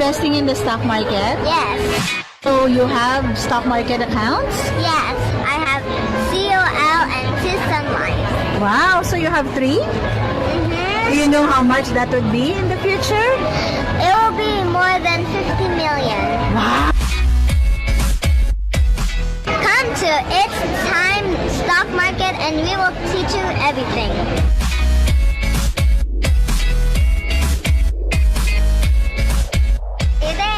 investing in the stock market? Yes. So you have stock market accounts? Yes. I have COL and Sun Life. Wow, so you have three? Do you know how much that would be in the future? It will be more than 50 million. Wow. Come to It's Time Stock Market and we will teach you everything. Hey there.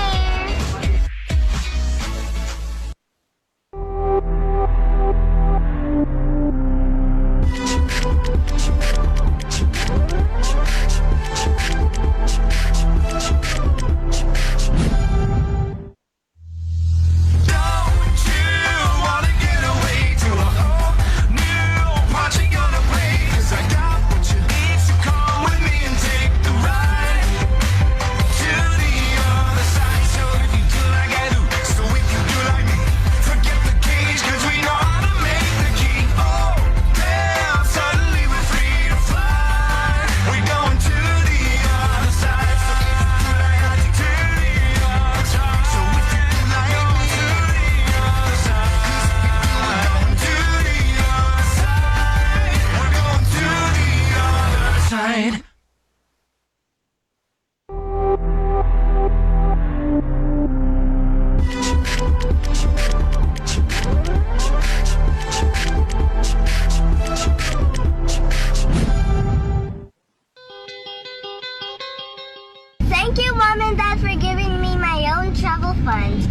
Thank you, Mom and Dad, for giving me my own travel fund.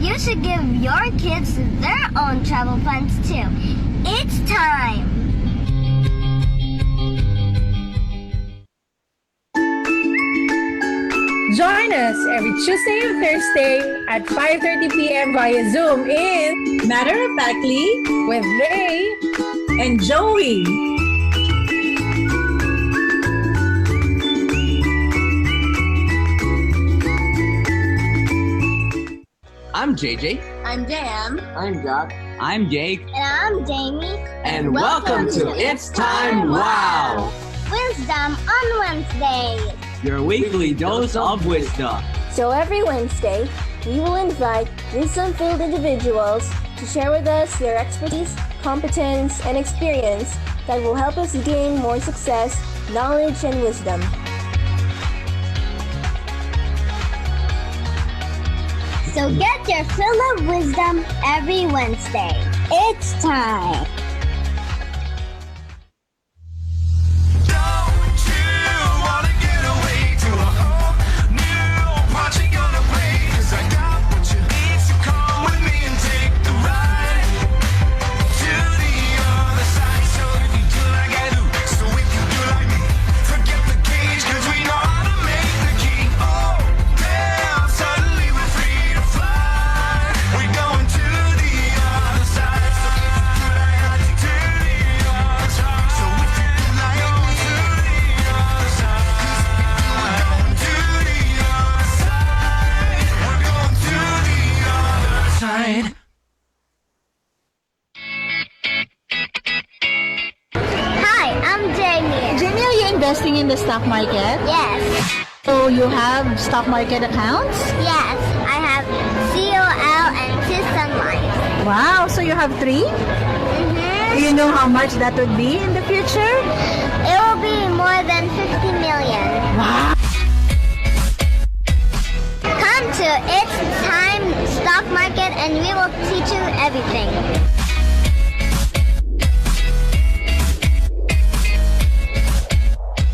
You should give your kids their own travel funds too. It's time! Join us every Tuesday and Thursday at 5:30 p.m. via Zoom in Matter of Factly with Ray. and Joey. I'm JJ. I'm Jam. I'm Jack. I'm Jake. And I'm Jamie. And welcome to It's Time Wow! Wisdom on Wednesdays. Your weekly dose of wisdom. So every Wednesday, we will invite wisdom-filled individuals to share with us their expertise, competence, and experience that will help us gain more success, knowledge, and wisdom. So get your fill of wisdom every Wednesday. It's time. Hi, I'm Jamie. Jamie, are you investing in the stock market? Yes. So you have stock market accounts? Yes, I have COL and Sun Life. Wow, so you have three? Do you know how much that would be in the future? It will be more than 50 million. Wow. Come to It's Time Stock Market and we will teach you everything.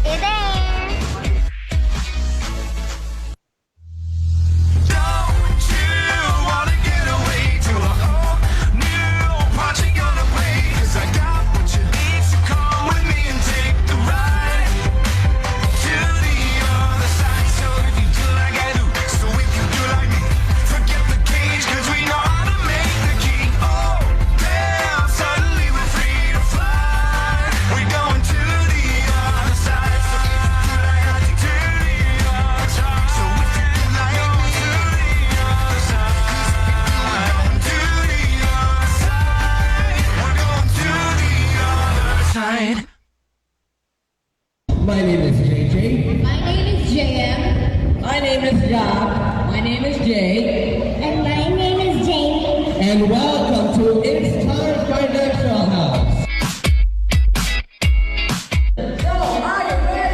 Hey there. My name is JJ. My name is JM. My name is Jack. My name is Jay. And my name is Jamie. And welcome to It's Time Financial House. So, are you ready?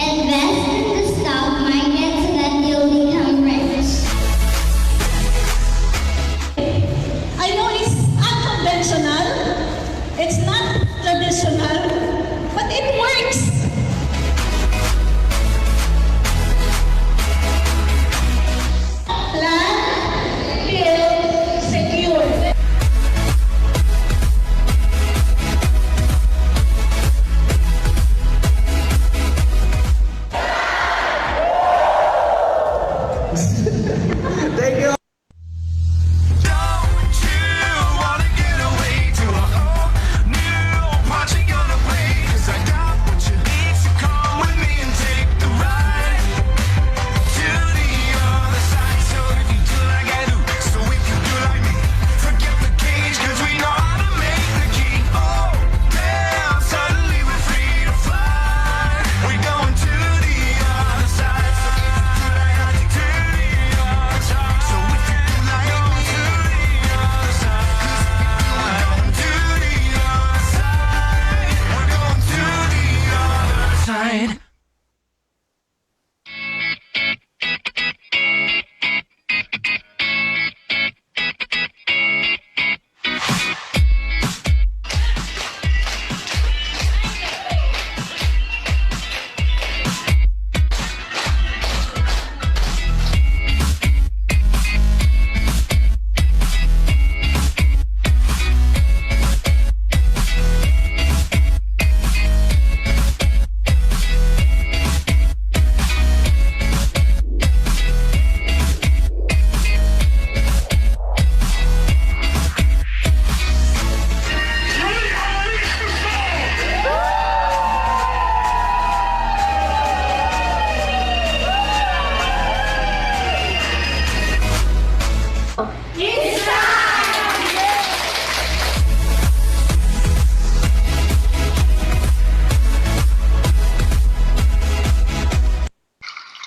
Invest in the stock market so that you'll become rich. I know it's unconventional, it's not traditional, but it works. Plan, build, secure. Thank you. Don't you wanna get away to a whole new party gonna play? 'Cause I got what you need, so come with me and take the ride to the other side. So if you do like I do, so if you do like me, forget the cage, 'cause we know how to make the key. Oh, damn, suddenly we're free to fly. We're going to the other side. So if you do like I do, to the other side. So if you do like me, to the other side. 'Cause we're going to the other side. We're going to the other side.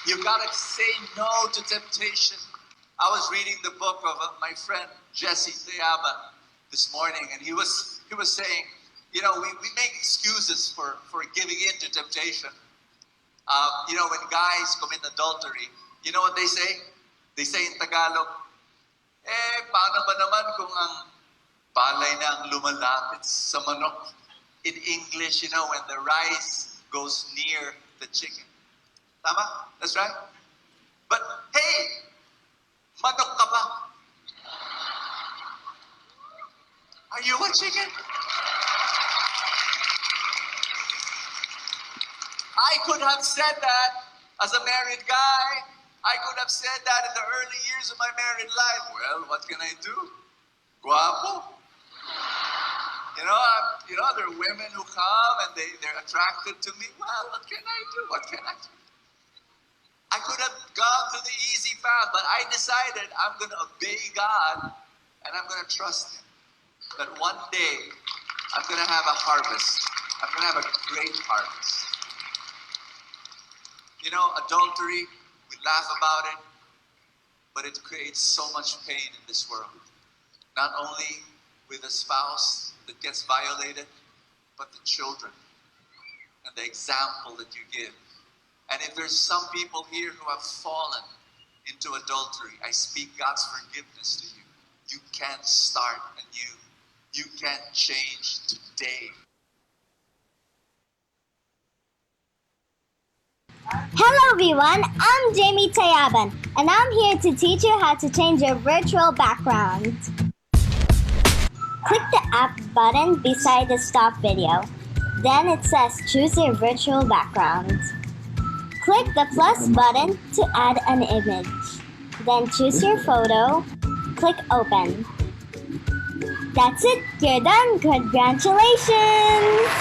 You gotta say no to temptation. I was reading the book of my friend Jesse Teaba this morning, and he was saying, you know, we make excuses for giving in to temptation. You know, when guys commit adultery, you know what they say? They say in Tagalog, paano ba naman kung ang palay na ang lumalapit sa manok? In English, you know, when the rice goes near the chicken. Tama? That's right. But hey, manok ka ba? Are you a chicken? I could have said that as a married guy. I could have said that in the early years of my married life. Well, what can I do? Guapo. You know, there are women who come and they're attracted to me. Well, what can I do? What can I do? I could have gone to the easy path, but I decided I'm going to obey God and I'm going to trust Him. That one day I'm going to have a harvest. I'm going to have a great harvest. You know, adultery, we laugh about it, but it creates so much pain in this world. Not only with a spouse that gets violated, but the children and the example that you give. And if there's some people here who have fallen into adultery, I speak God's forgiveness to you. You can start anew. You can change today. Hello everyone, I'm Jamie Tayaban, and I'm here to teach you how to change your virtual background. Click the app button beside the stop video. Then it says choose your virtual background. Click the plus button to add an image. Then choose your photo. Click open. That's it, you're done. Congratulations!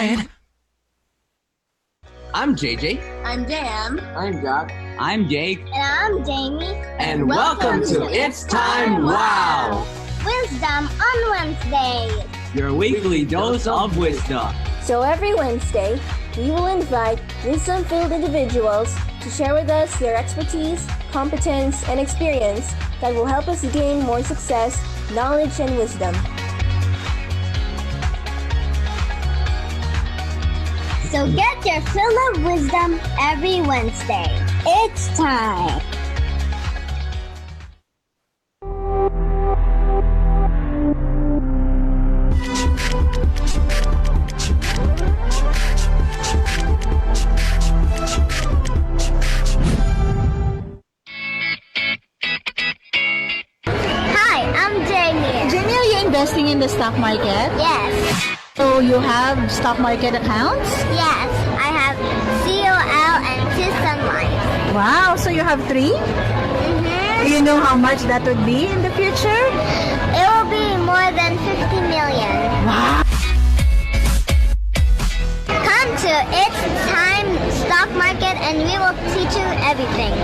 right. I'm JJ. I'm Jam. I'm Jack. I'm Jake. And I'm Jamie. And welcome to It's Time Wow! Wisdom on Wednesday. Your weekly dose of wisdom. So every Wednesday, we will invite wisdom-filled individuals to share with us their expertise, competence, and experience that will help us gain more success, knowledge, and wisdom. So get your fill of wisdom every Wednesday. It's time. Hi, I'm Jamie. Jamie, are you investing in the stock market? Yes, So you have stock market accounts? yes, I have COL and Sun Life. Wow, so you have 3? Do you know how much that would be in the future? It will be more than 50 million. Wow. Come to It's Time Stock Market and we will teach you everything.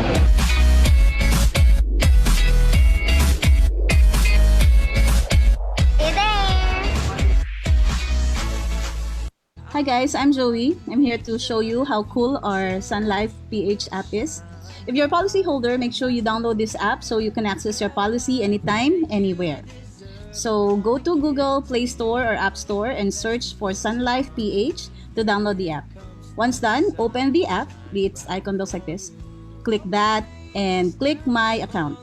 Hey there! Hi guys, I'm Joey. I'm here to show you how cool our Sun Life PH app is. If you're a policyholder, make sure you download this app so you can access your policy anytime, anywhere. So go to Google Play Store or App Store and search for Sun Life PH to download the app. Once done, open the app. Its icon looks like this. Click that and click My Account.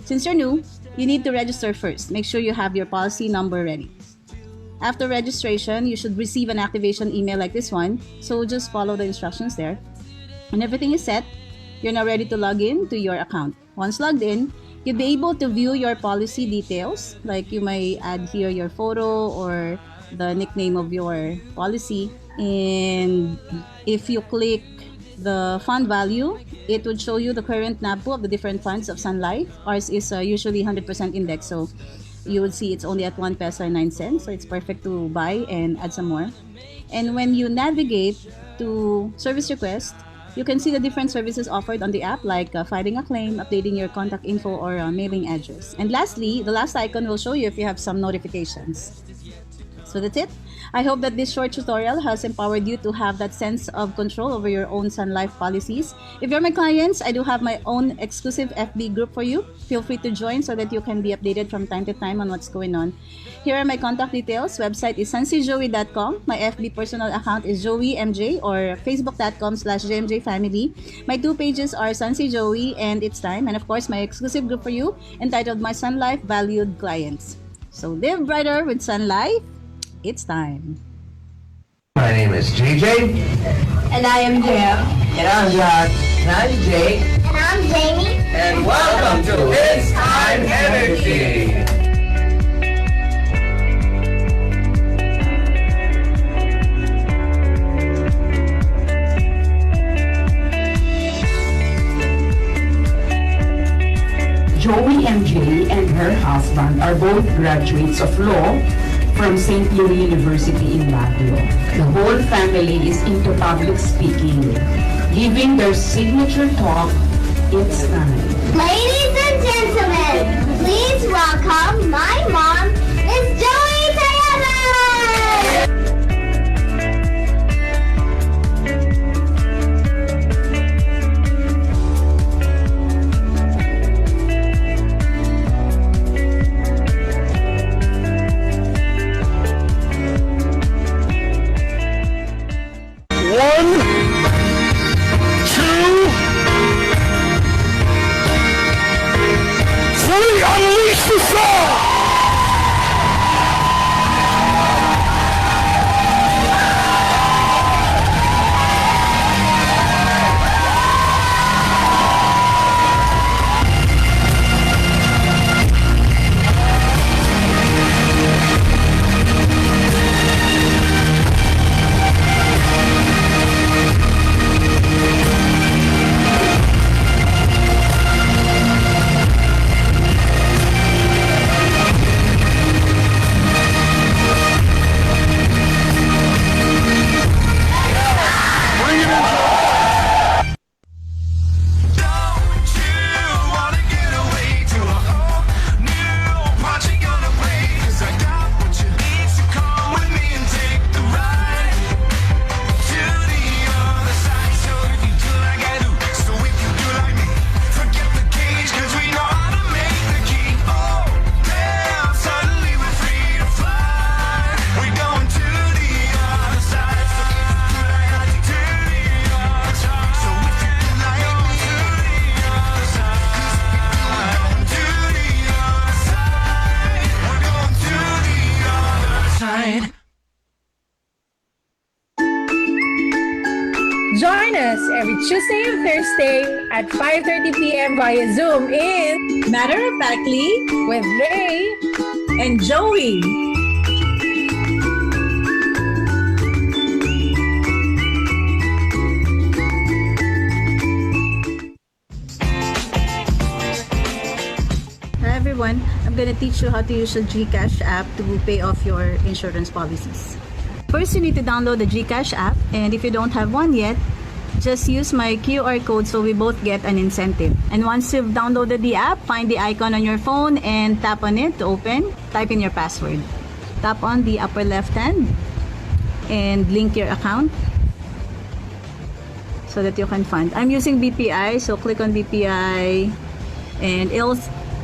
Since you're new, you need to register first. Make sure you have your policy number ready. After registration, you should receive an activation email like this one, so just follow the instructions there. When everything is set, you're now ready to log in to your account. Once logged in, you'll be able to view your policy details, like you may add here your photo or the nickname of your policy. And if you click the fund value, it would show you the current NAV of the different funds of Sun Life. Ours is usually 100% index, so you would see it's only at 1 peso and 9 cents, so it's perfect to buy and add some more. And when you navigate to service request, you can see the different services offered on the app, like filing a claim, updating your contact info, or mailing address. And lastly, the last icon will show you if you have some notifications. So that's it. I hope that this short tutorial has empowered you to have that sense of control over your own Sun Life policies. If you're my clients, I do have my own exclusive FB group for you. Feel free to join so that you can be updated from time to time on what's going on. Here are my contact details. Website is sunsyjoey.com. My FB personal account is joeymj or facebook.com/jmjfamily. My 2 pages are Sunsy Joey and It's Time. And of course, my exclusive group for you entitled My Sun Life Valued Clients. So live brighter with Sun Life. It's time. My name is JJ. And I am Jam. And I'm Jack. And I'm Jake. And I'm Jamie. And welcome to It's Time Energy. Joey MJ and her husband are both graduates of law from St. Louis University in Baguio. The whole family is into public speaking, giving their signature talk, It's Time. Ladies and gentlemen, please welcome my mom, Miss Joey Tayaban! Unleash the soul! side. Join us every Tuesday and Thursday at 5:30 p.m. via Zoom in Matter of Factly with Ray and Joey. Hi everyone, I'm gonna teach you how to use the GCash app to pay off your insurance policies. First, you need to download the GCash app, and if you don't have one yet, just use my QR code so we both get an incentive. And once you've downloaded the app, find the icon on your phone and tap on it to open. Type in your password. Tap on the upper left hand and link your account so that you can fund. I'm using BPI, so click on BPI and it'll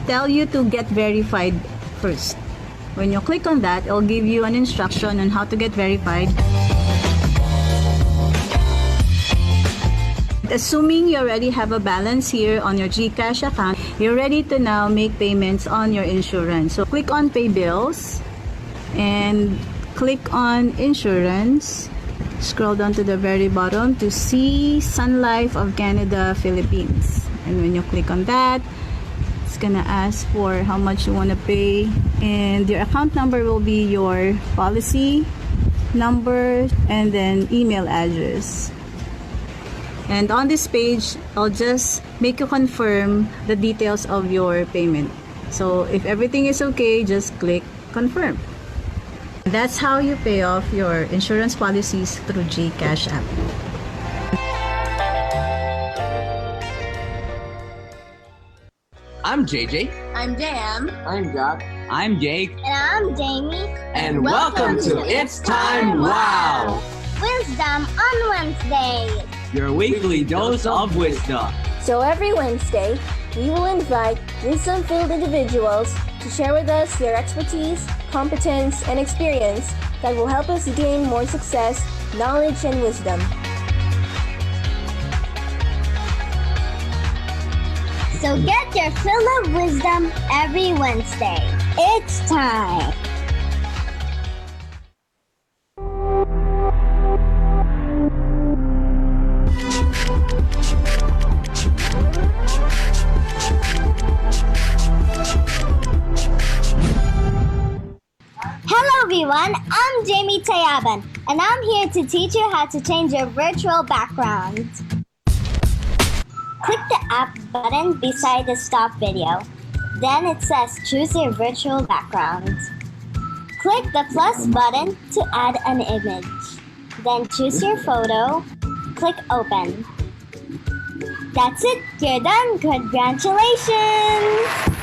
tell you to get verified first. When you click on that, it'll give you an instruction on how to get verified. Assuming you already have a balance here on your GCash account, you're ready to now make payments on your insurance. So click on Pay Bills and click on Insurance. Scroll down to the very bottom to see Sun Life of Canada, Philippines. And when you click on that, it's gonna ask for how much you want to pay, and your account number will be your policy number and then email address. And on this page, I'll just make you confirm the details of your payment. So if everything is okay, just click confirm. That's how you pay off your insurance policies through GCash app. I'm JJ. I'm JM. I'm Jack. I'm Jake. And I'm Jamie. And welcome to It's Time Wow! Wisdom on Wednesdays. Your weekly dose of wisdom. So every Wednesday, we will invite wisdom-filled individuals to share with us their expertise, competence, and experience that will help us gain more success, knowledge, and wisdom. So get your fill of wisdom every Wednesday. It's time. Hello everyone, I'm Jamie Tayaban, and I'm here to teach you how to change your virtual background. Click the app button beside the stop video. Then it says choose your virtual background. Click the plus button to add an image. Then choose your photo. Click open. That's it, you're done. Congratulations!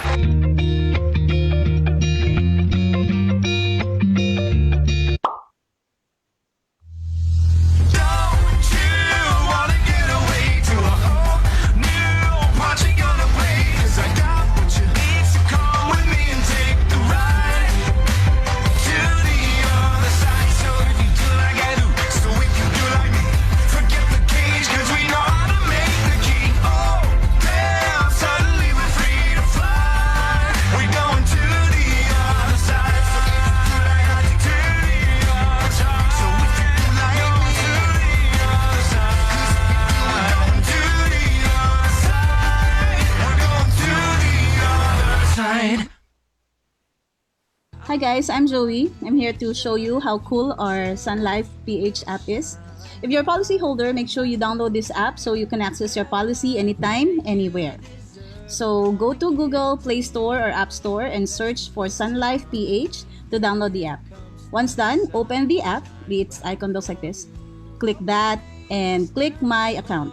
Hi guys, I'm Joey. I'm here to show you how cool our Sun Life PH app is. If you're a policyholder, make sure you download this app so you can access your policy anytime, anywhere. So go to Google Play Store or App Store and search for Sun Life PH to download the app. Once done, open the app, its icon looks like this. Click that and click My Account.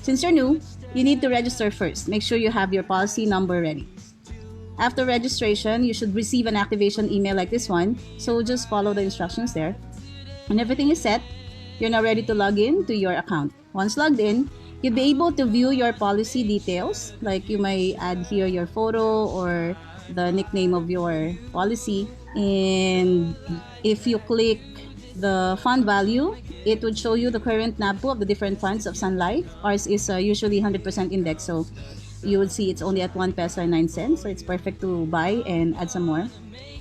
Since you're new, you need to register first. Make sure you have your policy number ready. After registration, you should receive an activation email like this one, so just follow the instructions there. When everything is set, you're now ready to log in to your account. Once logged in, you'll be able to view your policy details, like you may add here your photo or the nickname of your policy. And if you click the fund value, it would show you the current NABPO of the different funds of Sun Life. Ours is usually 100% index, so you would see it's only at 1 peso and 9 cents, so it's perfect to buy and add some more.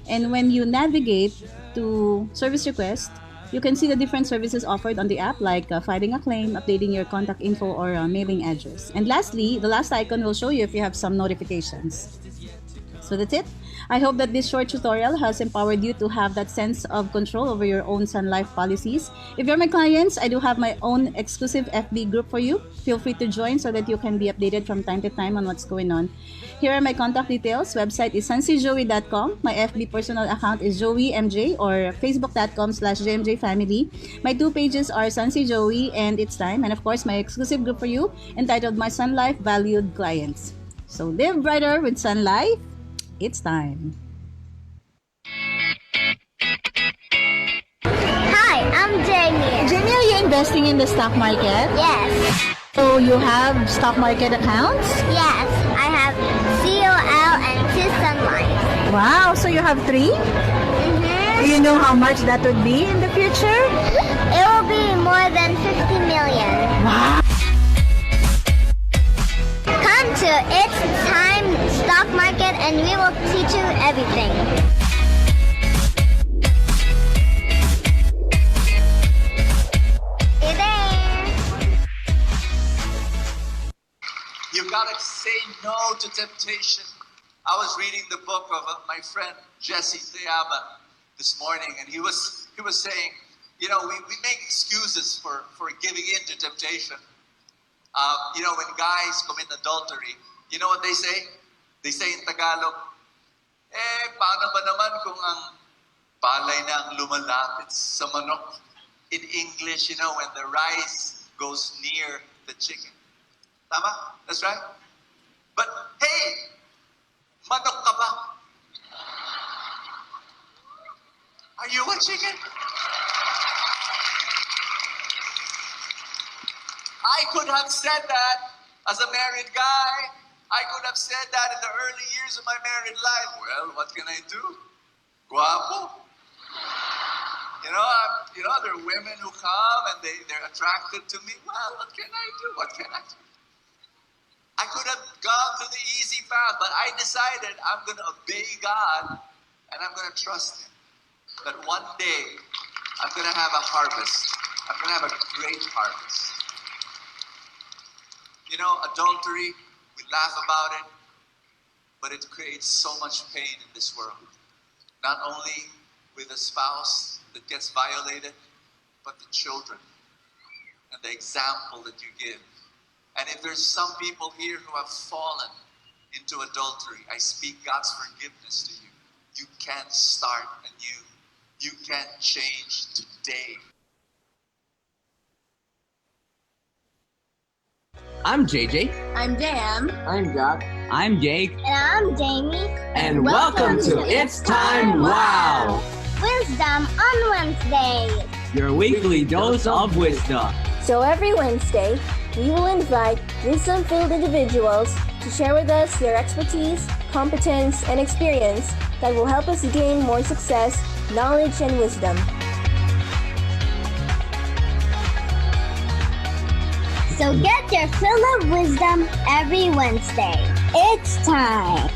And when you navigate to service request, you can see the different services offered on the app, like filing a claim, updating your contact info, or mailing address. And lastly, the last icon will show you if you have some notifications. So that's it. I hope that this short tutorial has empowered you to have that sense of control over your own Sun Life policies. If you're my clients, I do have my own exclusive FB group for you. Feel free to join so that you can be updated from time to time on what's going on. Here are my contact details. Website is sunsyjoey.com. My FB personal account is joeymj, or facebook.com/jmjfamily. My two pages are Sunsy Joey and It's Time. And of course, my exclusive group for you entitled My Sun Life Valued Clients. So live brighter with Sun Life. It's time. Hi, I'm Jamie. Jamie, are you investing in the stock market? Yes. So you have stock market accounts? Yes, I have COL and 2 Sun Life. Wow, so you have 3? Mm-hmm. Do you know how much that would be in the future? It will be more than 50 million. Wow. Come to It's Time Stock Market and we will teach you everything. Hey there! You gotta say no to temptation. I was reading the book of my friend Jesse Teaba this morning, and he was saying, you know, we make excuses for giving in to temptation. You know, when guys commit adultery, you know what they say? They say in Tagalog, paano ba naman kung ang palay na ang lumalapit sa manok? In English, you know, when the rice goes near the chicken. Tama? That's right? But, hey, manok ka ba? Are you a chicken? I could have said that as a married guy. I could have said that in the early years of my married life. Well, what can I do? Guapo. You know, there are women who come and they're attracted to me. Well, what can I do? What can I do? I could have gone to the easy path, but I decided I'm going to obey God and I'm going to trust Him. That one day I'm going to have a harvest. I'm going to have a great harvest. You know, adultery, we laugh about it, but it creates so much pain in this world. Not only with a spouse that gets violated, but the children and the example that you give. And if there's some people here who have fallen into adultery, I speak God's forgiveness to you. You can start anew. You can change today. I'm JJ. I'm Jam. I'm Jack. I'm Jake. And I'm Jamie. And welcome to It's Time Wow! Wisdom on Wednesday. Your weekly dose of wisdom. So every Wednesday, we will invite wisdom-filled individuals to share with us their expertise, competence, and experience that will help us gain more success, knowledge, and wisdom. So get your fill of wisdom every Wednesday. It's time.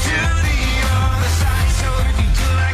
To the other side, so if you do like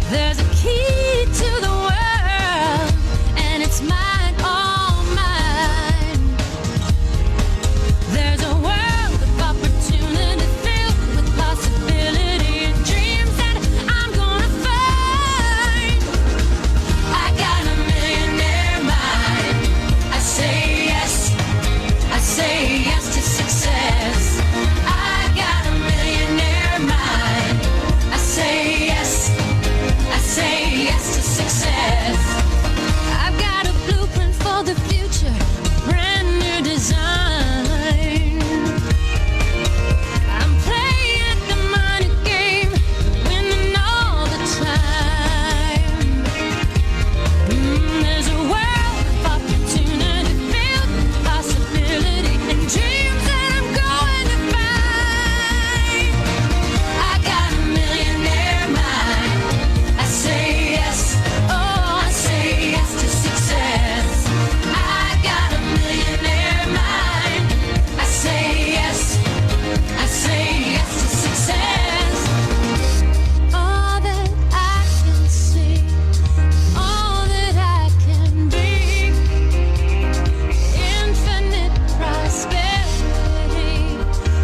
There's a key to the world, and it's mine, all mine. There's a world of opportunity filled with possibility and dreams that I'm gonna find. I got a millionaire mind. I say yes to success. I got a millionaire mind. I say yes to success. I've got a blueprint for the future, brand new design. I'm playing the money game, winning all the time. There's a world of opportunity filled with possibility and dreams that I'm going to find. I got a millionaire mind. I say yes, oh, I say yes to success. I got a millionaire mind. I say yes to success. All that I can see, all that I can be, infinite prosperity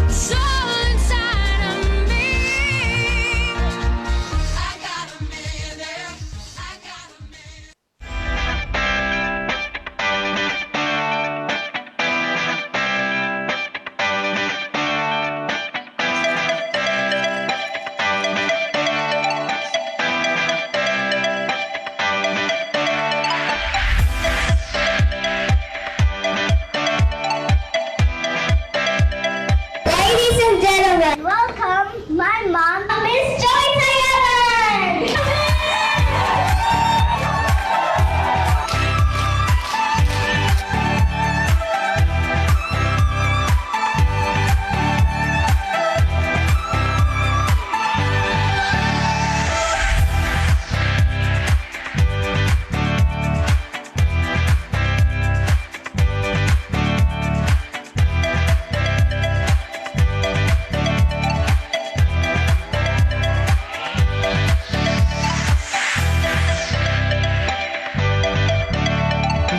is all inside of me. I got a millionaire. I got a millionaire. Ladies and gentlemen, welcome my mom, Miss Joy Tayaban.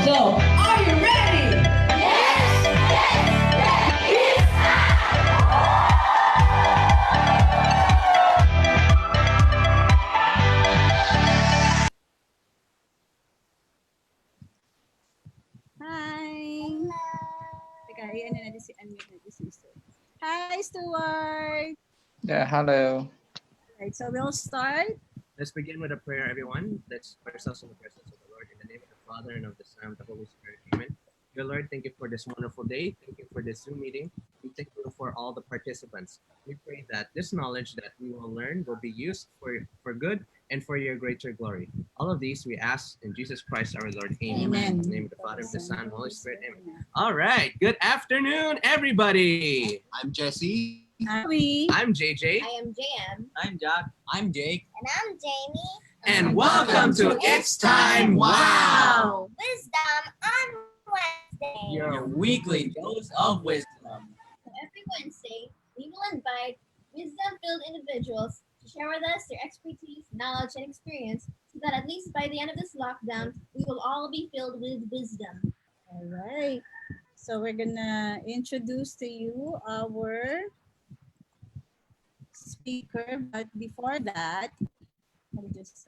So, are you ready? Hi! Teka, ano natin si unmute natin si Stuart. Hi, Stuart! Yeah, hello. Right, so we'll start. Let's begin with a prayer, everyone. Let's put ourselves in the presence of the Lord in the name of the Father and of the Son and of the Holy Spirit. Amen. Dear Lord, thank you for this wonderful day. Thank you for this Zoom meeting. We thank you for all the participants. We pray that this knowledge that we will learn will be used for good and for your greater glory. All of these we ask in Jesus Christ our Lord. Amen. In the name of the Father, of the Son, and Holy Spirit. Amen. All right. Good afternoon, everybody. I'm Jesse. Hi. I'm JJ. I am JM. I'm Jack. I'm Jake. And I'm Jamie. And welcome to It's Time Wow! Wisdom on Wednesday. Your weekly dose of wisdom. Every Wednesday, we will invite wisdom-filled individuals to share with us their expertise, knowledge, and experience so that at least by the end of this lockdown, we will all be filled with wisdom. All right. So we're gonna introduce to you our speaker, but before that, let me just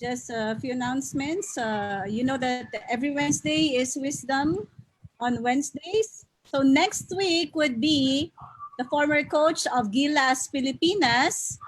just a few announcements. You know that every Wednesday is Wisdom on Wednesdays. So next week would be the former coach of Gilas Pilipinas,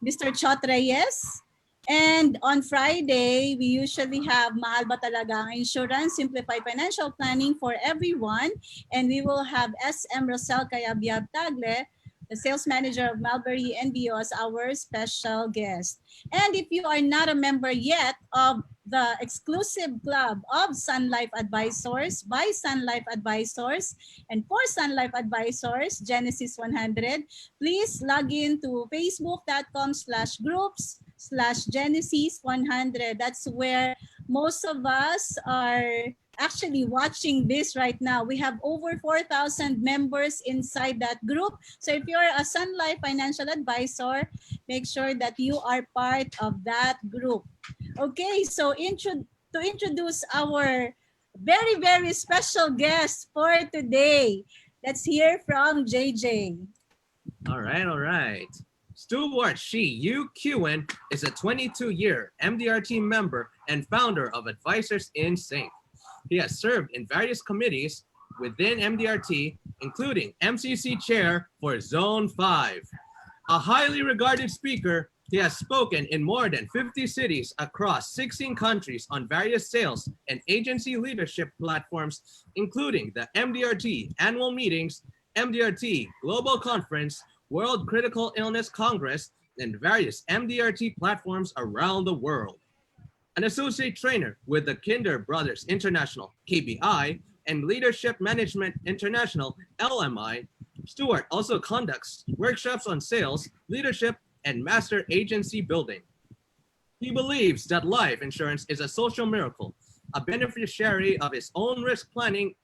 Mr. Chot Reyes. And on Friday, we usually have Mahal Ba Talaga ang Insurance, Simplified Financial Planning for everyone. And we will have SM Rosel Cayabyab Tagle, the sales manager of Mulberry NBO, as our special guest. And if you are not a member yet of the exclusive club of Sun Life Advisors by Sun Life Advisors and for Sun Life Advisors, Genesis 100, please log in to facebook.com/groups/Genesis 100. That's where most of us are actually watching this right now. We have over 4,000 members inside that group. So if you're a Sun Life financial advisor, make sure that you are part of that group. Okay, so to introduce our very, very special guest for today, let's hear from JJ. All right, all right. Stuart Shee, UQN, is a 22-year MDRT member and founder of Advisors in Sync. He has served in various committees within MDRT, including MCC Chair for Zone 5. A highly regarded speaker, he has spoken in more than 50 cities across 16 countries on various sales and agency leadership platforms, including the MDRT annual meetings, MDRT Global Conference, World Critical Illness Congress, and various MDRT platforms around the world. An associate trainer with the Kinder Brothers International, KBI, and Leadership Management International, LMI, Stuart also conducts workshops on sales, leadership, and master agency building. He believes that life insurance is a social miracle. A beneficiary of his own risk planning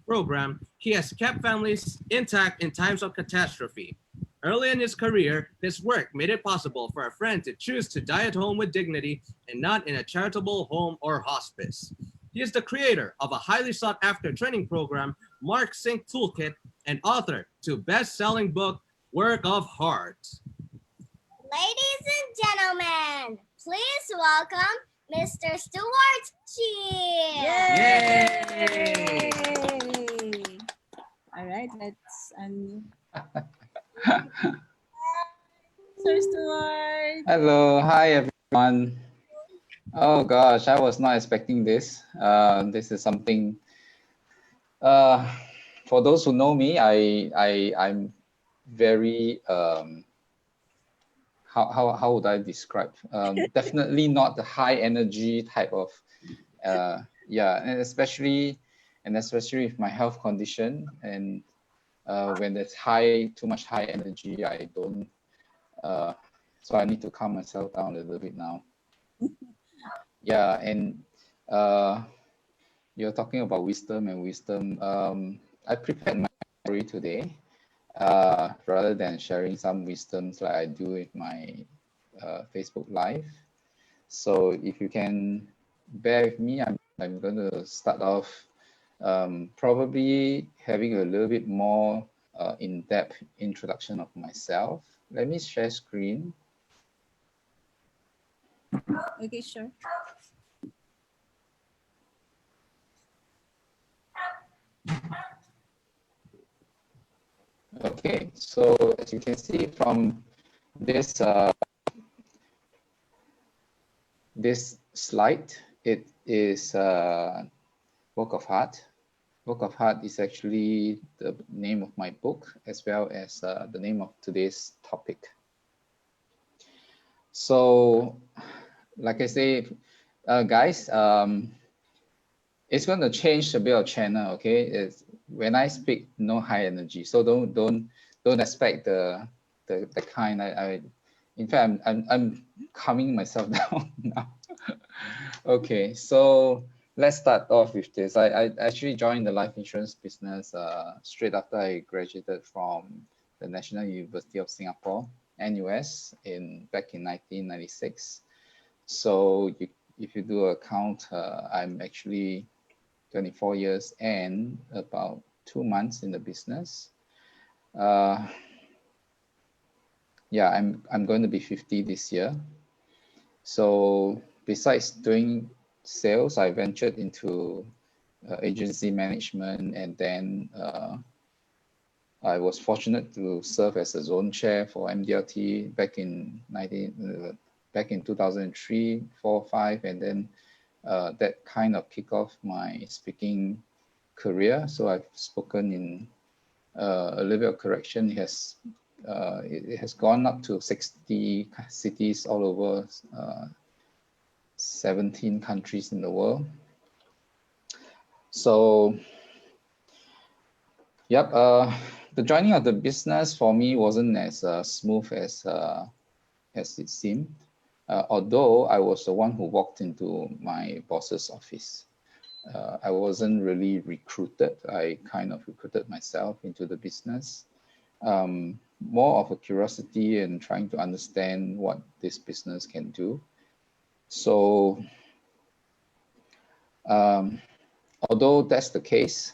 program, he has kept families intact in times of catastrophe. Early in his career, his work made it possible for a friend to choose to die at home with dignity and not in a charitable home or hospice. He is the creator of a highly sought-after training program, Mark Sync Toolkit, and author to best-selling book, Work of Heart. Ladies and gentlemen, please welcome Mr. Stuart Shee. Yay! All right, let's Sir Stuart. Hello, hi everyone. Oh gosh, I was not expecting this. This is something. For those who know me, I'm very how would I describe? Definitely not the high energy type of yeah, and especially with my health condition, and when there's too much high energy, I don't. So I need to calm myself down a little bit now. Yeah, and you're talking about wisdom and wisdom. I prepared my story today, rather than sharing some wisdoms like I do with my Facebook Live. So if you can bear with me, I'm going to start off probably having a little bit more in-depth introduction of myself. Let me share screen. Okay, sure. Okay, so as you can see from this this slide, it is Work of Heart. Work of Heart is actually the name of my book, as well as the name of today's topic. So, like I say, guys, it's going to change a bit of channel. Okay, when I speak, no high energy, so don't expect the kind I in fact I'm calming myself down now. Okay, so let's start off with this. I actually joined the life insurance business straight after I graduated from the National University of Singapore, NUS, back in 1996. So if you do a count, I'm actually 24 years and about 2 months in the business. Yeah, I'm going to be 50 this year. So besides doing sales, I ventured into agency management, and then I was fortunate to serve as a zone chair for MDRT back in 2003, 4, 5, and then that kind of kicked off my speaking career. So I've spoken in a little bit of correction. It has gone up to 60 cities all over 17 countries in the world. So, yep, the joining of the business for me wasn't as smooth as it seemed. Although I was the one who walked into my boss's office. I wasn't really recruited. I kind of recruited myself into the business. More of a curiosity and trying to understand what this business can do. So although that's the case,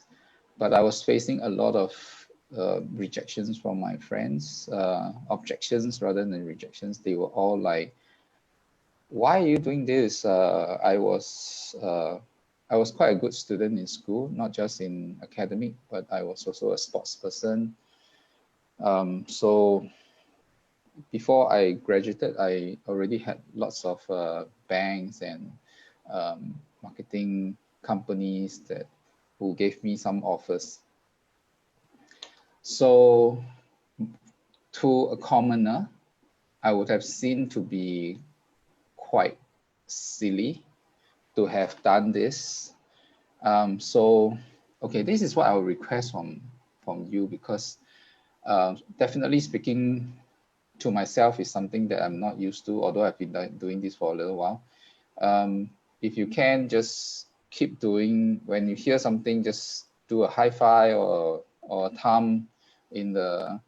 but I was facing a lot of rejections from my friends, objections rather than rejections. They were all like, why are you doing this? I was quite a good student in school, not just in academic, but I was also a sports person. So before I graduated, I already had lots of banks and marketing companies who gave me some offers. So to a commoner, I would have seen to be quite silly to have done this. So, okay, this is what I would request from you, because definitely speaking to myself is something that I'm not used to, although I've been doing this for a little while. If you can, just keep doing. When you hear something, just do a high five or a thumb in the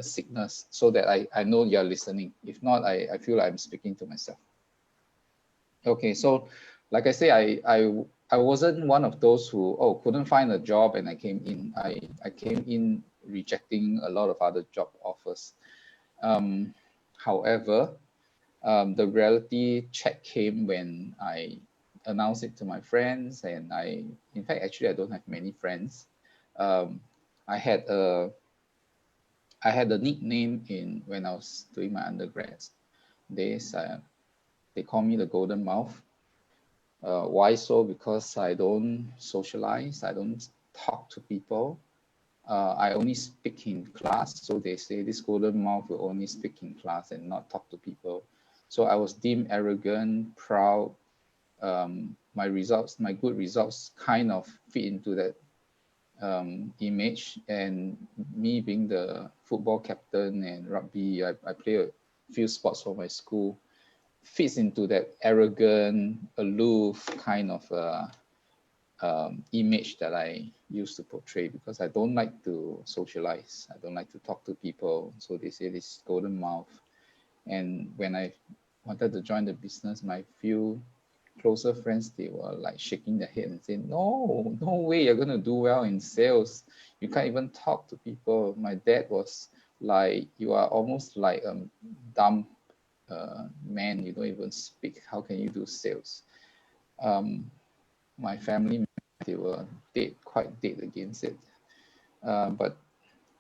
sickness, so that I know you're listening. If not, I feel like I'm speaking to myself. Okay, so like I say, I wasn't one of those who couldn't find a job and I came in. I came in rejecting a lot of other job offers. However, the reality check came when I announced it to my friends, and in fact, actually, I don't have many friends. I had a nickname when I was doing my undergrad days. They call me the Golden Mouth. Why so? Because I don't socialize. I don't talk to people. I only speak in class. So they say this Golden Mouth will only speak in class and not talk to people. So I was deemed arrogant, proud. My good results kind of fit into that image. And me being the football captain and rugby, I play a few sports for my school, fits into that arrogant, aloof kind of image that I used to portray, because I don't like to socialize. I don't like to talk to people. So they say this golden mouth. And when I wanted to join the business, my few closer friends, they were like shaking their head and saying, no way, you're going to do well in sales. You can't even talk to people. My dad was like, you are almost like a dumb man. You don't even speak. How can you do sales? My family, they were quite dead against it. But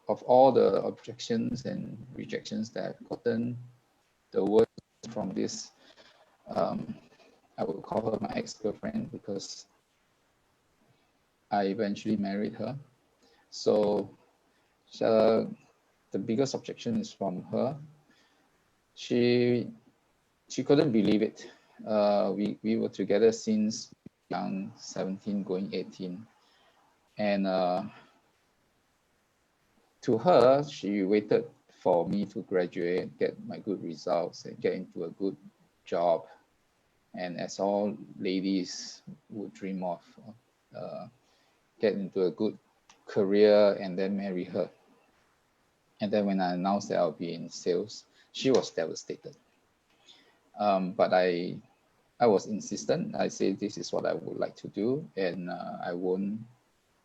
of all the objections and rejections that I've gotten, the worst from this, I would call her my ex-girlfriend, because I eventually married her. So the biggest objection is from her. She couldn't believe it. We were together since young, 17 going 18. And to her, she waited for me to graduate, get my good results, and get into a good job. And as all ladies would dream of, get into a good career and then marry her. And then when I announced that I'll be in sales, she was devastated. But I was insistent. I said, this is what I would like to do, and I won't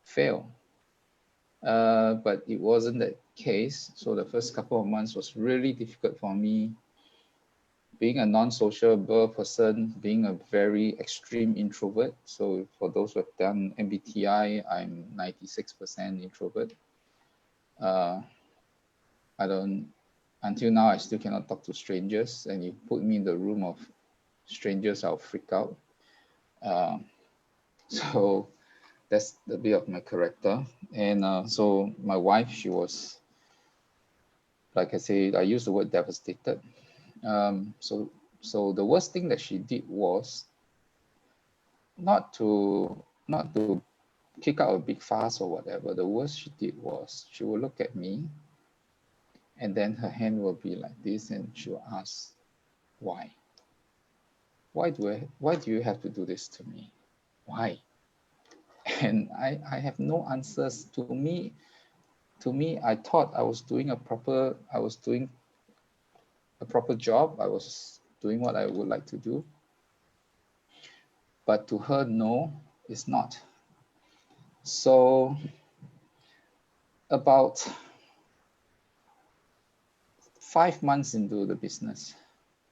fail. But it wasn't that case. So the first couple of months was really difficult for me. Being a non-sociable person, being a very extreme introvert. So for those who have done MBTI, I'm 96% introvert. Until now, I still cannot talk to strangers. And you put me in the room of strangers, I'll freak out. So that's a bit of my character. And so my wife, she was, like I say, I use the word devastated. So the worst thing that she did was not to kick out a big fuss or whatever. The worst she did was she will look at me, and then her hand will be like this, and she will ask, why? Why do you have to do this to me? why? And I have no answers. To me, I thought I was doing a proper job. I was doing what I would like to do. But to her, no, it's not. So about 5 months into the business,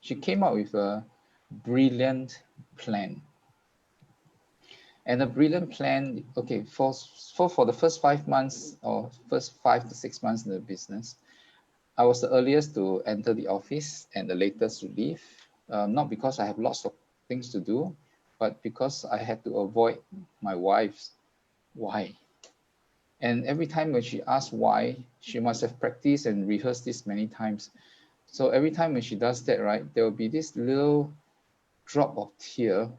she came up with a brilliant plan. And a brilliant plan, okay, for the first 5 months or first 5 to 6 months in the business, I was the earliest to enter the office and the latest to leave, not because I have lots of things to do, but because I had to avoid my wife's why. And every time when she asks why, she must have practiced and rehearsed this many times. So every time when she does that, right, there will be this little drop of tear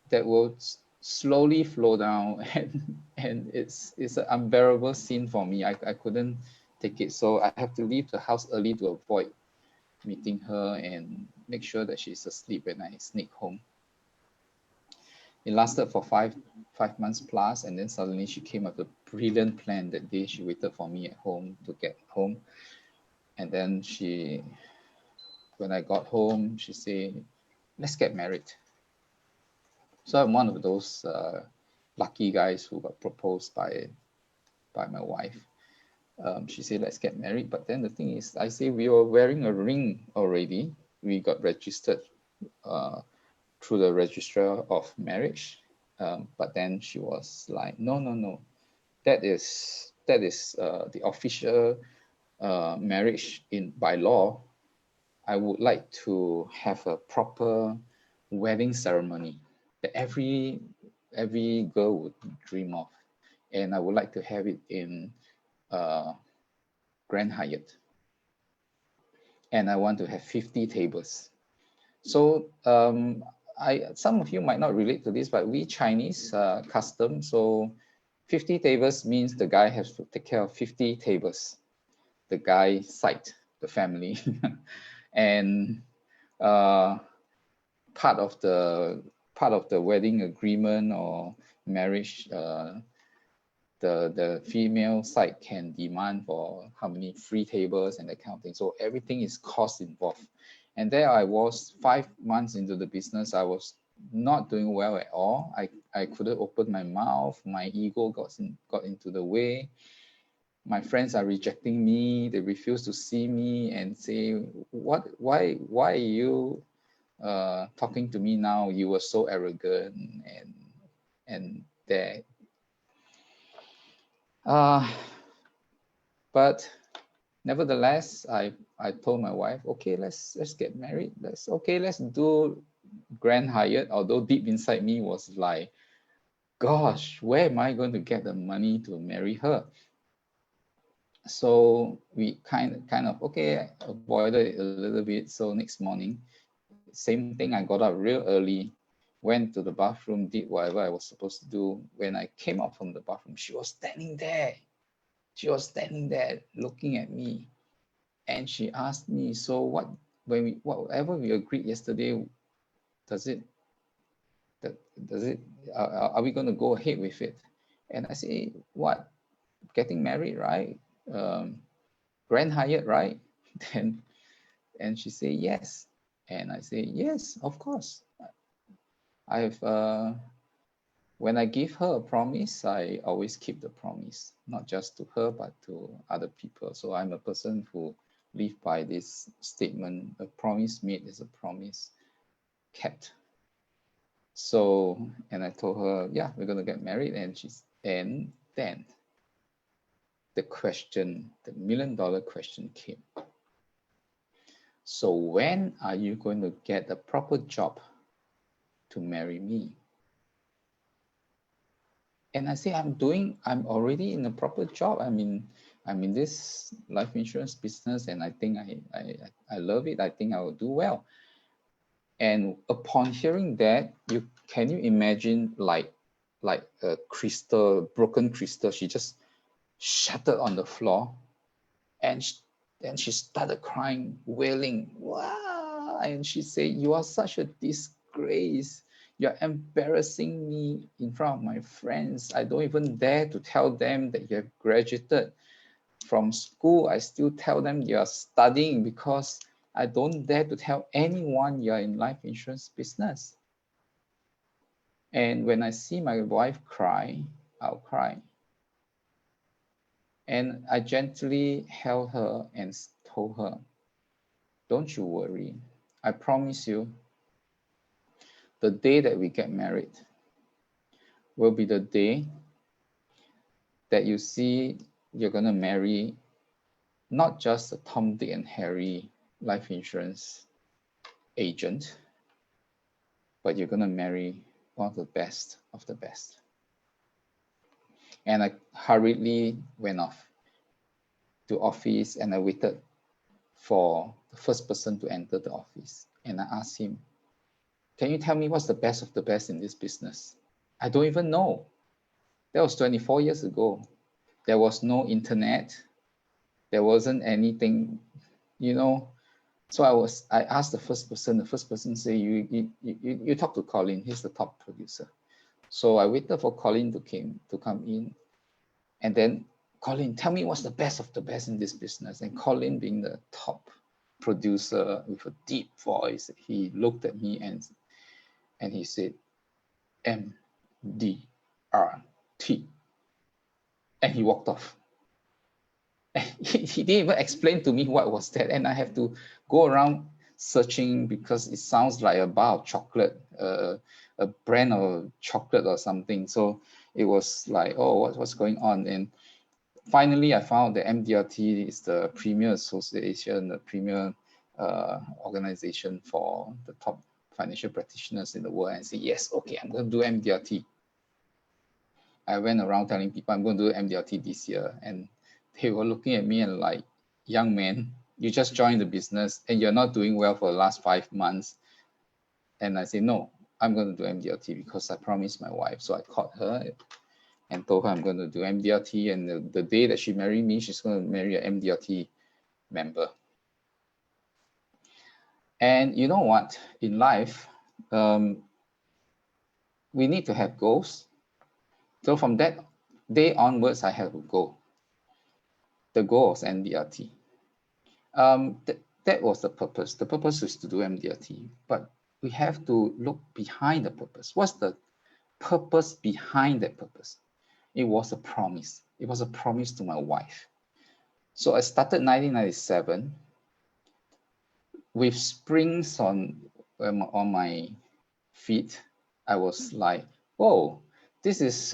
that will slowly flow down, and it's an unbearable scene for me. I couldn't take it. So I have to leave the house early to avoid meeting her and make sure that she's asleep when I sneak home. It lasted for five months plus, and then suddenly she came up with a brilliant plan. That day she waited for me at home to get home. And then when I got home, she said, let's get married. So I'm one of those lucky guys who got proposed by my wife. She said, let's get married. But then the thing is, I say we were wearing a ring already. We got registered through the registrar of marriage. But then she was like, no. That is the official marriage by law. I would like to have a proper wedding ceremony that every girl would dream of, and I would like to have it in Grand Hyatt, and I want to have 50 tables. So some of you might not relate to this, but we Chinese custom, so 50 tables means the guy has to take care of 50 tables, the guy side, the family. And part of the wedding agreement or marriage, the female side can demand for how many free tables and that kind of thing. So everything is cost involved. And there I was 5 months into the business. I was not doing well at all. I couldn't open my mouth. My ego got into the way. My friends are rejecting me. They refuse to see me and say, why are you talking to me now? You were so arrogant and that. But nevertheless, I told my wife, okay, let's get married. Let's do Grand Hyatt. Although deep inside me was like, gosh, where am I going to get the money to marry her? So we kind of okay, avoided it a little bit. So next morning, same thing. I got up real early, went to the bathroom, did whatever I was supposed to do. When I came out from the bathroom, she was standing there. She was standing there looking at me, and she asked me, "So whatever we agreed yesterday, are we going to go ahead with it?" And I say, "What? Getting married, right? Grand Hyatt, right?" And she say, "Yes." And I say, "Yes, of course." When I give her a promise, I always keep the promise, not just to her, but to other people. So I'm a person who live by this statement: a promise made is a promise kept. So, and I told her, yeah, we're going to get married. And then the million-dollar question came. So when are you going to get a proper job to marry me? And I say, I'm already in a proper job. I'm in this life insurance business, and I think I love it. I think I will do well. And upon hearing that, can you imagine like a broken crystal? She just shattered on the floor, and then she started crying, wailing, wow! And she said, "You are such a disgrace. You're embarrassing me in front of my friends. I don't even dare to tell them that you have graduated from school. I still tell them you're studying because I don't dare to tell anyone you're in life insurance business. And when I see my wife cry, I'll cry. And I gently held her and told her, don't you worry. I promise you, the day that we get married will be the day that you see you're going to marry not just a Tom, Dick, and Harry life insurance agent, but you're going to marry one of the best of the best. And I hurriedly went off to office and I waited for the first person to enter the office. And I asked him, can you tell me what's the best of the best in this business? I don't even know. That was 24 years ago. There was no internet. There wasn't anything, you know. So I asked the first person said, you talk to Colin, he's the top producer. So I waited for Colin to come in. And then, Colin, tell me what's the best of the best in this business. And Colin, being the top producer with a deep voice, he looked at me and he said, MDRT. And he walked off. He didn't even explain to me what was that. And I have to go around searching because it sounds like a bar of chocolate, a brand of chocolate or something. So it was like, oh, what's going on? And finally, I found that MDRT is the premier association, the premier organization for the top financial practitioners in the world. And I said, yes, okay, I'm going to do MDRT. I went around telling people I'm going to do MDRT this year. And they were looking at me and like, young man, you just joined the business and you're not doing well for the last 5 months. And I said, no, I'm going to do MDRT because I promised my wife. So I called her and told her I'm going to do MDRT. And the day that she married me, she's going to marry an MDRT member. And you know what? In life, we need to have goals. So from that day onwards, I have a goal. The goal was MDRT. That was the purpose. The purpose is to do MDRT, but we have to look behind the purpose. What's the purpose behind that purpose? It was a promise. It was a promise to my wife. So I started 1997 with springs on my feet. I was like, whoa, this is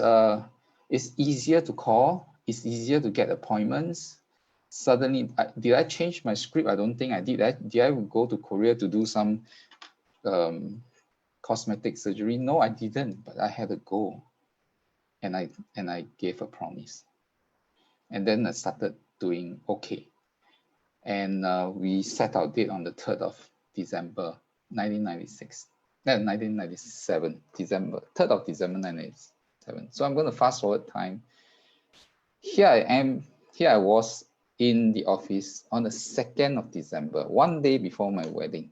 it's easier to call. It's easier to get appointments. Suddenly, did I change my script? I don't think I did. Did I go to Korea to do some cosmetic surgery? No, I didn't, but I had a goal. And I gave a promise. And then I started doing okay. And we set our date on the 3rd of December, 1996. 1997, December, 3rd of December, 1997. So I'm going to fast forward time. Here I was in the office on the 2nd of December, one day before my wedding,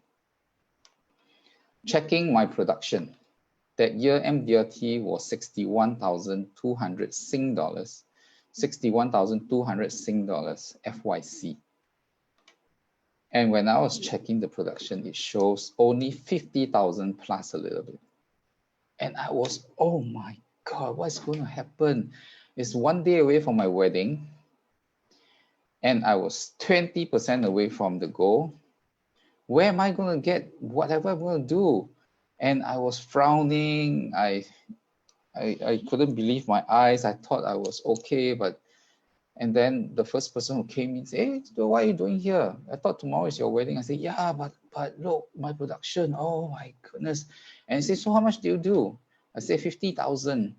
checking my production. That year, MDRT was 61,200 Sing dollars, 61,200 Sing dollars FYC. And when I was checking the production, it shows only 50,000 plus a little bit. And I was, oh my God, what's going to happen? It's one day away from my wedding. And I was 20% away from the goal. Where am I going to get whatever I'm going to do? And I was frowning. I couldn't believe my eyes. I thought I was okay, and then the first person who came in said, hey, what are you doing here? I thought tomorrow is your wedding. I said, yeah, but look, my production, oh my goodness. And he said, so how much do you do? I said, 50,000.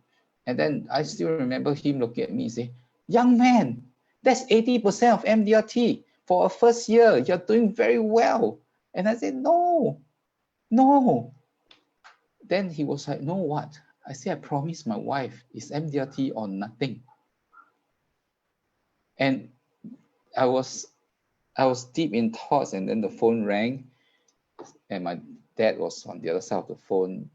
And then I still remember him looking at me and say, young man, that's 80% of MDRT. For a first year, you're doing very well. And I said, no. Then he was like, no, what? I said, I promised my wife, it's MDRT or nothing. And I was deep in thoughts, and then the phone rang, and my dad was on the other side of the phone.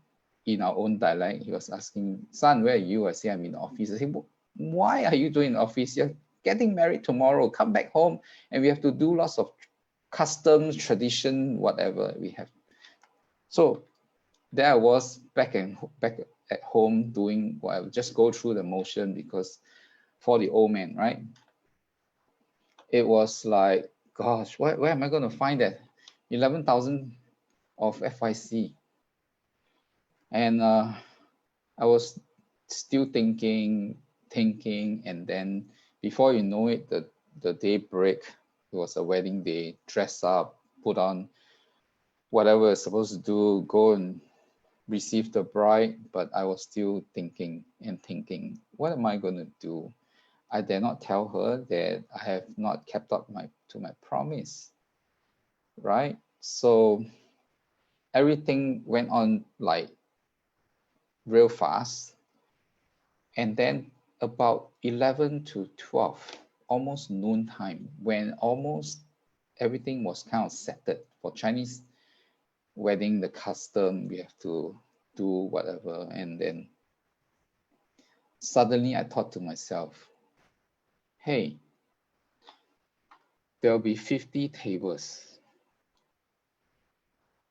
in our own dialect. He was asking, son, where are you? I say, I'm in the office. I say, why are you doing in the office? You're getting married tomorrow. Come back home and we have to do lots of customs, tradition, whatever we have. So there I was back at home doing whatever, just go through the motion because for the old man, right? It was like, gosh, where am I going to find that 11,000 of FIC? And I was still thinking, and then before you know it, the day break. It was a wedding day. Dress up, put on whatever I was supposed to do, go and receive the bride. But I was still thinking, what am I going to do? I dare not tell her that I have not kept up to my promise, right? So everything went on like real fast. And then about 11 to 12, almost noon time, when almost everything was kind of settled for Chinese wedding, the custom, we have to do whatever. And then suddenly I thought to myself, hey, there'll be 50 tables.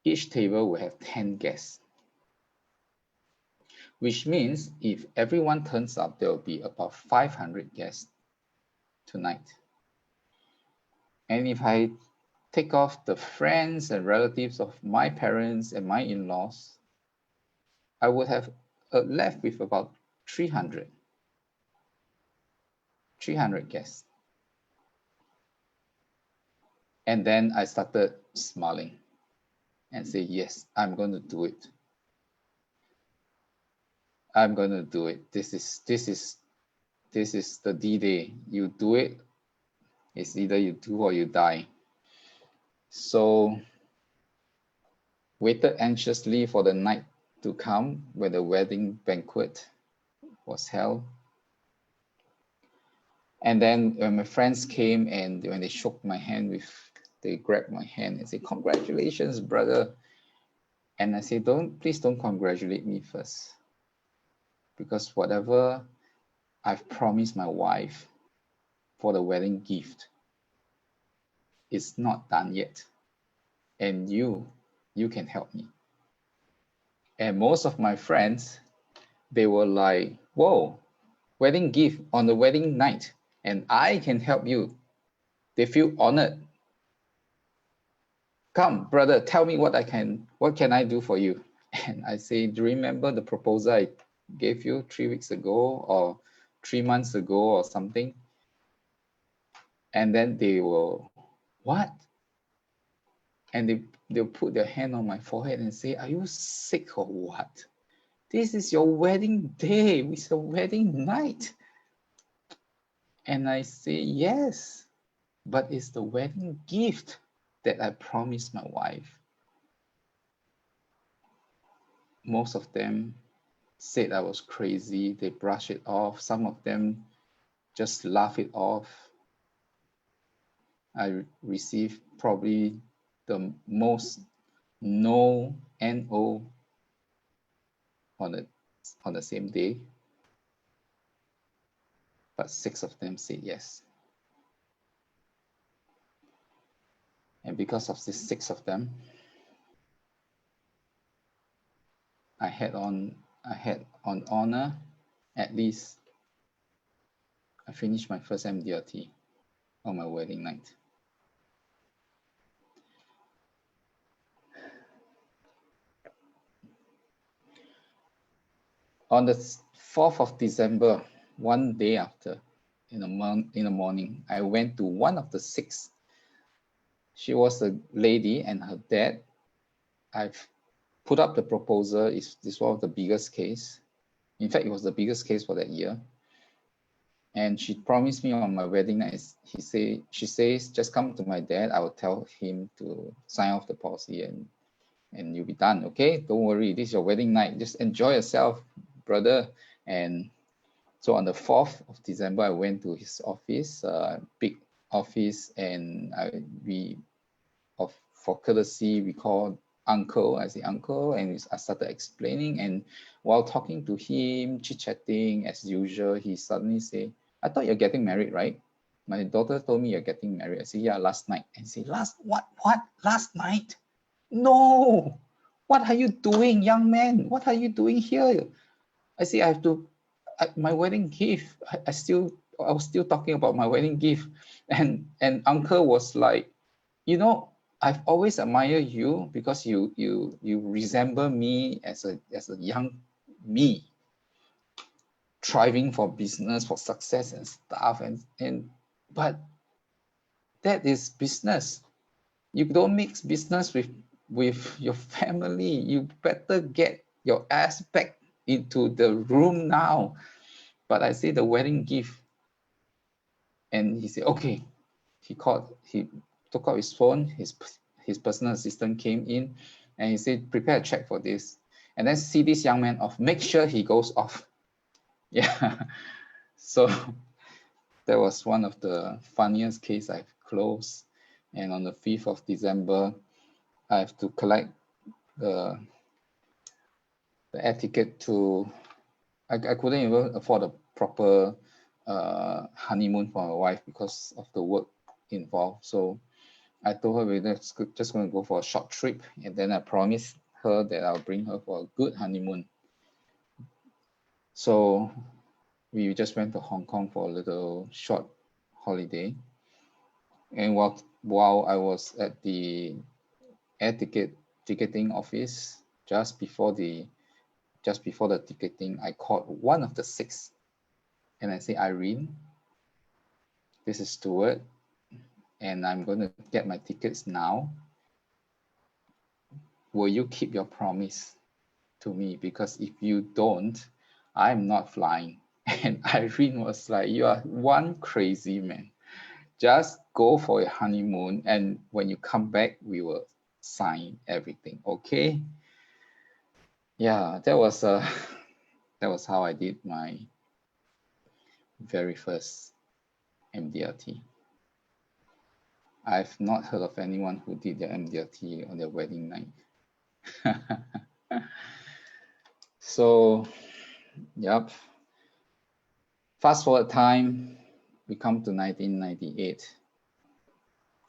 Each table will have 10 guests, which means if everyone turns up, there will be about 500 guests tonight. And if I take off the friends and relatives of my parents and my in-laws, I would have left with about 300 guests. And then I started smiling and say, yes, I'm going to do it. I'm going to do it. This is the D-Day. You do it. It's either you do or you die. So waited anxiously for the night to come when the wedding banquet was held. And then when my friends came and when they shook my hand, they grabbed my hand and said, congratulations, brother. And I said, please don't congratulate me first. Because whatever I've promised my wife for the wedding gift is not done yet. And you can help me. And most of my friends, they were like, whoa, wedding gift on the wedding night, and I can help you. They feel honored. Come, brother, tell me what can I do for you? And I say, do you remember the proposal I gave you 3 weeks ago or 3 months ago or something? And then they will, what? And they'll put their hand on my forehead and say, are you sick or what? This is your wedding day. It's a wedding night. And I say, yes, but it's the wedding gift that I promised my wife. Most of them said I was crazy. They brushed it off. Some of them just laugh it off. I received probably the most no, N-O on the same day. But 6 of them said yes. And because of these 6 of them, I had on honor, at least I finished my first MDRT on my wedding night. On the 4th of December, one day after, in the morning, I went to one of the 6. She was a lady and her dad. I've put up the proposal. This one of the biggest case. In fact, it was the biggest case for that year. And she promised me on my wedding night, she says, just come to my dad. I will tell him to sign off the policy and you'll be done, okay? Don't worry, this is your wedding night. Just enjoy yourself, brother. And so on the 4th of December, I went to his office, big office, and for courtesy, we called uncle. I say, uncle, and I started explaining. And while talking to him, chit-chatting as usual, he suddenly say, I thought you're getting married, right? My daughter told me you're getting married. I say, yeah, last night. And say, what, last night? No, what are you doing, young man? What are you doing here? I say, my wedding gift. I was still talking about my wedding gift. And uncle was like, you know, I've always admired you because you resemble me as a young me, striving for business, for success and stuff. But that is business. You don't mix business with your family. You better get your ass back into the room now. But I say the wedding gift. And he said, okay. He took out his phone, his personal assistant came in, and he said, prepare a check for this. And then see this young man off, make sure he goes off. Yeah. So that was one of the funniest case I've closed. And on the 5th of December, I have to collect the air ticket to, I couldn't even afford a proper honeymoon for my wife because of the work involved. So I told her we're just going to go for a short trip, and then I promised her that I'll bring her for a good honeymoon. So we just went to Hong Kong for a little short holiday. And while I was at the air ticketing office, just before the ticketing, I called one of the 6, and I say, Irene, this is Stuart, and I'm going to get my tickets now. Will you keep your promise to me? Because if you don't, I'm not flying. And Irene was like, you are one crazy man. Just go for your honeymoon, and when you come back, we will sign everything, okay? Yeah, that was how I did my very first MDRT. I've not heard of anyone who did their MDRT on their wedding night. So, yep. Fast forward time, we come to 1998.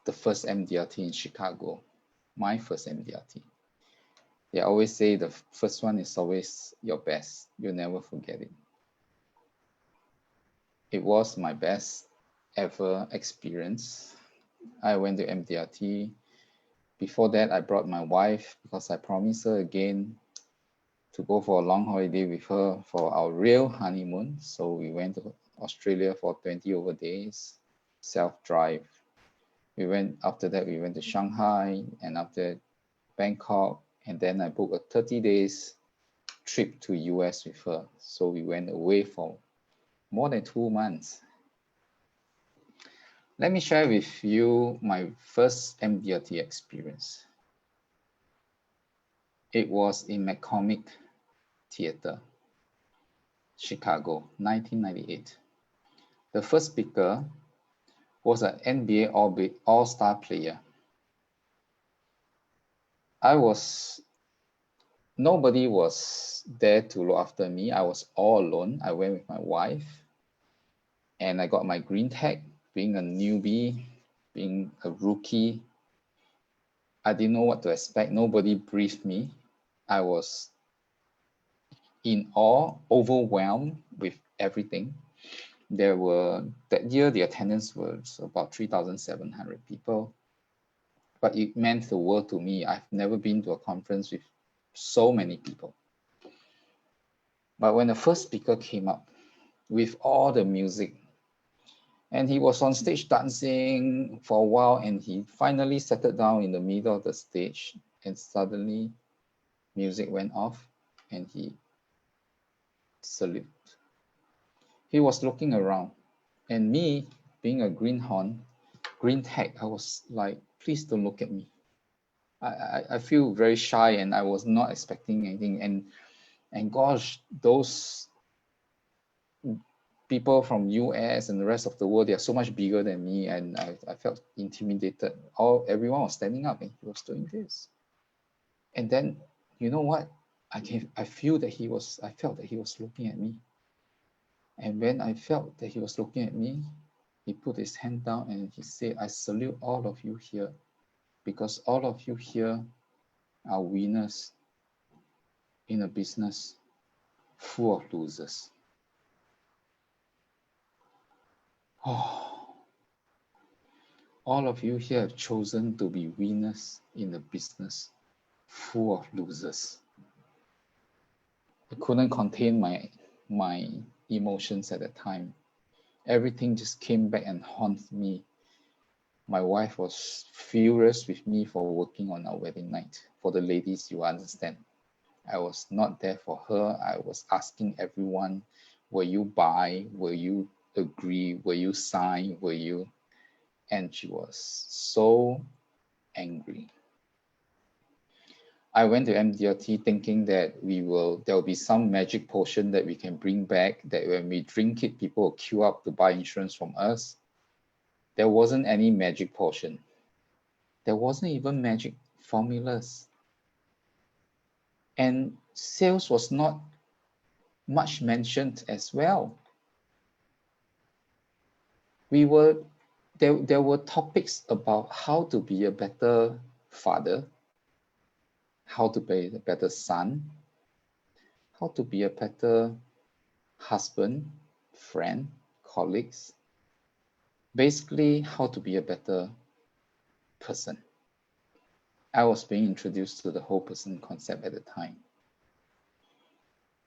The first MDRT in Chicago, my first MDRT. They always say the first one is always your best. You'll never forget it. It was my best ever experience. I went to MDRT. Before that, I brought my wife because I promised her again to go for a long holiday with her for our real honeymoon. So we went to Australia for 20 over days, self-drive. After that, we went to Shanghai, and after Bangkok, and then I booked a 30 days trip to US with her. So we went away for more than 2 months. Let me share with you my first MDRT experience. It was in McCormick Theater, Chicago, 1998. The first speaker was an NBA All-Star player. Nobody was there to look after me. I was all alone. I went with my wife, and I got my green tag. Being a newbie, being a rookie, I didn't know what to expect. Nobody briefed me. I was in awe, overwhelmed with everything. That year, the attendance was about 3,700 people. But it meant the world to me. I've never been to a conference with so many people. But when the first speaker came up with all the music, and he was on stage dancing for a while, and he finally settled down in the middle of the stage, and suddenly music went off, and he saluted. He was looking around, and me, being a green tag, I was like, please don't look at me. I feel very shy, and I was not expecting anything. And gosh, those people from US and the rest of the world, they are so much bigger than me, and I felt intimidated. Everyone was standing up, and he was doing this. And then, you know what? I felt that he was looking at me. And when I felt that he was looking at me, he put his hand down and he said, I salute all of you here because all of you here are winners in a business full of losers. Oh, all of you here have chosen to be winners in a business full of losers. I couldn't contain my emotions at that time. Everything just came back and haunted me. My wife was furious with me for working on our wedding night. For the ladies, you understand. I was not there for her. I was asking everyone, will you buy? Will you agree? Will you sign? Will you? And she was so angry. I went to MDRT thinking that there will be some magic potion that we can bring back, that when we drink it, people will queue up to buy insurance from us. There wasn't any magic potion. There wasn't even magic formulas. And sales was not much mentioned as well. There were topics about how to be a better father, how to be a better son, how to be a better husband, friend, colleagues, basically how to be a better person. I was being introduced to the whole person concept at the time.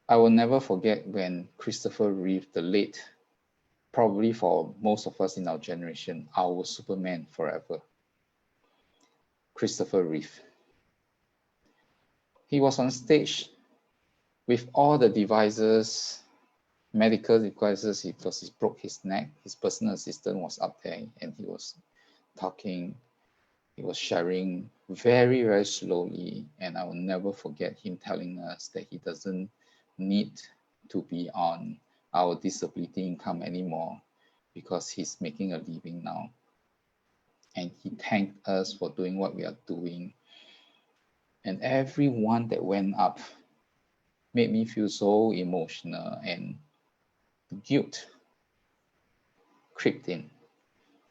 I will never forget when Christopher Reeve, the late, probably for most of us in our generation, our Superman forever, Christopher Reeve. He was on stage with all the devices, medical devices, because he broke his neck. His personal assistant was up there and he was talking. He was sharing very, very slowly. And I will never forget him telling us that he doesn't need to be on our disability income anymore because he's making a living now. And he thanked us for doing what we are doing. And everyone that went up made me feel so emotional, and guilt crept in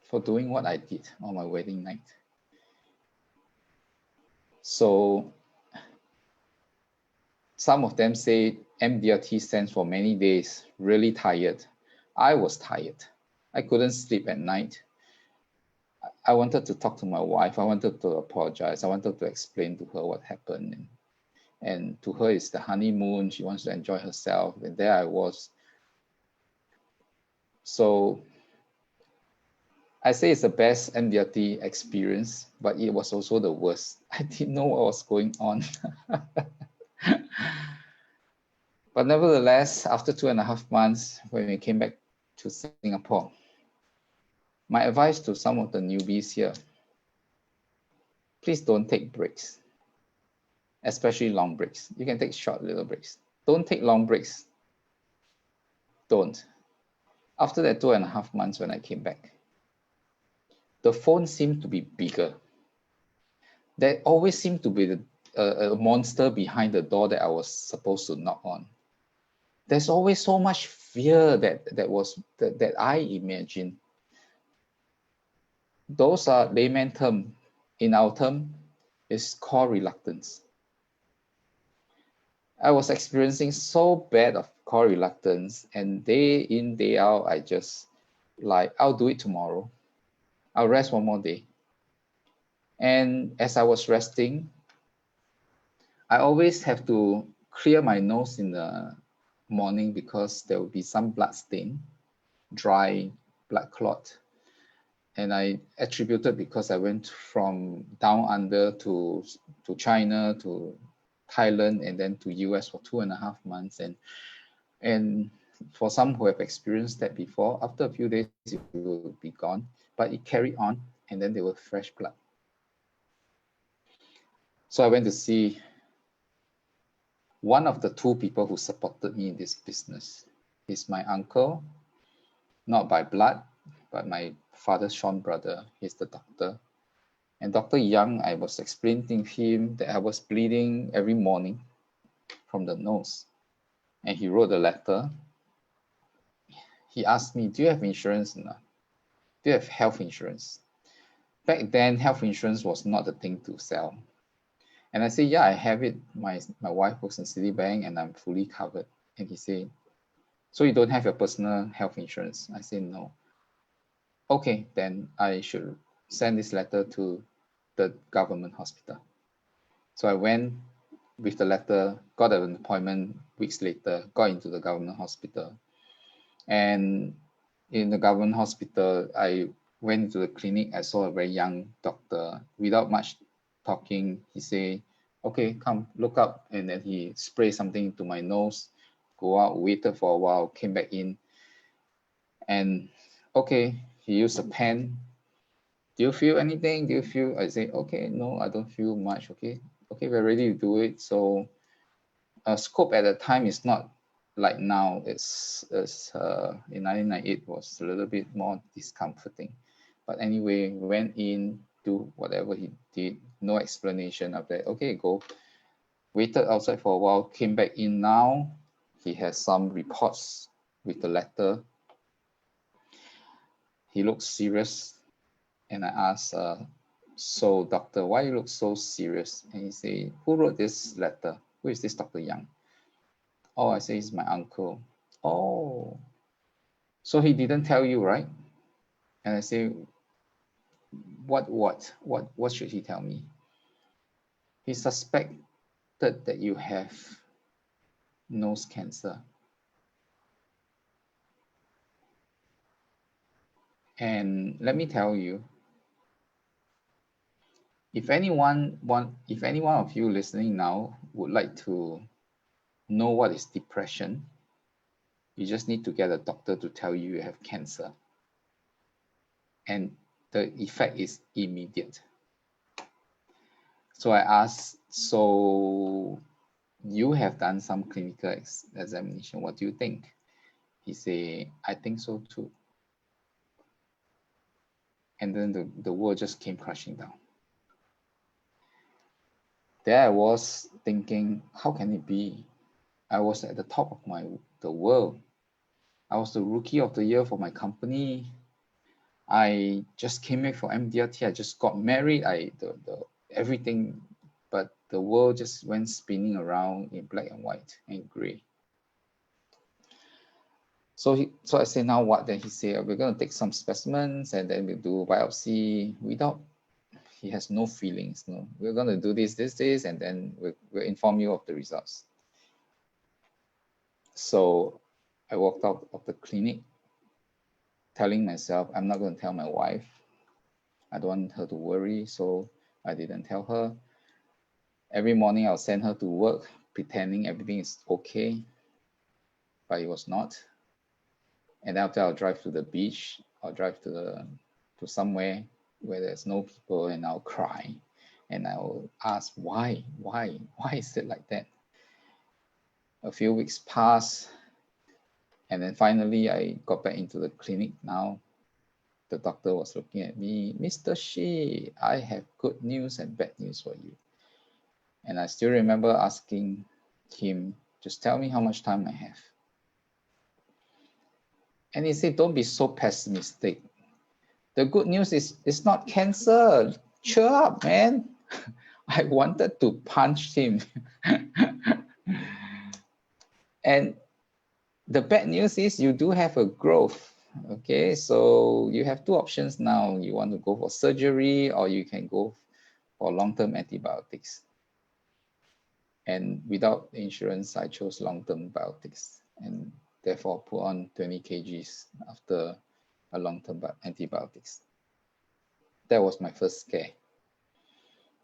for doing what I did on my wedding night. So some of them say MDRT stands for many days, really tired. I was tired. I couldn't sleep at night. I wanted to talk to my wife. I wanted to apologize. I wanted to explain to her what happened. And to her, it's the honeymoon. She wants to enjoy herself. And there I was. So I say it's the best MDRT experience, but it was also the worst. I didn't know what was going on. But nevertheless, after 2.5 months, when we came back to Singapore, my advice to some of the newbies here, please don't take breaks, especially long breaks. You can take short little breaks. Don't take long breaks. Don't. After that 2.5 months when I came back, the phone seemed to be bigger. There always seemed to be a monster behind the door that I was supposed to knock on. There's always so much fear that I imagine. Those are layman term. In our term, is called reluctance. I was experiencing so bad of call reluctance, and day in, day out, I just like, I'll do it tomorrow. I'll rest one more day. And as I was resting, I always have to clear my nose in the morning because there will be some blood stain, dry blood clot. And I attributed because I went from down under to China, to Thailand, and then to US for 2.5 months. And for some who have experienced that before, after a few days, it will be gone, but it carried on, and then there was fresh blood. So I went to see one of the two people who supported me in this business. He's my uncle, not by blood, but my father's Sean brother. He's the doctor. And Dr. Young, I was explaining to him that I was bleeding every morning from the nose. And he wrote a letter. He asked me, do you have insurance? Do you have health insurance? Back then, health insurance was not the thing to sell. And I said, yeah, I have it. My wife works in Citibank and I'm fully covered. And he said, so you don't have your personal health insurance? I said, no. Okay, then I should send this letter to the government hospital. So I went with the letter, got an appointment weeks later, got into the government hospital. And in the government hospital, I went into the clinic. I saw a very young doctor. Without much talking, he said, okay, come, look up. And then he sprayed something into my nose, go out, waited for a while, came back in. And okay, he used a pen. Do you feel anything? Do you feel? I say, okay, no, I don't feel much. Okay, we're ready to do it. So scope at the time is not like now. It's in 1998 was a little bit more discomforting. But anyway, went in, do whatever he did, no explanation of that. Okay, go. Waited outside for a while, came back in now. He has some reports with the letter. He looks serious. And I asked, so doctor, why you look so serious? And he said, who wrote this letter? Who is this Dr. Young? Oh, I say, it's my uncle. Oh, so he didn't tell you, right? And I say, what should he tell me? He suspected that you have nose cancer. And let me tell you, if any one of you listening now would like to know what is depression, you just need to get a doctor to tell you you have cancer. And the effect is immediate. So I asked, so you have done some clinical examination. What do you think? He said, I think so too. And then the world just came crashing down. There I was thinking, how can it be? I was at the top of the world. I was the rookie of the year for my company. I just came back for MDRT. I just got married. Everything, but the world just went spinning around in black and white and gray. So I said, now what? Then he said, we're going to take some specimens and then we'll do biopsy. He has no feelings. No, we're going to do this, and then we'll inform you of the results. So I walked out of the clinic telling myself, I'm not going to tell my wife. I don't want her to worry, so I didn't tell her. Every morning I'll send her to work pretending everything is okay, but it was not. And after I'll drive to the beach, I'll drive to somewhere where there's no people, and I'll cry. And I'll ask, why is it like that? A few weeks passed, and then finally I got back into the clinic now. The doctor was looking at me, Mr. Shee, I have good news and bad news for you. And I still remember asking him, just tell me how much time I have. And he said, don't be so pessimistic. The good news is it's not cancer. Cheer up, man. I wanted to punch him. And the bad news is you do have a growth. Okay, so you have two options now. You want to go for surgery or you can go for long-term antibiotics. And without insurance, I chose long-term antibiotics and therefore put on 20 kgs after a long-term antibiotics. That was my first scare.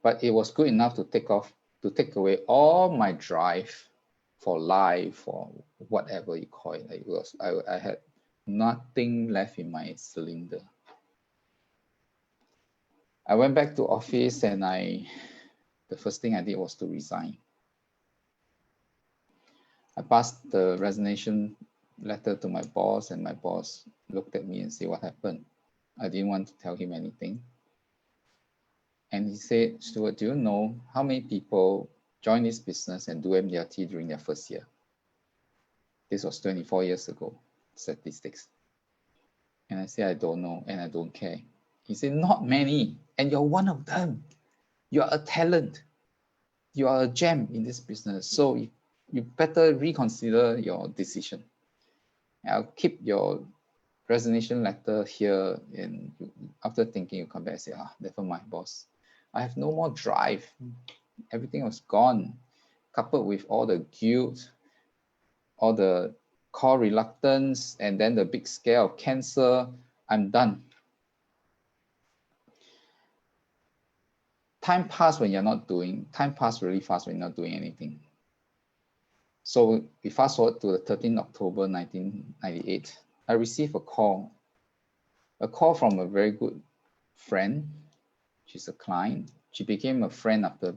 But it was good enough to take away all my drive for life or whatever you call it. I had nothing left in my cylinder. I went back to office and the first thing I did was to resign. I passed the resignation letter to my boss, and my boss looked at me and said, what happened? I didn't want to tell him anything. And he said, Stuart, do you know how many people join this business and do MDRT during their first year? This was 24 years ago, statistics. And I said, I don't know, and I don't care. He said, not many, and you're one of them. You're a talent. You are a gem in this business. So you better reconsider your decision. I'll keep your resignation letter here, and after thinking, you come back and say, never mind, boss. I have no more drive. Everything was gone, coupled with all the guilt, all the core reluctance, and then the big scare of cancer. I'm done. Time passed when you're not doing, time passed really fast when you're not doing anything. So we fast forward to the 13th October 1998. I received a call from a very good friend. She's a client. She became a friend after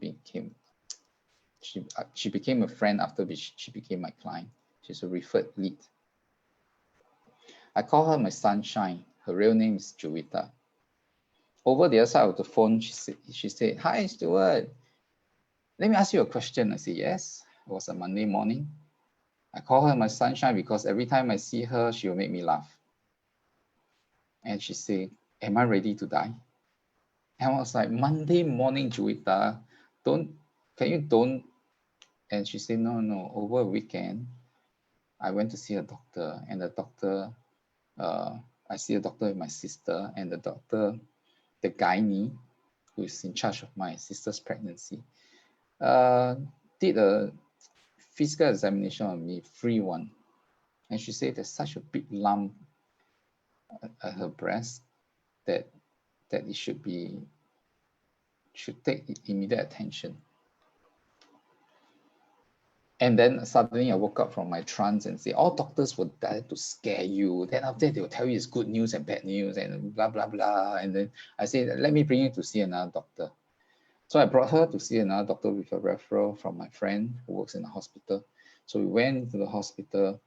she became a friend after she became my client. She's a referred lead. I call her my sunshine. Her real name is Juwita. Over the other side of the phone, she said, "Hi, Stuart. Let me ask you a question." I said, "Yes." It was a Monday morning. I call her my sunshine because every time I see her, she will make me laugh. And she said, "Am I ready to die?" And I was like, "Monday morning, Juwita, can you don't?" And she said, no, over a weekend, I went to see a doctor, and the doctor, I see a doctor with my sister, and the doctor, the gynae, who is in charge of my sister's pregnancy, did a physical examination on me, free one. And she said there's such a big lump at her breast that it should take immediate attention. And then suddenly I woke up from my trance and say, all doctors were there to scare you. Then after that, they'll tell you it's good news and bad news and blah, blah, blah. And then I said, let me bring you to see another doctor. So I brought her to see another doctor with a referral from my friend who works in the hospital. So we went to the hospital,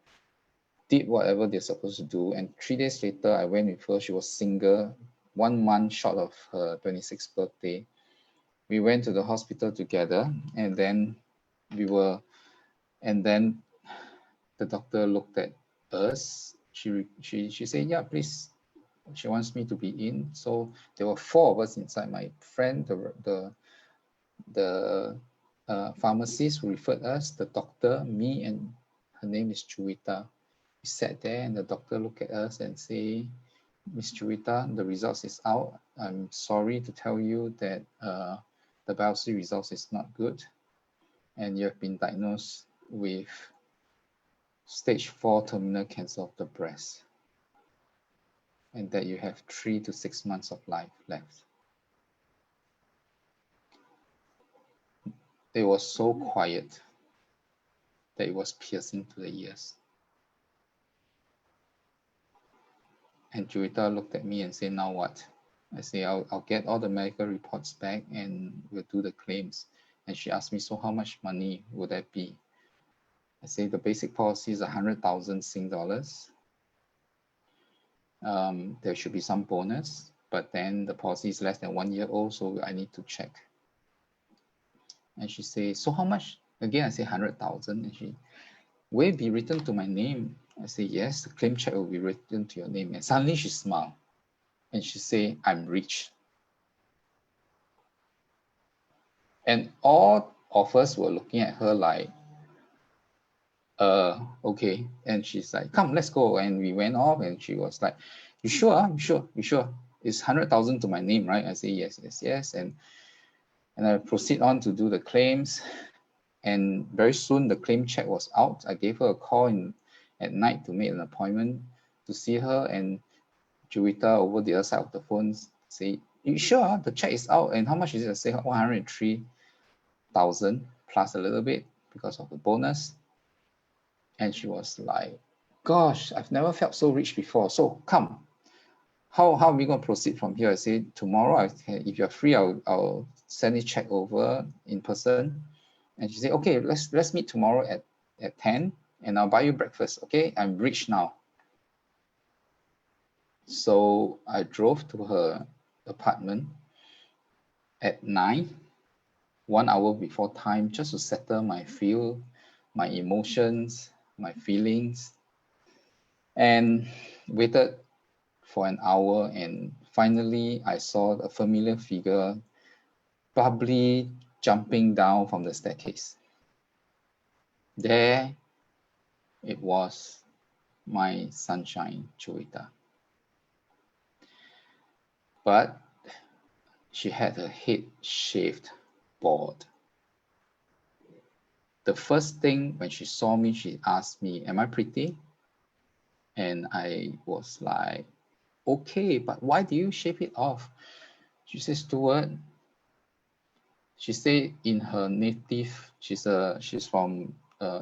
did whatever they're supposed to do. And 3 days later, I went with her. She was single, 1 month short of her 26th birthday. We went to the hospital together, and then the doctor looked at us. She said, "Yeah, please." She wants me to be in. So there were 4 of us inside. My friend, the pharmacist who referred us, the doctor, me, and her name is Juwita. We sat there, and the doctor looked at us and say, "Miss Juwita, the results is out. I'm sorry to tell you that the biopsy results is not good, and you have been diagnosed with stage 4 terminal cancer of the breast, and that you have 3 to 6 months of life left." It was so quiet that it was piercing to the ears. And Juwita looked at me and said, "Now what?" I say, I'll get all the medical reports back and we'll do the claims." And she asked me, "So how much money would that be?" I say, "The basic policy is 100,000 Sing dollars. There should be some bonus, but then the policy is less than 1 year old, so I need to check." And she says, "So how much?" Again, I say 100,000. And she, "Will it be written to my name?" I say, "Yes, the claim check will be written to your name." And suddenly she smiled and she said, "I'm rich." And all of us were looking at her like, okay. And she's like, "Come, let's go." And we went off, and she was like, "You sure? I'm sure. You sure? It's 100,000 to my name, right?" I say, "Yes, yes, yes." And I proceed on to do the claims. And very soon the claim check was out. I gave her a call at night to make an appointment to see her. And Juwita over the other side of the phone say, "You sure the check is out? And how much is it?" I say, 103,000 plus a little bit because of the bonus. And she was like, "Gosh, I've never felt so rich before. So come, how are we going to proceed from here?" I said, "Tomorrow, if you're free, I'll send this check over in person." And she said, "Okay, let's meet tomorrow at 10 and I'll buy you breakfast. Okay, I'm rich now." So I drove to her apartment at 9, 1 hour before time, just to settle my emotions, my feelings, and waited for an hour, and finally I saw a familiar figure probably jumping down from the staircase. There it was, my sunshine, Joita. But she had her head shaved bald. The first thing when she saw me, she asked me, "Am I pretty?" And I was like, "Okay, but why do you shave it off?" She said, "Stuart," she said in her native, she's from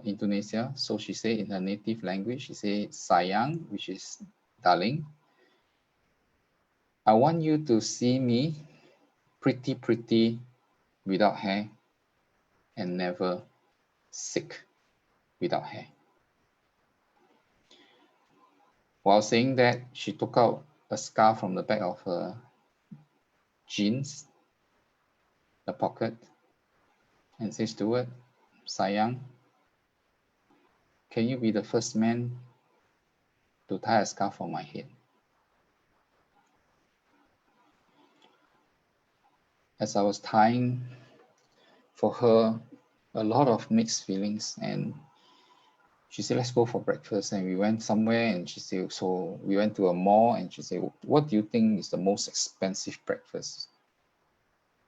Indonesia, so she said in her native language, she said sayang, which is darling. "I want you to see me pretty without hair and never sick without hair." While saying that, she took out a scarf from the back of her jeans, the pocket, and said, "Stuart, sayang, can you be the first man to tie a scarf on my head?" As I was tying, for her, a lot of mixed feelings, and she said, "Let's go for breakfast." And we went somewhere, and she said, so we went to a mall, and she said, "What do you think is the most expensive breakfast?"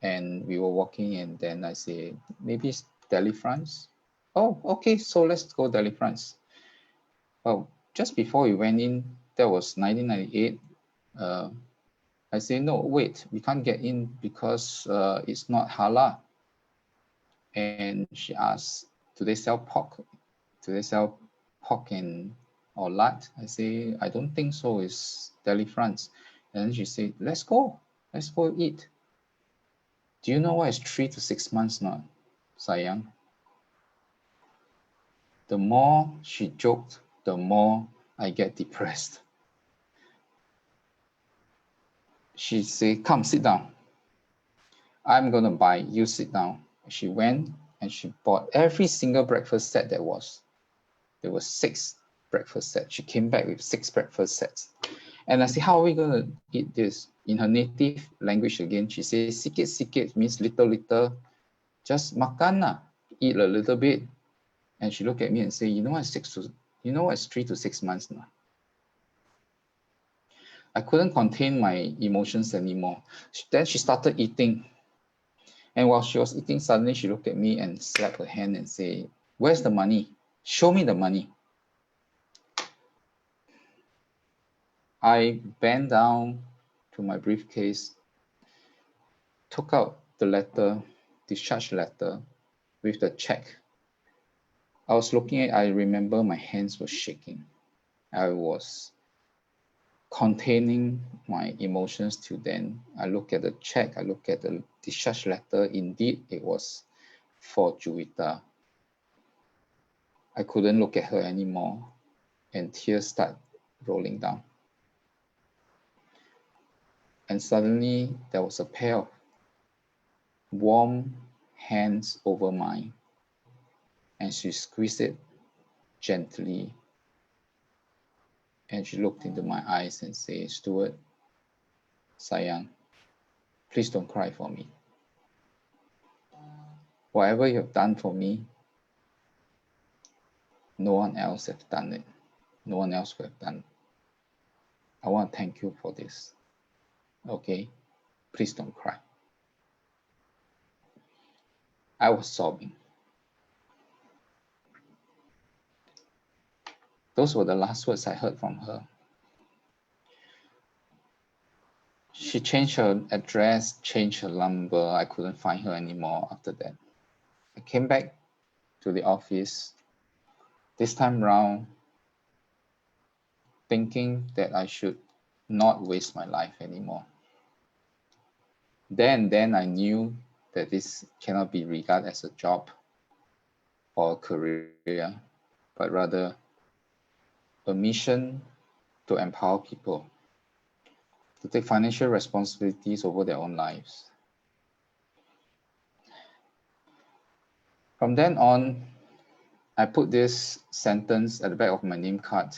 And we were walking, and then I said, "Maybe it's Delifrance." "Oh, okay, so let's go Delifrance." Well, just before we went in, that was 1998. I say, "No, wait, we can't get in because it's not halal." And she asked, "Do they sell pork? Do they sell pork and or lard?" I say, "I don't think so. It's Delifrance." And then she said, let's go eat." Do you know what is 3 to 6 months not, sayang? The more she joked, the more I get depressed. She said, "Come, sit down. I'm gonna buy, you sit down." She went and she bought every single breakfast set there was. There were 6 breakfast sets. She came back with 6 breakfast sets. And I said, "How are we gonna eat this?" In her native language again, she says, "Sikit means little, just makan lah, eat a little bit." And she looked at me and said, you know what's 3 to 6 months now?" I couldn't contain my emotions anymore. Then she started eating. And while she was eating, suddenly she looked at me and slapped her hand and said, "Where's the money? Show me the money." I bent down to my briefcase, took out the letter, discharge letter with the check. I was looking at, I remember my hands were shaking. I was containing my emotions till then. I look at the check, I look at the discharge letter. Indeed, it was for Juwita. I couldn't look at her anymore, and tears start rolling down. And suddenly, there was a pair of warm hands over mine, and she squeezed it gently. And she looked into my eyes and said, "Stuart, sayang, please don't cry for me. Whatever you have done for me, no one else has done it. No one else would have done it. I want to thank you for this. Okay? Please don't cry." I was sobbing. Those were the last words I heard from her. She changed her address, changed her number. I couldn't find her anymore after that. I came back to the office, this time round, thinking that I should not waste my life anymore. Then I knew that this cannot be regarded as a job or a career, but rather a mission to empower people to take financial responsibilities over their own lives. From then on, I put this sentence at the back of my name card,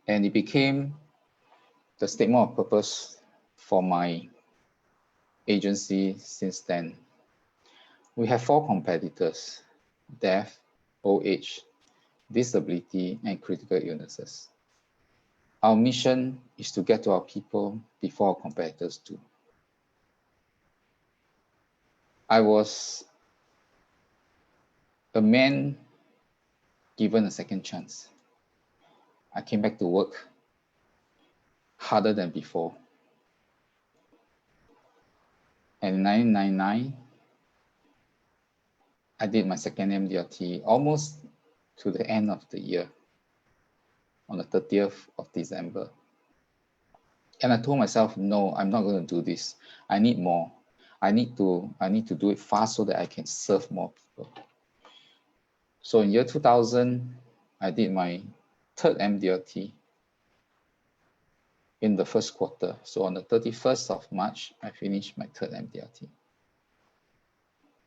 and it became the statement of purpose for my agency since then. We have 4 competitors: death, old age, disability, and critical illnesses. Our mission is to get to our people before our competitors do. I was a man given a second chance. I came back to work harder than before. And in 1999, I did my second MDRT almost to the end of the year, on the 30th of December. And I told myself, no, I'm not going to do this. I need more. I need to do it fast so that I can serve more people. So in year 2000, I did my 3rd MDRT in the 1st quarter. So on the 31st of March, I finished my 3rd MDRT.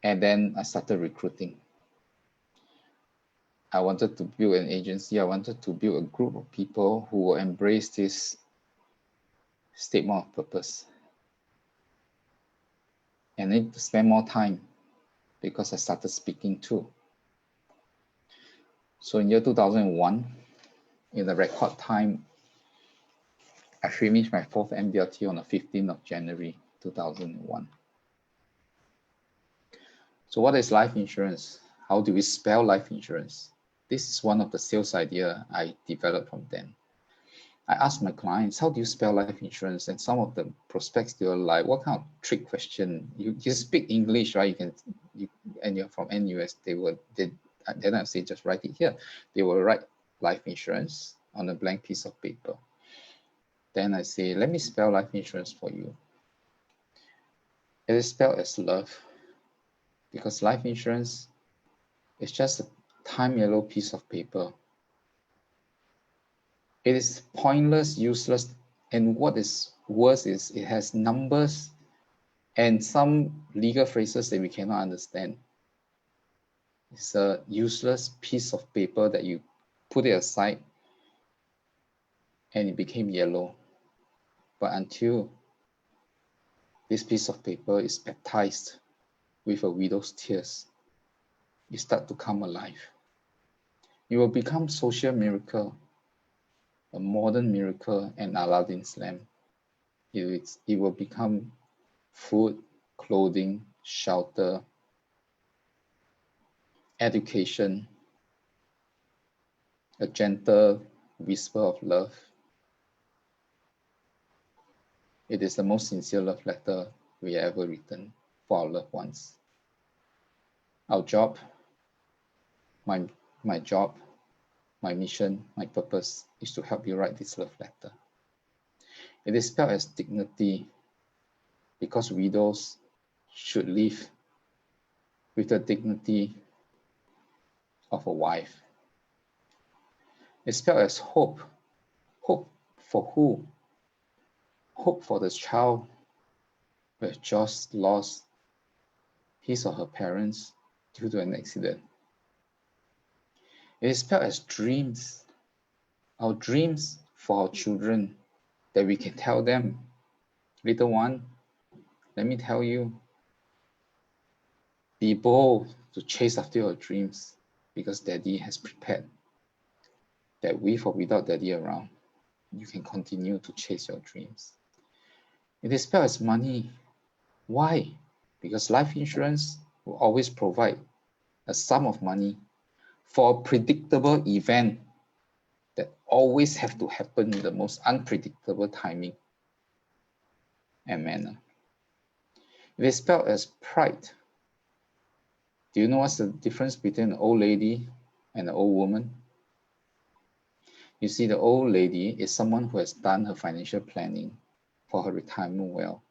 And then I started recruiting. I wanted to build an agency. I wanted to build a group of people who will embrace this statement of purpose. And I need to spend more time because I started speaking too. So in year 2001, in the record time, I finished my 4th MDRT on the 15th of January 2001. So what is life insurance? How do we spell life insurance? This is one of the sales idea I developed from then. I asked my clients, how do you spell life insurance? And some of the prospects, they were like, what kind of trick question? You speak English, right? And you're from NUS, then I say, just write it here. They will write life insurance on a blank piece of paper. Then I say, let me spell life insurance for you. It is spelled as love, because life insurance is just a time yellow piece of paper. It is pointless, useless, and what is worse is it has numbers and some legal phrases that we cannot understand. It's a useless piece of paper that you put it aside and it became yellow. But until this piece of paper is baptized with a widow's tears, you start to come alive. You will become social miracle, a modern miracle, and Aladdin's lamp. It will become food, clothing, shelter, education, a gentle whisper of love. It is the most sincere love letter we ever written for our loved ones. Our job, my job, my mission, my purpose is to help you write this love letter. It is spelled as dignity because widows should live with the dignity of a wife. It's spelled as hope. Hope for who? Hope for the child who has just lost his or her parents due to an accident. It is spelled as dreams. Our dreams for our children, that we can tell them, little one, let me tell you, be bold to chase after your dreams because daddy has prepared that with or without daddy around, you can continue to chase your dreams. It is spelled as money. Why? Because life insurance will always provide a sum of money for a predictable event that always have to happen in the most unpredictable timing and manner. It is spelled as pride. Do you know what's the difference between an old lady and an old woman? You see, the old lady is someone who has done her financial planning for her retirement well,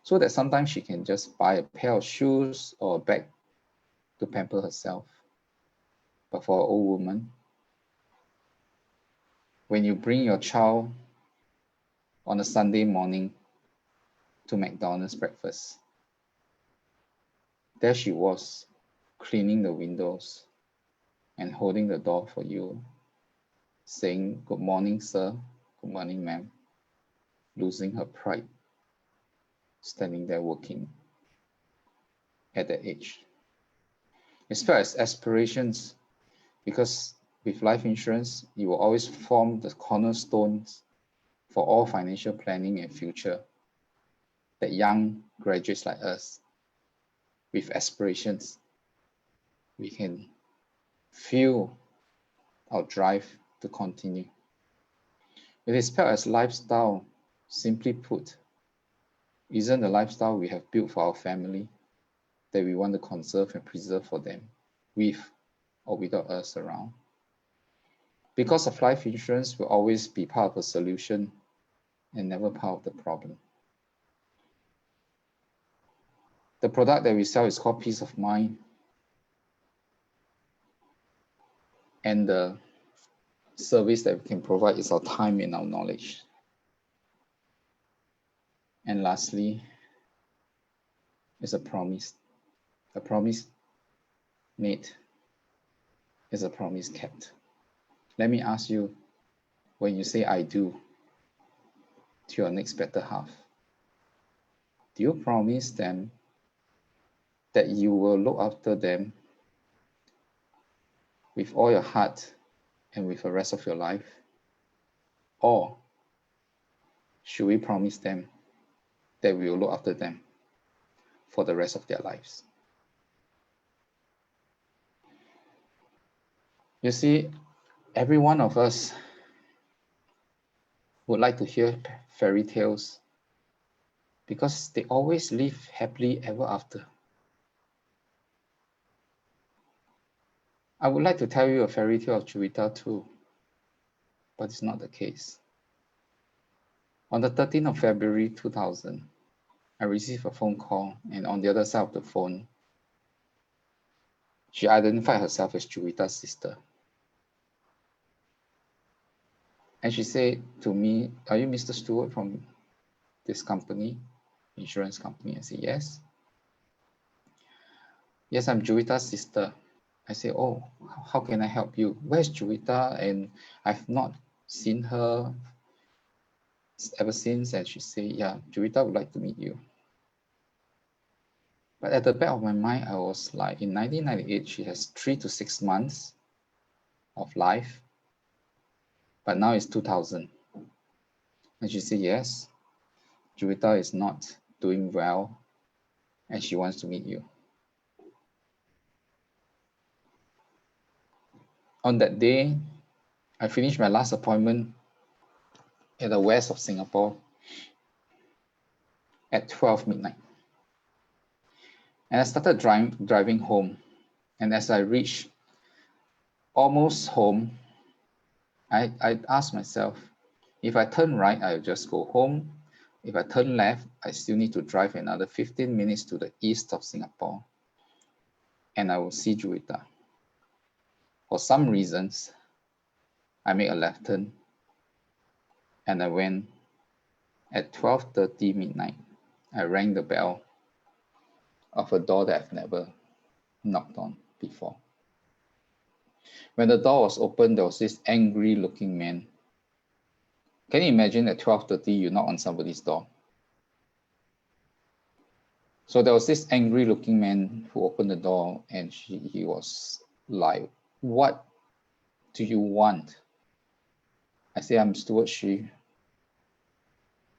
so that sometimes she can just buy a pair of shoes or a bag to pamper herself. But for an old woman, when you bring your child on a Sunday morning to McDonald's breakfast, there she was, cleaning the windows and holding the door for you, saying, "Good morning, sir. Good morning, ma'am," losing her pride, standing there working at that age. As far as aspirations, because with life insurance, you will always form the cornerstones for all financial planning and future that young graduates like us with aspirations, we can feel our drive to continue. It is spelled as lifestyle. Simply put, isn't the lifestyle we have built for our family that we want to conserve and preserve for them, with or without us around? Because of life insurance will always be part of the solution and never part of the problem. The product that we sell is called peace of mind, and the service that we can provide is our time and our knowledge. And lastly, is a promise. A promise made is a promise kept. Let me ask you, when you say "I do" to your next better half, do you promise them that you will look after them with all your heart and with the rest of your life? Or should we promise them that we will look after them for the rest of their lives? You see, every one of us would like to hear fairy tales because they always live happily ever after. I would like to tell you a fairy tale of Juwita too, but it's not the case. On the 13th of February 2000, I received a phone call, and on the other side of the phone, she identified herself as Juwita's sister. And she said to me, "Are you Mr. Stuart from this company, insurance company?" I said, "Yes." "Yes, I'm Juwita's sister." I said, "Oh, how can I help you? Where's Juwita? And I've not seen her ever since." And she said, "Yeah, Juwita would like to meet you." But at the back of my mind, I was like, in 1998, she has 3 to 6 months of life, but now it's 2000. And she said, "Yes, Juwita is not doing well, and she wants to meet you." On that day, I finished my last appointment at the west of Singapore at 12 midnight. And I started driving home. And as I reached almost home, I asked myself, if I turn right, I'll just go home. If I turn left, I still need to drive another 15 minutes to the east of Singapore, and I will see Juwita. For some reasons, I made a left turn, and I went at 12:30 midnight. I rang the bell of a door that I've never knocked on before. When the door was open, there was this angry looking man. Can you imagine at 12:30 you knock on somebody's door? So there was this angry looking man who opened the door, and he was like, "What do you want?" I say, "I'm Stuart Shee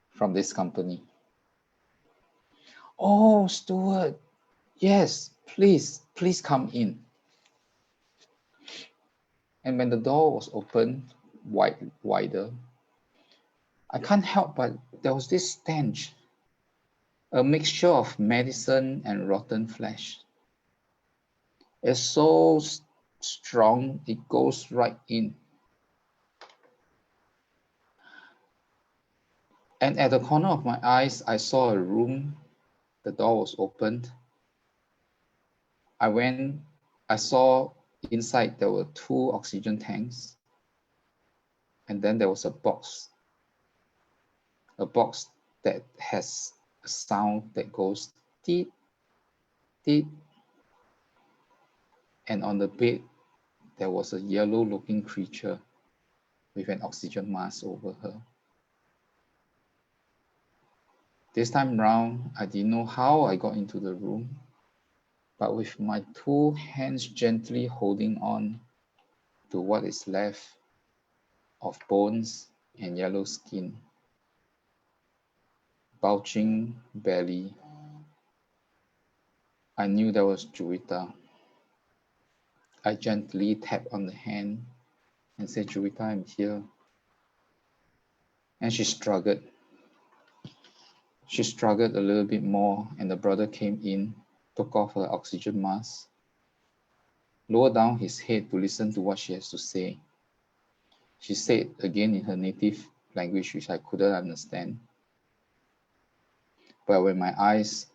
from this company." "Oh, Stuart, yes, please come in." And when the door was opened wider, I can't help but there was this stench, a mixture of medicine and rotten flesh. It's so strong, it goes right in. And at the corner of my eyes, I saw a room. The door was opened. I saw inside there were 2 oxygen tanks. And then there was a box that has a sound that goes deep, deep. and on the bed there was a yellow-looking creature with an oxygen mask over her. This time round, I didn't know how I got into the room, but with my 2 hands gently holding on to what is left of bones and yellow skin, bulging belly, I knew that was Juwita. I gently tapped on the hand and said, Juwita, I'm here. And she struggled. She struggled a little bit more, and the brother came in, took off her oxygen mask, lowered down his head to listen to what she has to say. She said again in her native language, which I couldn't understand. But when my eyes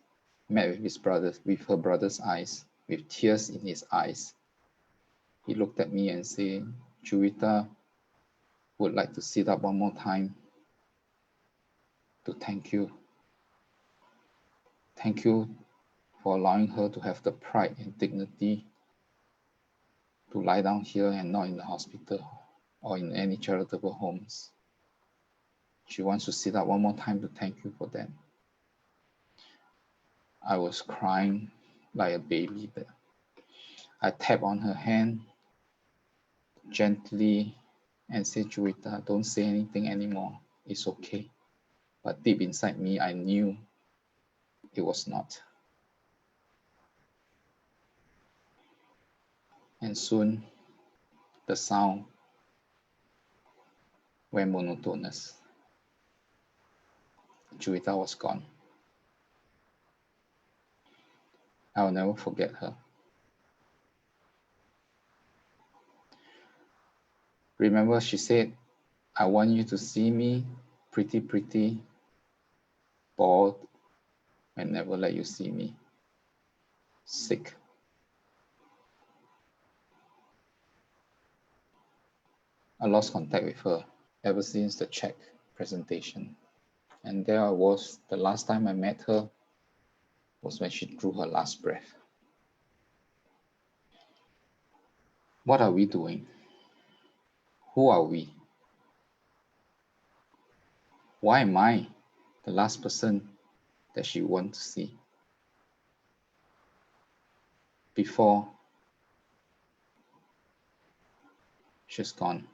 met with her brother's eyes, with tears in his eyes, he looked at me and said, Juwita would like to sit up one more time to thank you. Thank you for allowing her to have the pride and dignity to lie down here and not in the hospital or in any charitable homes. She wants to sit up one more time to thank you for that. I was crying like a baby there. I tapped on her hand gently and said, Juwita, don't say anything anymore. It's okay. But deep inside me, I knew it was not. And soon, the sound went monotonous. Juwita was gone. I'll never forget her. Remember, she said, I want you to see me pretty, bald, and never let you see me sick. I lost contact with her ever since the Czech presentation. And there I was, the last time I met her was when she drew her last breath. What are we doing? Who are we? Why am I the last person that she wants to see? Before she's gone.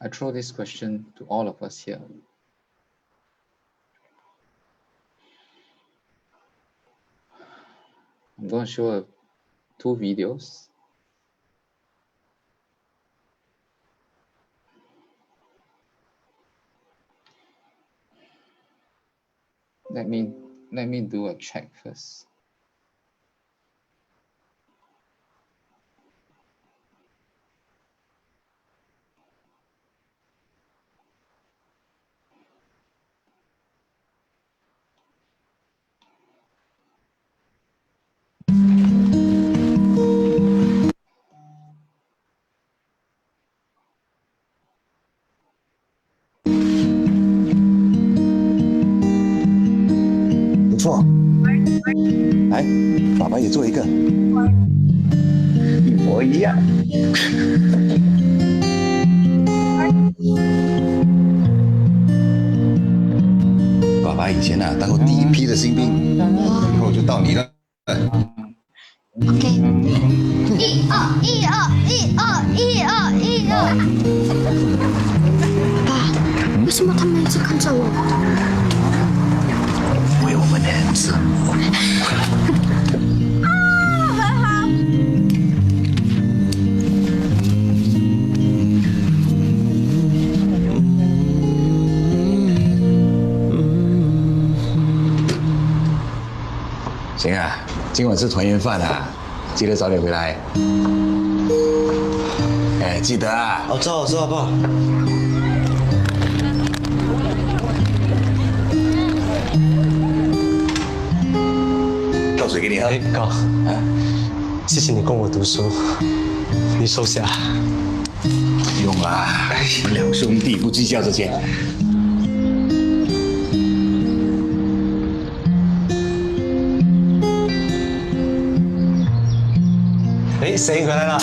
I throw this question to all of us here. I'm going to show 2 videos. Let me do a check first.不错，来，爸爸也做一个，一模一样。爸爸以前当过第一批的新兵，以后就到你了。OK， 1、2、1、2、1、2、1、2、1、2。爸，为什么他们一直看着我？为我们的儿子。很好。行啊，今晚吃团圆饭啊，记得早点回来。哎，记得啊。知道，爸。倒水给你喝。哥，谢谢你供我读书，你收下。不用啦，我们两兄弟不计较这些。谁回来了？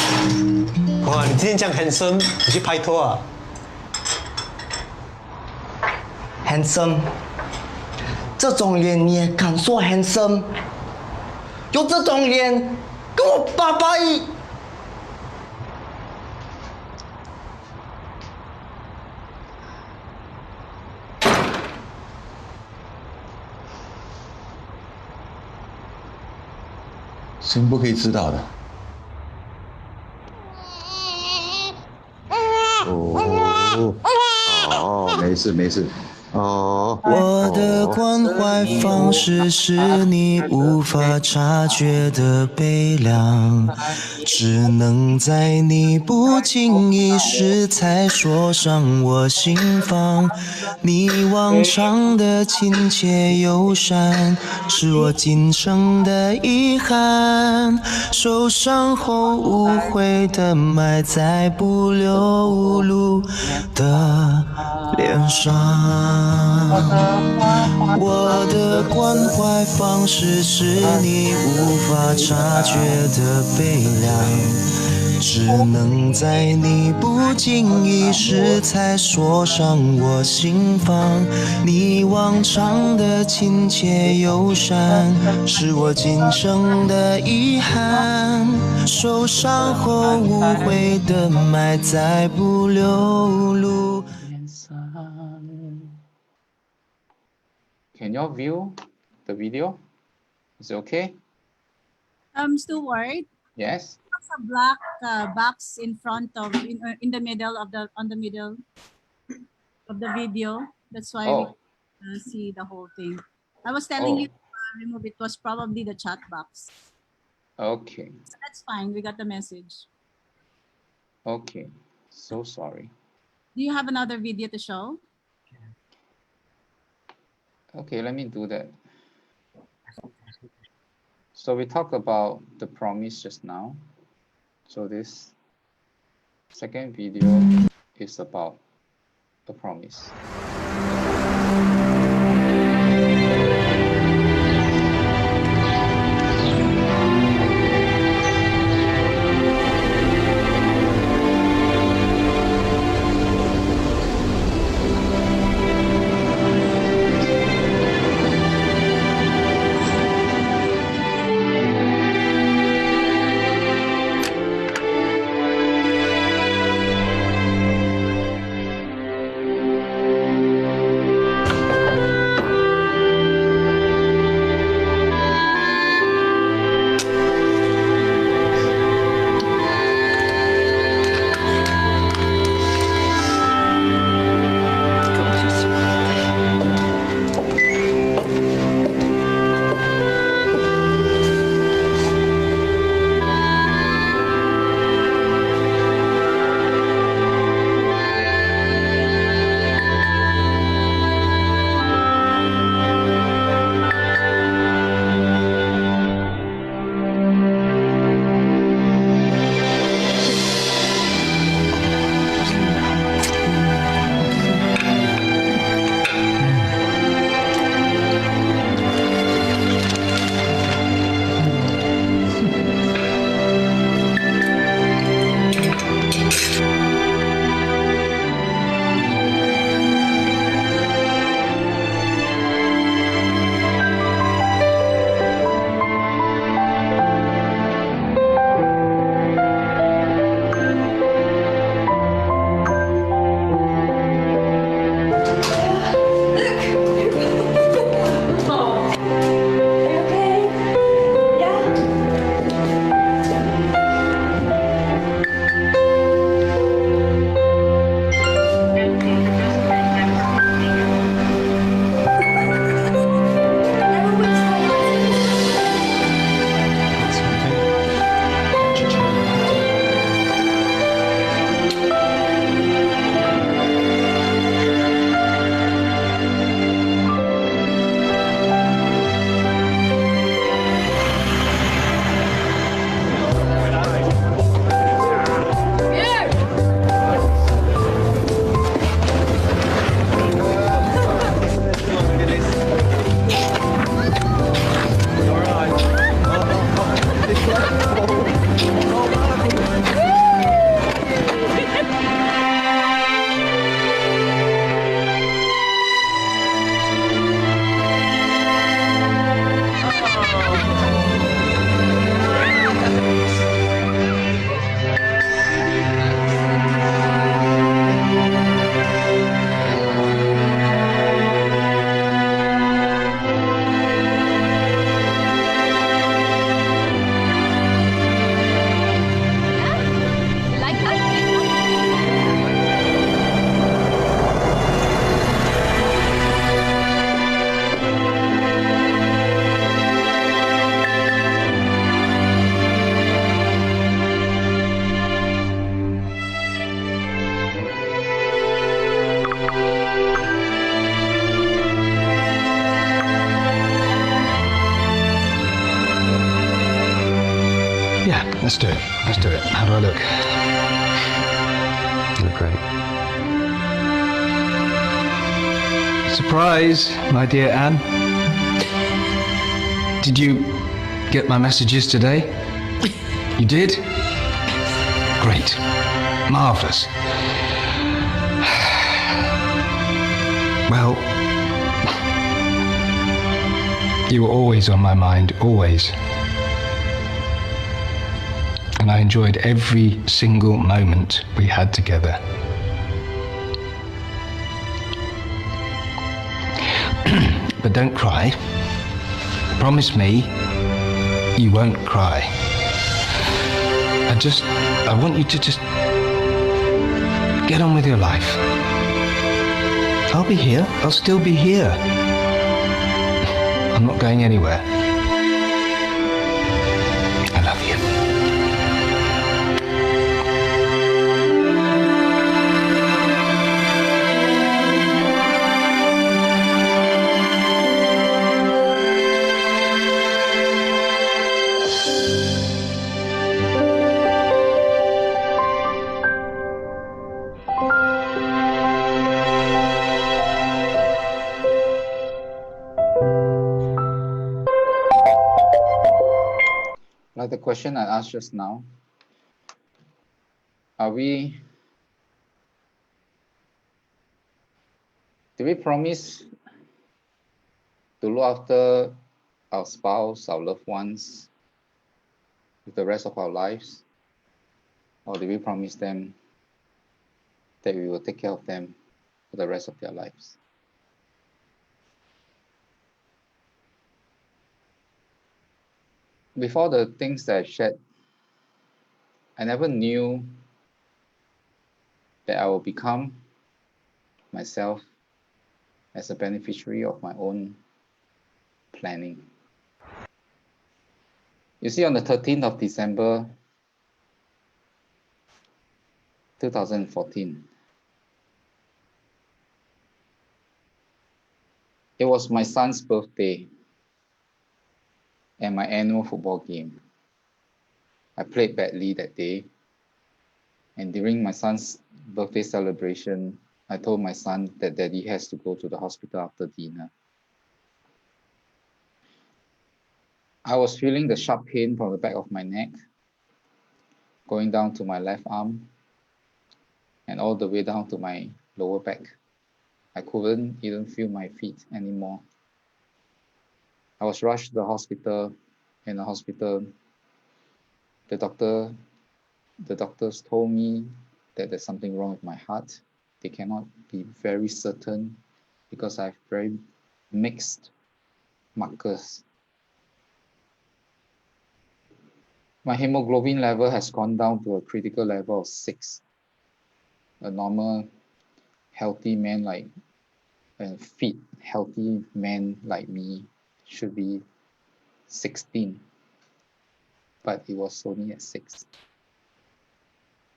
哇，你今天这样 handsome，你去拍拖啊 handsome， 这种脸你也敢说 handsome？ 有这种脸，跟我爸爸一。神不可以知道的。没事没事。我的关怀方式是你无法察觉的悲凉，只能在你不经意时才说上我心房。你往常的亲切友善，是我今生的遗憾。受伤后无悔的埋在不流露的脸上。我的关怀方式是你无法察觉的悲凉，只能在你不经意时才说上我心房。你往常的亲切友善，是我今生的遗憾。受伤后无悔的埋在不流露。Can you view the video? Is it okay? Stuart. Yes. There's a black box in front of in the middle of the video. That's why we see the whole thing. I was telling you to remove it. Was probably the chat box. Okay. So that's fine. We got the message. Okay. So sorry. Do you have another video to show? Okay, let me do that. So we talked about the promise just now. So this second video is about the promise. Let's do it. Let's do it. How do I look? You look great. Surprise, my dear Anne. Did you get my messages today? You did? Great. Marvellous. Well, you were always on my mind, always. And I enjoyed every single moment we had together. But don't cry. Promise me you won't cry. I want you to just get on with your life. I'll be here. I'll still be here. I'm not going anywhere. I love you. Like the question I asked just now, did we promise to look after our spouse, our loved ones, with the rest of our lives? Or did we promise them that we will take care of them for the rest of their lives? Before the things that I shared, I never knew that I will become myself as a beneficiary of my own planning. You see, on the 13th of December 2014, it was my son's birthday and my annual football game. I played badly that day, and during my son's birthday celebration, I told my son that daddy has to go to the hospital after dinner. I was feeling the sharp pain from the back of my neck, going down to my left arm, and all the way down to my lower back. I couldn't even feel my feet anymore. I was rushed to the hospital. In the hospital, the doctors told me that there's something wrong with my heart. They cannot be very certain because I have very mixed markers. My hemoglobin level has gone down to a critical level of 6. A normal, healthy man like a fit, healthy man like me should be 16, but it was only at 6.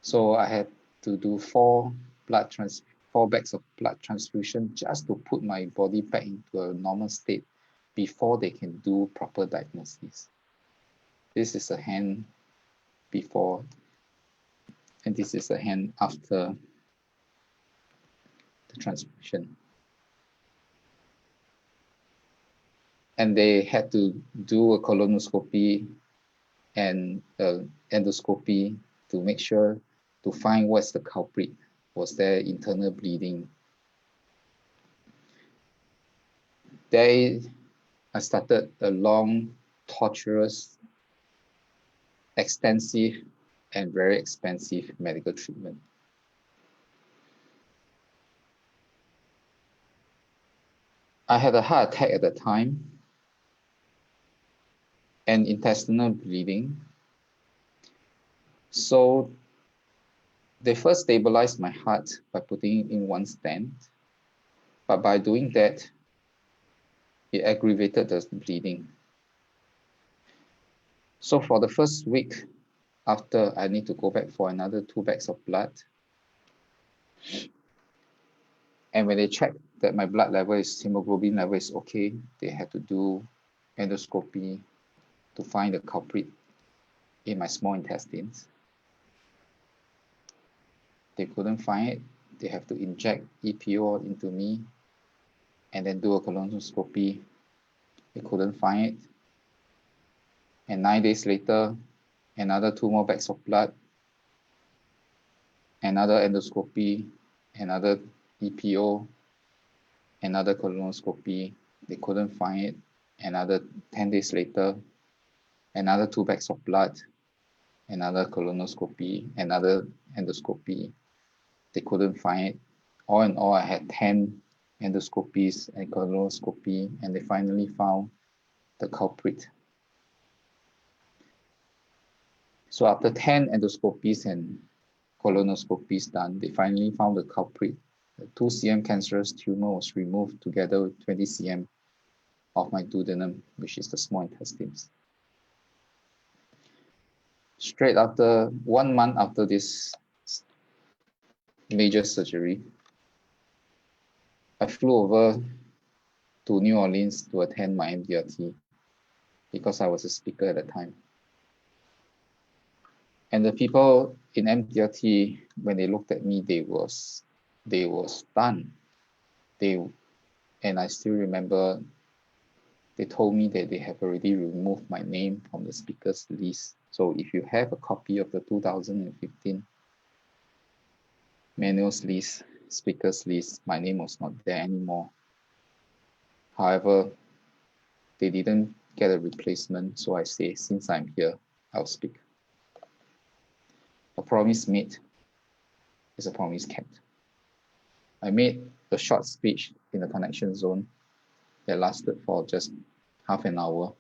So I had to do 4 bags of blood transfusion just to put my body back into a normal state before they can do proper diagnosis. This is a hand before, and this is a hand after the transfusion. And they had to do a colonoscopy and endoscopy to make sure to find what's the culprit. Was there internal bleeding? I started a long, torturous, extensive, and very expensive medical treatment. I had a heart attack at the time and intestinal bleeding. So they first stabilized my heart by putting in 1 stent, but by doing that, it aggravated the bleeding. So for the first week after, I need to go back for another 2 bags of blood. And when they checked that my blood level hemoglobin level is okay, they had to do endoscopy to find the culprit. in my small intestines. They couldn't find it. They have to inject EPO into me and then do a colonoscopy. They couldn't find it. And 9 days later, another 2 more bags of blood, another endoscopy, another EPO, another colonoscopy. They couldn't find it. Another 10 days later, another 2 bags of blood, another colonoscopy, another endoscopy. They couldn't find it. All in all, I had 10 endoscopies and colonoscopy, and they finally found the culprit. So after 10 endoscopies and colonoscopies done, they finally found the culprit. The 2 cm cancerous tumor was removed together with 20 cm of my duodenum, which is the small intestines. Straight after 1 month after this major surgery, I flew over to New Orleans to attend my MDRT because I was a speaker at the time. And the people in MDRT, when they looked at me, they were stunned. And I still remember they told me that they have already removed my name from the speakers list. So if you have a copy of the 2015 manuals list, speakers list, my name was not there anymore. However, they didn't get a replacement, so I say, since I'm here, I'll speak. A promise made is a promise kept. I made a short speech in the connection zone that lasted for just half an hour.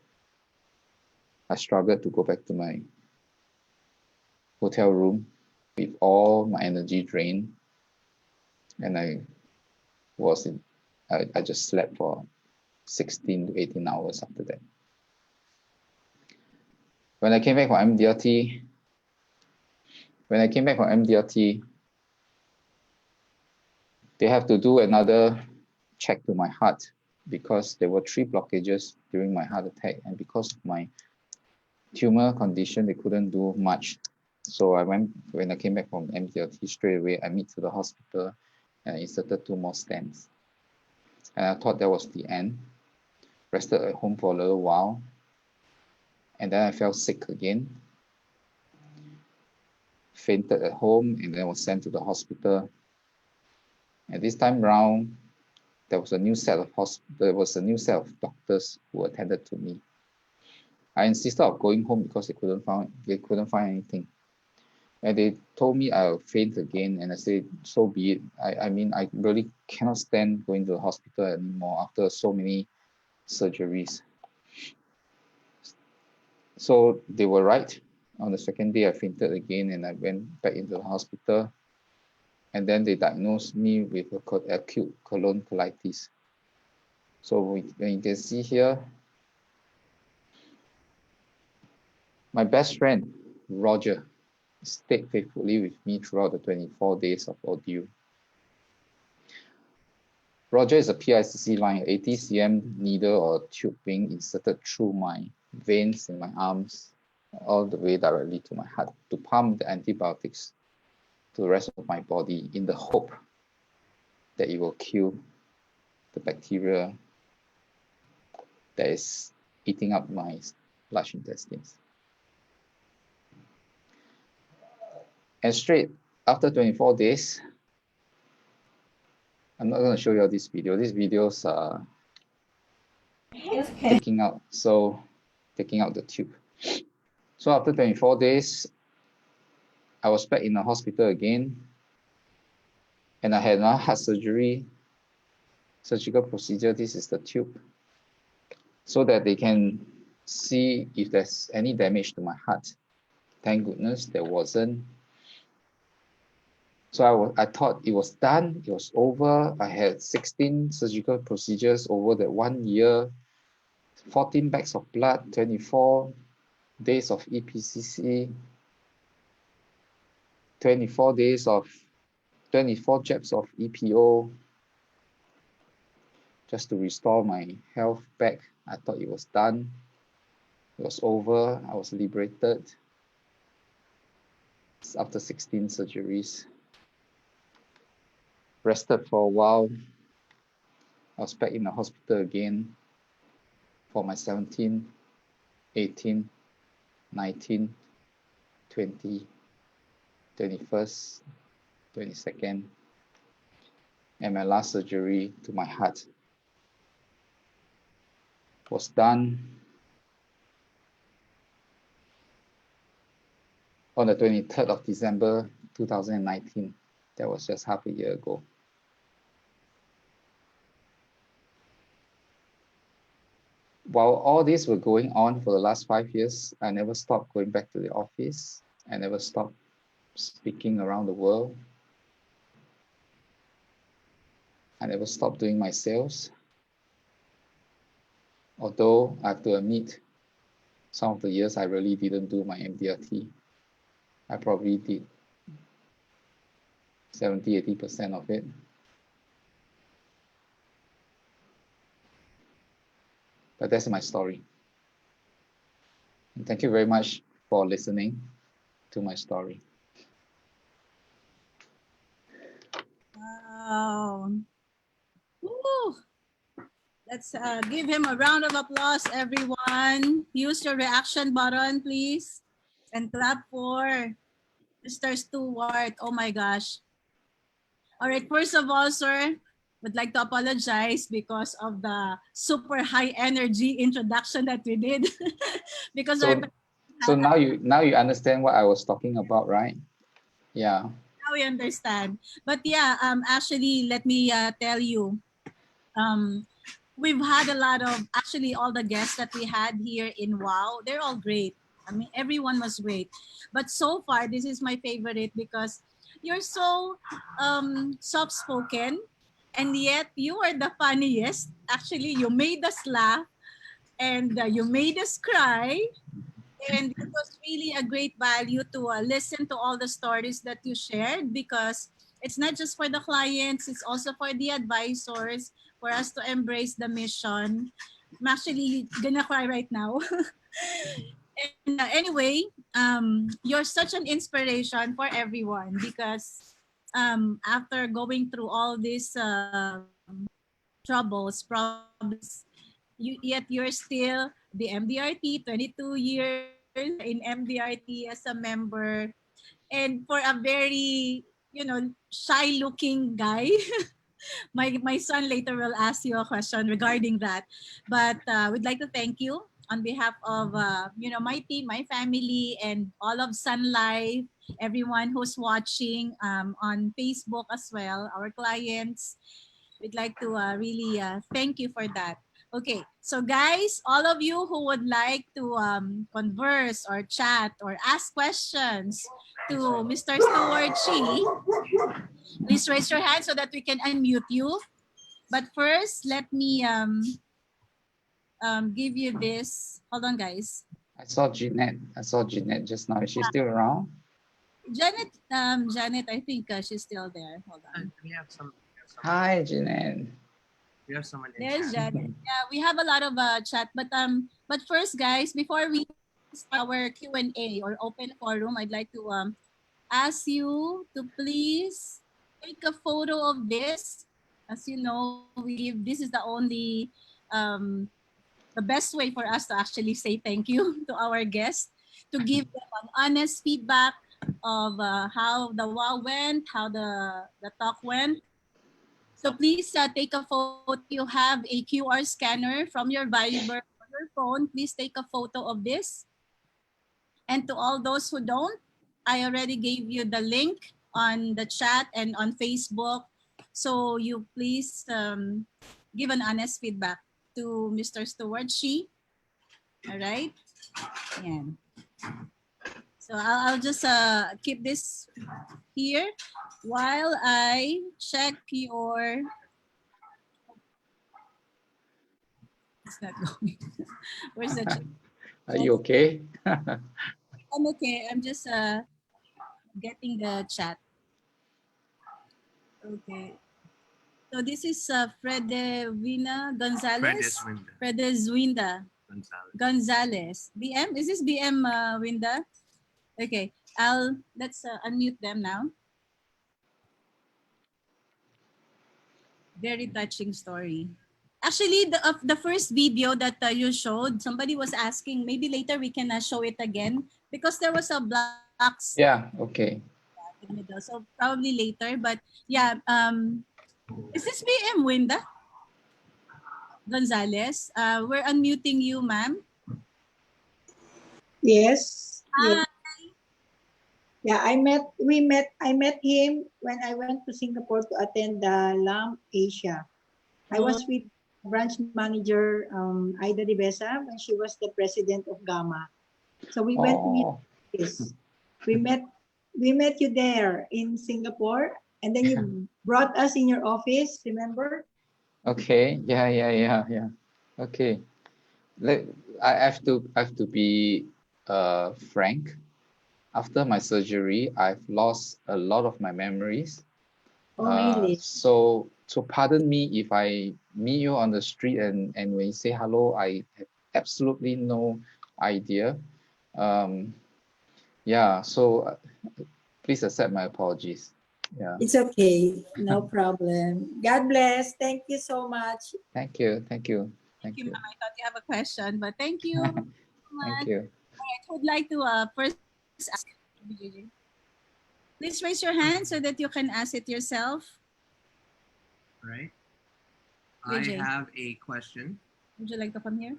I struggled to go back to my hotel room with all my energy drained, and I just slept for 16 to 18 hours after that. When I came back from MDRT, they have to do another check to my heart because there were 3 blockages during my heart attack, and because of my tumor condition, they couldn't do much. So when I came back from MDRT, straight away I meet to the hospital and I inserted 2 more stents. And I thought that was the end. Rested at home for a little while, and then I felt sick again. Fainted at home and then was sent to the hospital. And this time round, there was a new set of doctors who attended to me. I insisted on going home because they couldn't find anything. And they told me I'll faint again, and I said, so be it. I mean, I really cannot stand going to the hospital anymore after so many surgeries. So they were right. On the second day, I fainted again, and I went back into the hospital. And then they diagnosed me with acute colon colitis. So when you can see here, my best friend, Roger, stayed faithfully with me throughout the 24 days of ordeal. Roger is a PICC line, 80 cm needle or tube being inserted through my veins in my arms, all the way directly to my heart to pump the antibiotics to the rest of my body in the hope that it will kill the bacteria that is eating up my large intestines. And straight after 24 days, I'm not going to show you all this video. These videos are taking out the tube. So after 24 days, I was back in the hospital again, and I had another heart surgical procedure. This is the tube, so that they can see if there's any damage to my heart. Thank goodness there wasn't. So I thought it was done, it was over. I had 16 surgical procedures over that 1 year, 14 bags of blood, 24 days of EPCC, 24 jabs of EPO, just to restore my health back. I thought it was done. It was over. I was liberated. after 16 surgeries. Rested for a while. I was back in the hospital again for my 17, 18, 19, 20, 21st, 22nd, and my last surgery to my heart was done on the 23rd of December 2019. That was just half a year ago. While all this were going on for the last 5 years, I never stopped going back to the office. I never stopped speaking around the world. I never stopped doing my sales. Although I have to admit, some of the years I really didn't do my MDRT. I probably did 70–80% of it. But that's my story. And thank you very much for listening to my story. Wow. Woo. Let's give him a round of applause, everyone. Use your reaction button, please. And clap for Mr. Stuart. Oh my gosh. All right, first of all, sir, would like to apologize because of the super high energy introduction that we did. Because So now you understand what I was talking about, right? Yeah. now we understand. But yeah, actually, let me tell you, we've had a lot of, actually all the guests that we had here in WOW, they're all great. I mean, everyone was great. But so far, this is my favorite because you're so soft-spoken, and yet you are the funniest. Actually, you made us laugh, and you made us cry. And it was really a great value to listen to all the stories that you shared, because it's not just for the clients, it's also for the advisors, for us to embrace the mission. I'm actually gonna cry right now. And anyway, you're such an inspiration for everyone, because after going through all these troubles, problems, yet you're still the MDRT, 22 years in MDRT as a member. And for a very, shy looking guy, my son later will ask you a question regarding that. But we'd like to thank you on behalf of, my team, my family, and all of Sun Life, everyone who's watching on Facebook as well, our clients. We'd like to really thank you for that. Okay, so guys, all of you who would like to converse or chat or ask questions to Mr. Stuart Shee, please raise your hand so that we can unmute you. But first, let me give you this. Hold on, guys. I saw Jeanette just now. Is she still around? Janet, I think she's still there. Hold on. We have some. Hi, Jeanette. We have someone. There's Janet. Yeah, we have a lot of chat, but first, guys, before we start our Q&A or open forum, I'd like to ask you to please take a photo of this. As you know, this is the only the best way for us to actually say thank you to our guests, to give them an honest feedback of how the WOW went, how the talk went. So please take a photo. You have a QR scanner from your Viber or your phone. Please take a photo of this. And to all those who don't, I already gave you the link on the chat and on Facebook. So you please give an honest feedback to Mr. Stuart Shee. All right. Yeah. So I'll just keep this here while I check your. It's not going. Where's the chat? Are you okay? I'm okay. I'm just getting the chat. Okay. So this is Fredewina Gonzalez. Fredezwinda Gonzalez. BM? Is this BM Winda? Okay. Let's unmute them now. Very touching story. Actually, the first video that you showed, somebody was asking, maybe later we can show it again because there was a black Yeah, okay. in the middle. So probably later. But yeah, is this BM Winda Gonzalez? We're unmuting you, ma'am. Yes. Hi. Yes. Yeah, I met him when I went to Singapore to attend the LAM Asia. I was with branch manager Ida Ribesa when she was the president of Gamma. So we went to meet Oh, this. We met you there in Singapore, and then you brought us in your office, remember? okay. Yeah. Okay. Let, I have to be frank. After my surgery, I've lost a lot of my memories. Oh, really? So pardon me if I meet you on the street and when you say hello, I have absolutely no idea. Um, yeah, so please accept my apologies. Yeah. It's okay. No problem. God bless. Thank you so much. Thank you. Thank you, ma'am. I thought you have a question, but thank you so Thank much. you. All right, I would like to first ask BJJ. Please raise your hand so that you can ask it yourself. All right. BJ. I have a question. Would you like to come here?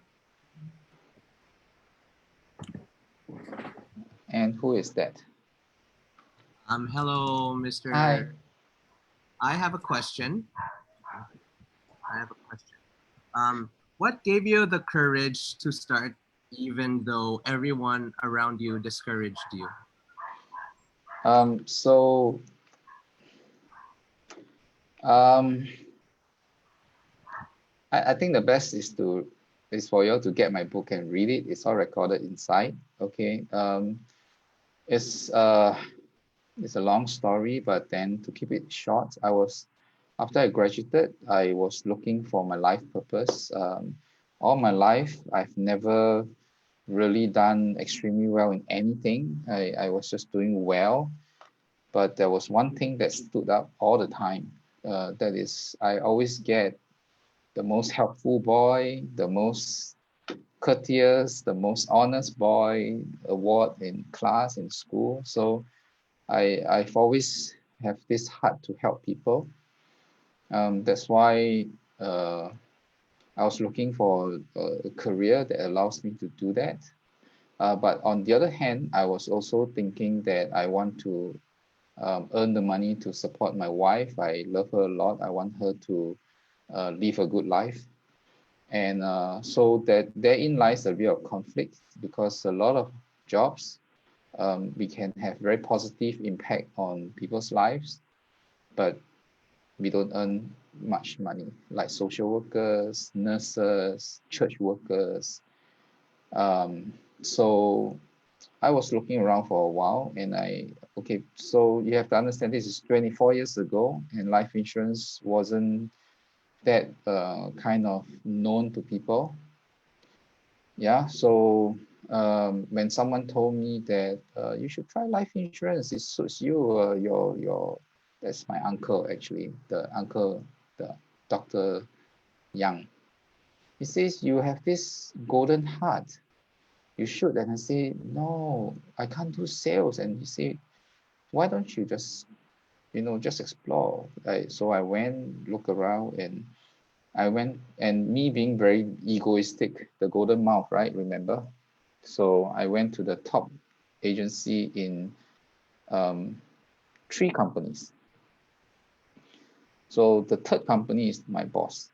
And who is that? Hello, Mr. Hi. I have a question. What gave you the courage to start even though everyone around you discouraged you? So um, I think the best is for you all to get my book and read it. It's all recorded inside. Okay. It's it's a long story, but then to keep it short, after I graduated, I was looking for my life purpose. All my life, I've never really done extremely well in anything. I was just doing well, but there was one thing that stood up all the time. That is, I always get the most helpful boy, the most courteous, the most honest boy award in class, in school. So I've always have this heart to help people. That's why I was looking for a career that allows me to do that. But on the other hand, I was also thinking that I want to earn the money to support my wife. I love her a lot. I want her to live a good life. And so that therein lies a bit of conflict because a lot of jobs we can have very positive impact on people's lives, but we don't earn much money, like social workers, nurses, church workers. So I was looking around for a while and okay, so you have to understand this is 24 years ago and life insurance wasn't that kind of known to people. Yeah, so when someone told me that you should try life insurance, it suits you, that's my uncle actually, the Dr. Young. He says, you have this golden heart. You should. And I say, no, I can't do sales. And he said, why don't you just, just explore? So I went, look around, and I went, and me being very egoistic, the golden mouth, right? Remember? So I went to the top agency in 3 companies. So the third company is my boss.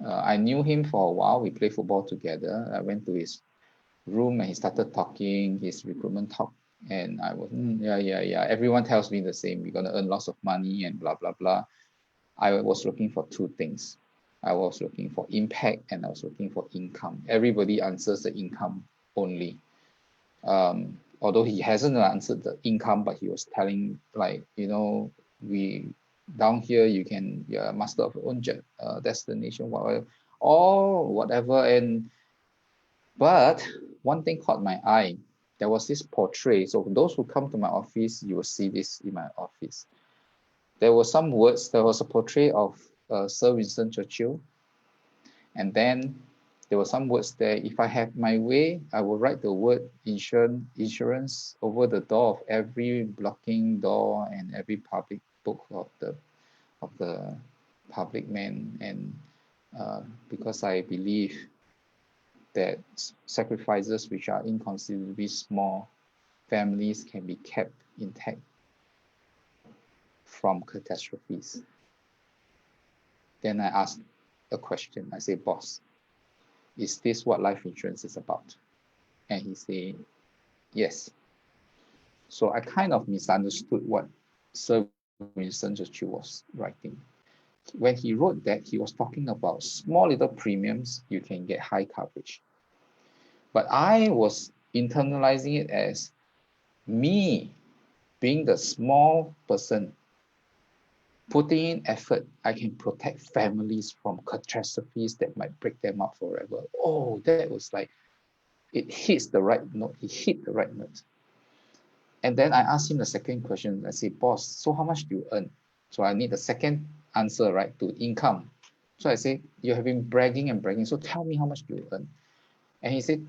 I knew him for a while. We played football together. I went to his room and he started talking his recruitment talk. And I was, yeah. Everyone tells me the same. We're going to earn lots of money and blah, blah, blah. I was looking for 2 things. I was looking for impact and I was looking for income. Everybody answers the income only. Although he hasn't answered the income, but he was telling we down here you can you're a master of your own destination, whatever. And but one thing caught my eye. there was this portrait. So those who come to my office, you will see this in my office. There were some words. There was a portrait of Sir Winston Churchill. And then there were some words there. If I had my way, I would write the word insurance over the door of every blocking door and every public book of the public man. And because I believe that sacrifices which are inconceivably small, families can be kept intact from catastrophes. Then I asked a question. I say, boss, is this what life insurance is about? And he said, yes. So I kind of misunderstood what Sir Winston Churchill was writing. When he wrote that, he was talking about small little premiums, you can get high coverage. But I was internalizing it as me being the small person, putting in effort, I can protect families from catastrophes that might break them up forever. Oh, that was like, it hits the right note. He hit the right note. And then I asked him the second question. I said, boss, so how much do you earn? So I need the second answer, right, to income. So I said, you have been bragging and bragging. So tell me how much do you earn? And he said,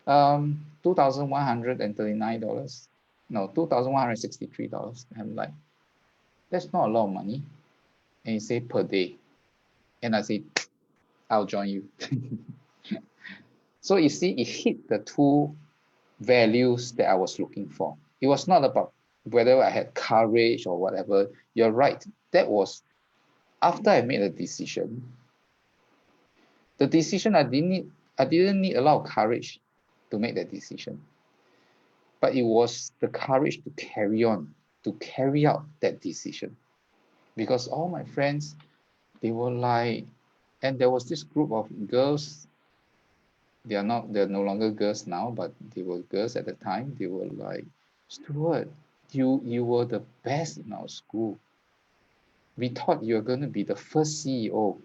$2,139. No, $2,163. I'm like, that's not a lot of money. And he said, per day. And I said, I'll join you. So you see, it hit the two values that I was looking for. It was not about whether I had courage or whatever. You're right. That was after I made a decision. The decision I didn't need a lot of courage to make that decision. But it was the courage to carry on, to carry out that decision. Because all my friends, they were like, and there was this group of girls. They're no longer girls now, but they were girls at the time. They were like, Stuart, you were the best in our school. We thought you were going to be the first CEO.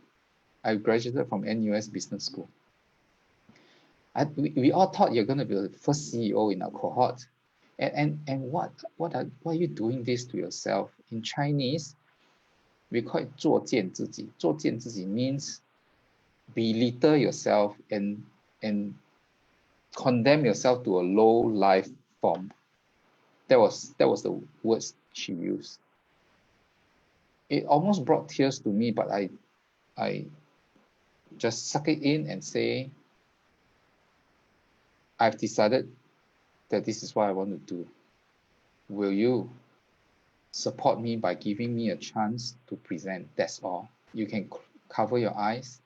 I graduated from NUS Business School. We all thought you're going to be the first CEO in our cohort. And what are you doing this to yourself? In Chinese, we call it 作践自己. 作践自己 means belittle yourself and condemn yourself to a low life form. That was the words she used. It almost brought tears to me, but I just suck it in and say, I've decided that this is what I want to do. Will you support me by giving me a chance to present? That's all. You can cover your eyes,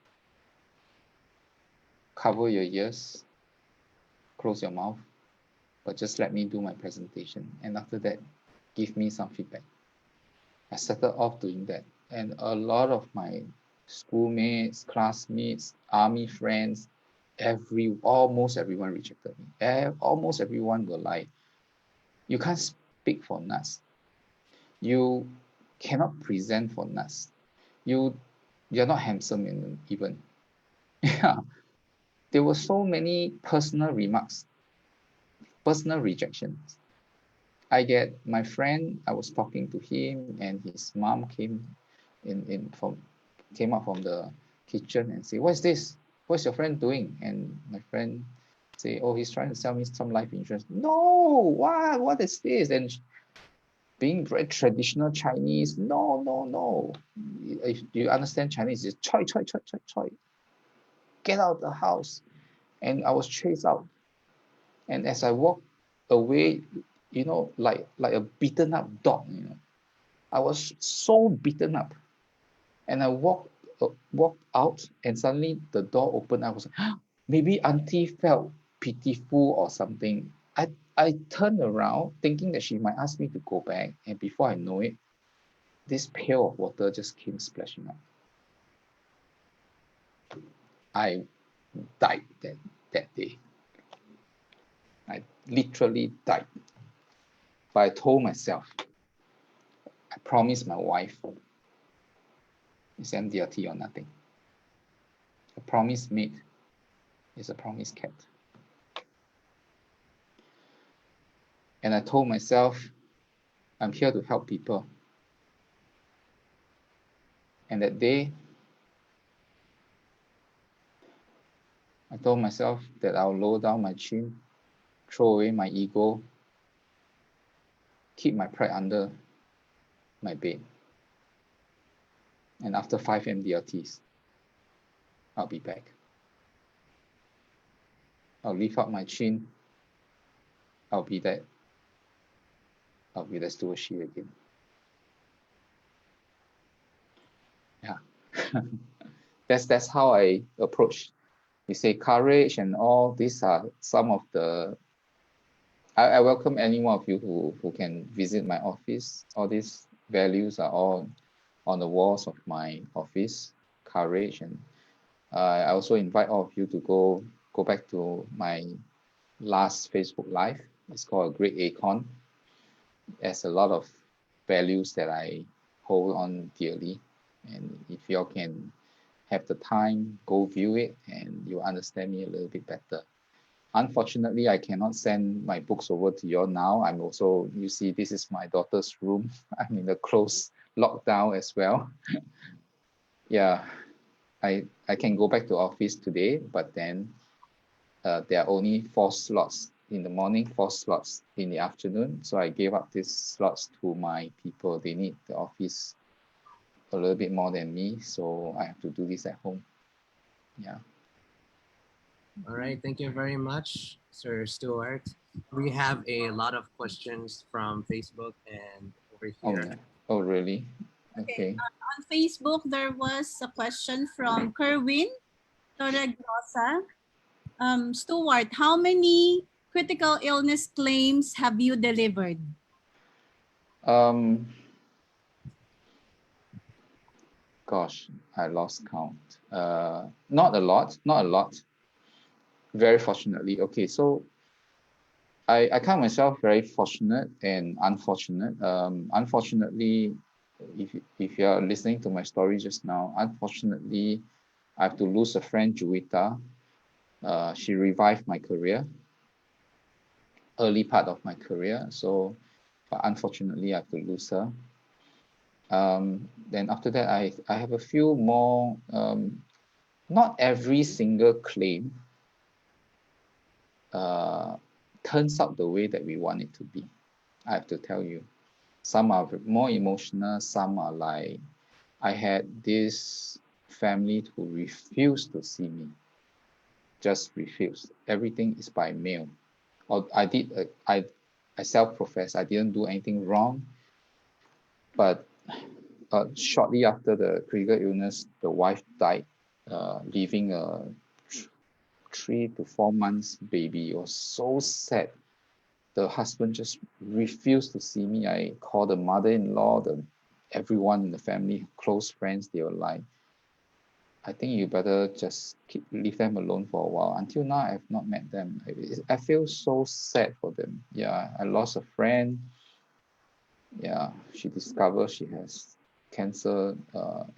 cover your ears, close your mouth, but just let me do my presentation. And after that, give me some feedback. I started off doing that. And a lot of my schoolmates, classmates, army friends, almost everyone rejected me. Almost everyone were like, you can't speak for NUS. You cannot present for NUS. You're not handsome even. Yeah. There were so many personal remarks, personal rejections. I get my friend, I was talking to him, and his mom came out from the kitchen and say, what's this? What's your friend doing? And my friend say, oh, he's trying to sell me some life insurance. No, what is this? And being very traditional Chinese, no. If you understand Chinese, it's choi. Get out of the house. And I was chased out. And as I walked away, like a beaten up dog, I was so beaten up. And I walked out, and suddenly the door opened. I was like, maybe auntie felt pitiful or something. I turned around thinking that she might ask me to go back. And before I know it, this pail of water just came splashing up. I died that day. I literally died. But I told myself, I promised my wife, it's MDRT or nothing. A promise made is a promise kept. And I told myself, I'm here to help people. And that day, I told myself that I'll lower down my chin, throw away my ego, keep my pride under my bed. And after 5 MDRTs, I'll be back. I'll lift up my chin. I'll be that Stuart Shee again. Yeah. That's how I approach. You say courage and all. These are some of the. I welcome any one of you who can visit my office. All these values are all on the walls of my office. Courage, and I also invite all of you to go back to my last Facebook Live. It's called A Great Acorn. There's a lot of values that I hold on dearly, and if you all can have the time, go view it, and you'll understand me a little bit better. Unfortunately, I cannot send my books over to you all now. I'm also, you see, this is my daughter's room. I'm in a close lockdown as well. Yeah, I can go back to office today, but then there are only 4 slots in the morning, 4 slots in the afternoon. So I gave up these slots to my people. They need the office a little bit more than me, so I have to do this at home. Yeah. All right, thank you very much, Sir Stuart. We have a lot of questions from Facebook and over here. Oh really? Okay. On Facebook, there was a question from Kerwin Torregrosa. Stuart, how many critical illness claims have you delivered? Gosh, I lost count. Not a lot. Very fortunately. Okay, so I count myself very fortunate and unfortunate. Unfortunately, if you are listening to my story just now, unfortunately, I have to lose a friend, Juwita. She revived my career, early part of my career. So, but unfortunately, I have to lose her. Then after that, I have a few more. Not every single claim turns out the way that we want it to be. I have to tell you. Some are more emotional, some are like, I had this family who refused to see me. Just refused. Everything is by mail. Or I self-profess I didn't do anything wrong, but shortly after the critical illness, the wife died, leaving a 3 to 4 months baby. It was so sad. The husband just refused to see me. I called the mother-in-law, everyone in the family, close friends. They were like, I think you better just leave them alone for a while. Until now, I have not met them. I feel so sad for them. Yeah, I lost a friend. Yeah, she discovered she has cancer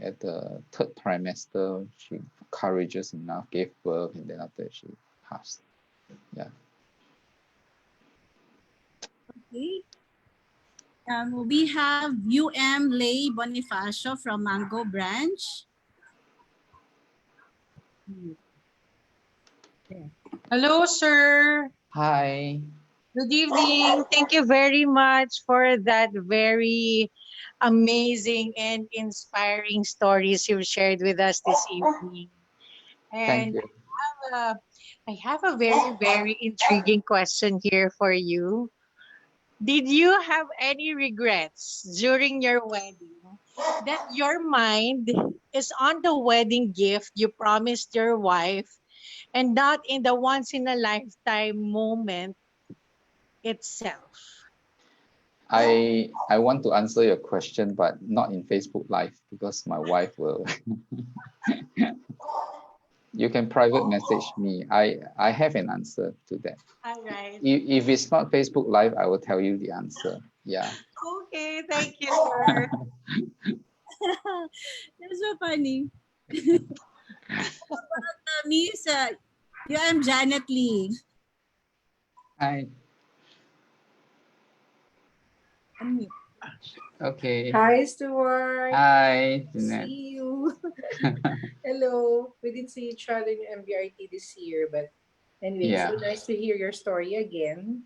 at the 3rd trimester. She courageous enough, gave birth, and then after she passed. Yeah. Okay. We have UM Lay Bonifacio from Mango Branch. Hello, sir. Hi. Good evening. Thank you very much for that very amazing and inspiring stories you've shared with us this evening. Thank And you. I have a very, very intriguing question here for you. Did you have any regrets during your wedding that your mind is on the wedding gift you promised your wife and not in the once in a lifetime moment itself? I want to answer your question, but not in Facebook Live because my wife will. You can private message me. I have an answer to that. All right. If it's not Facebook Live, I will tell you the answer. Yeah. Okay, thank you, sir. That's so funny. Miss UM Janet Lee. Hi. Okay. Hi, Stuart. Hi, Jeanette. See you. Hello. We didn't see each other in MBRT this year, but anyway, it's Yeah. so nice to hear your story again.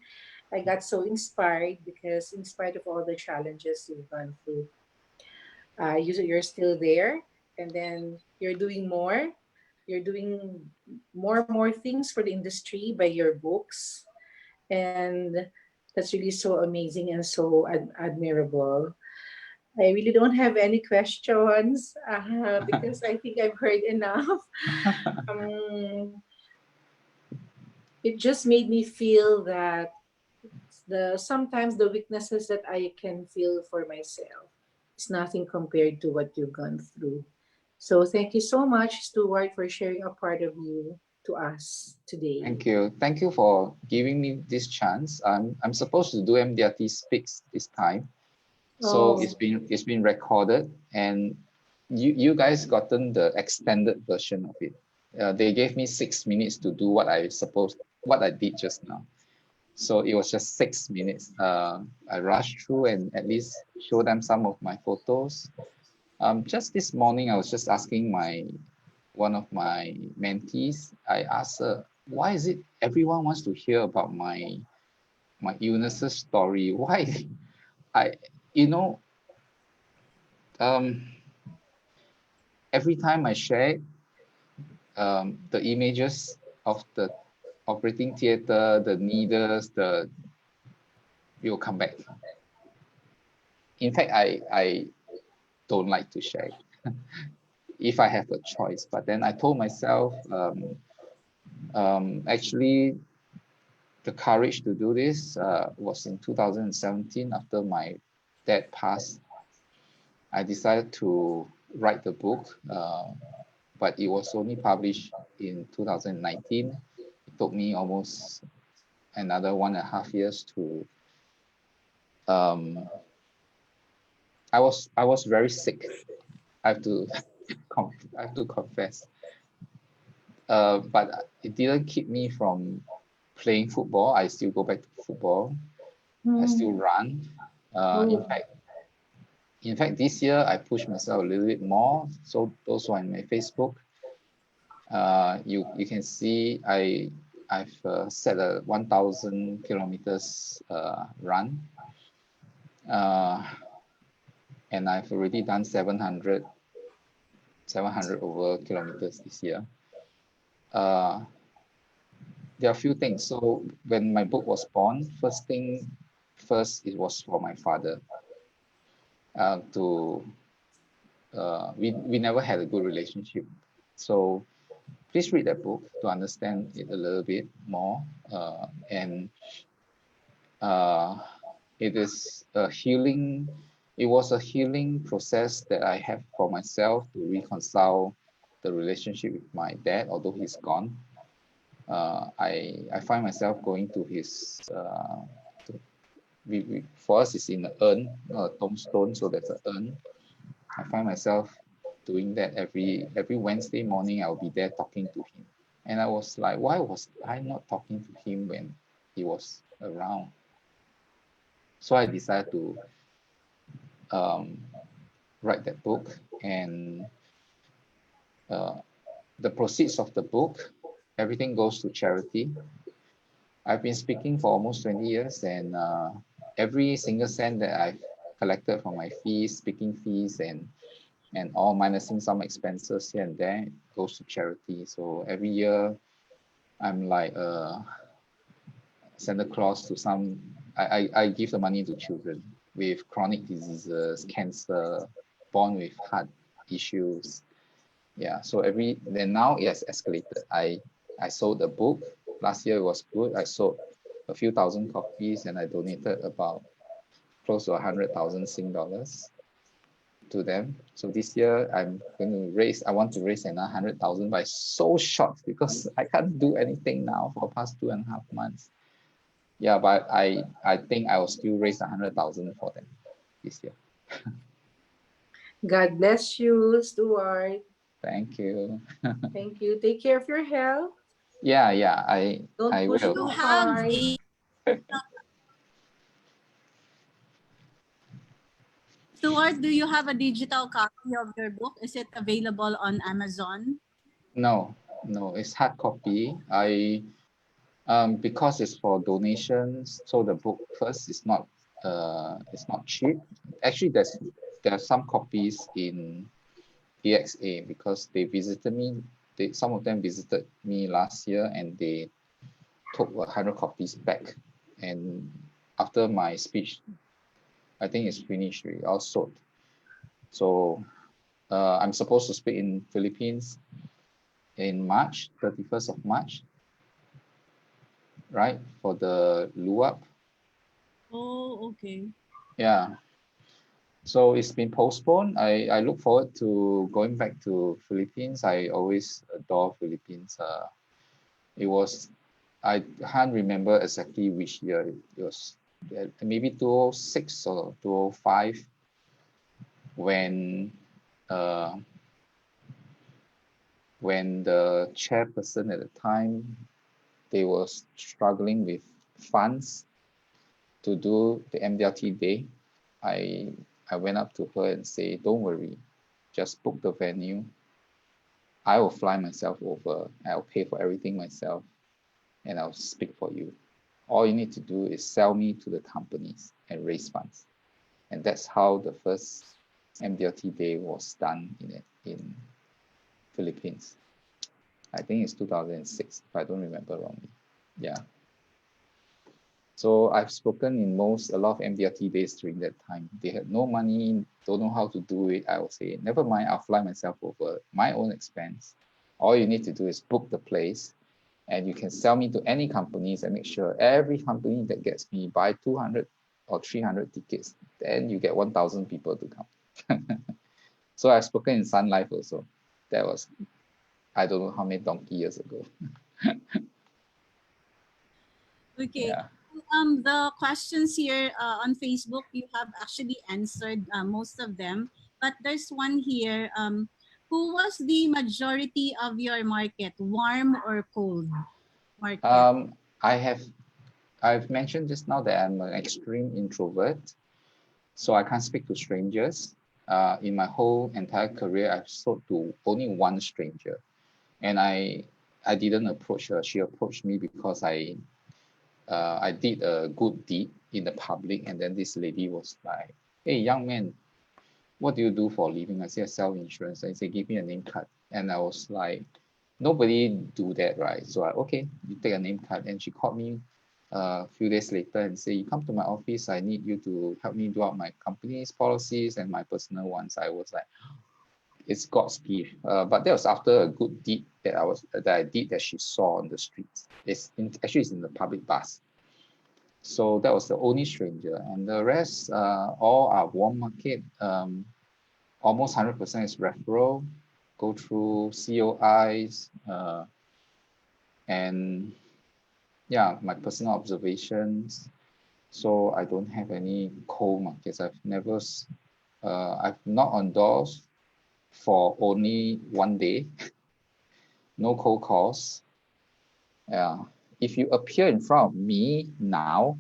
I got so inspired because, in spite of all the challenges you've gone through, you're still there, and then you're doing more. You're doing more things for the industry by your books, and that's really so amazing and so admirable. I really don't have any questions because I think I've heard enough. Um, it just made me feel that sometimes the weaknesses that I can feel for myself is nothing compared to what you've gone through. So thank you so much, Stuart, for sharing a part of you to us today. Thank you. Thank you for giving me this chance. I'm supposed to do MDRT Speaks this time. So Oh. it's been recorded, and you guys gotten the extended version of it. They gave me 6 minutes to do what I did just now. So it was just 6 minutes. I rushed through and at least show them some of my photos. Just this morning, I was just asking one of my mentees. I asked her, why is it everyone wants to hear about my illnesses story? Why? I you know um, every time I share the images of the operating theater, the needles, will come back. In fact, I don't like to share it if I have a choice. But then I told myself, actually, the courage to do this was in 2017 after my dad passed. I decided to write the book, but it was only published in 2019. It took me almost another 1.5 years to. I was very sick. I have to I have to confess. But it didn't keep me from playing football. I still go back to football. I still run. In fact, this year I pushed myself a little bit more. So those who are on my Facebook, you can see I've set a 1,000 kilometers run, and I've already done 700 over kilometers this year. There are a few things. So when my book was born, first, it was for my father. We never had a good relationship. So please read that book to understand it a little bit more. And it is a healing. It was a healing process that I have for myself to reconcile the relationship with my dad, although he's gone. I find myself going to his. For us, it's in an urn, not a tombstone, so there's an urn. I find myself doing that every Wednesday morning. I'll be there talking to him, and I was like, why was I not talking to him when he was around? So I decided to write that book, and the proceeds of the book, everything goes to charity. I've been speaking for almost 20 years, and every single cent that I've collected from my fees, speaking fees, and all minusing some expenses here and there, goes to charity. So every year, I'm like Santa Claus to some. I give the money to children with chronic diseases, cancer, born with heart issues. Yeah. So then now it has escalated. I sold the book. Last year it was good. I sold a few thousand copies, and I donated about close to 100,000 Sing dollars to them. So this year I want to raise another 100,000, but it's so short because I can't do anything now for the past 2.5 months. Yeah, but I think I will still raise 100,000 for them this year. God bless you, Stuart. Thank you. Thank you. Take care of your health. Yeah, Don't I push will. too hard. Stuart, do you have a digital copy of your book? Is it available on Amazon? No, no, it's hard copy. Because it's for donations, so the book first is it's not cheap. Actually, there are some copies in EXA because they visited me. Some of them visited me last year and they took 100 copies back. And after my speech, I think it's finished, already, all sold. So I'm supposed to speak in Philippines in March, 31st of March, right, for the LUAP. Oh, okay. Yeah. So it's been postponed. I look forward to going back to Philippines. I always adore Philippines. It was, I can't remember exactly which year it was, maybe 2006 or 2005 when uh, when the chairperson at the time, they were struggling with funds to do the MDRT day. I went up to her and say, don't worry, just book the venue. I will fly myself over. I'll pay for everything myself and I'll speak for you. All you need to do is sell me to the companies and raise funds. And that's how the first MDRT day was done in Philippines. I think it's 2006, if I don't remember wrongly. Yeah. So I've spoken in a lot of MDRT days during that time. They had no money, don't know how to do it. I will say, never mind, I'll fly myself over, my own expense. All you need to do is book the place and you can sell me to any companies and make sure every company that gets me buy 200 or 300 tickets, then you get 1,000 people to come. So I've spoken in Sun Life also. That was, I don't know how many donkey years ago. Okay. Yeah. The questions here on Facebook, you have actually answered most of them, but there's one here. Who was the majority of your market, warm or cold market? I've mentioned just now that I'm an extreme introvert, so I can't speak to strangers. In my whole entire career, I've spoke to only one stranger, and I didn't approach her. She approached me because I did a good deed in the public, and then this lady was like, "Hey, young man, what do you do for a living?" I said, "I sell insurance." I said, "Give me a name card." And I was like, nobody do that, right? So okay, you take a name card. And she called me a few days later and say, "You come to my office. I need you to help me do out my company's policies and my personal ones." I was like, it's God's gift. But that was after a good deed that I did that she saw on the streets. Actually it's in the public bus. So that was the only stranger, and the rest all are warm market. Almost 100% is referral, go through COIs, and yeah, my personal observations. So I don't have any cold markets. I've knocked on doors for only one day. No cold calls. Yeah. If you appear in front of me now,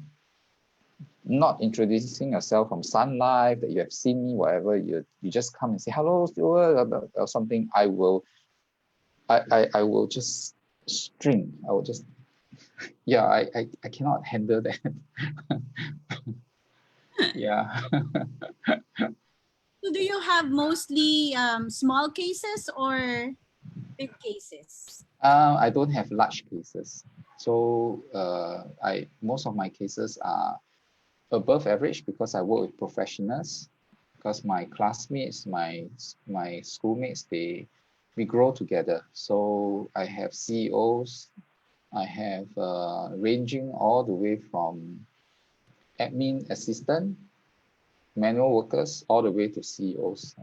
not introducing yourself from Sun Life, that you have seen me, whatever, you just come and say, "Hello, Stuart," or something, I will just string. I will just, yeah, I cannot handle that. Yeah. So do you have mostly small cases or big cases? I don't have large cases. So most of my cases are above average because I work with professionals, because my classmates, my schoolmates, we grow together. So I have CEOs, I have ranging all the way from admin assistant, manual workers, all the way to CEOs.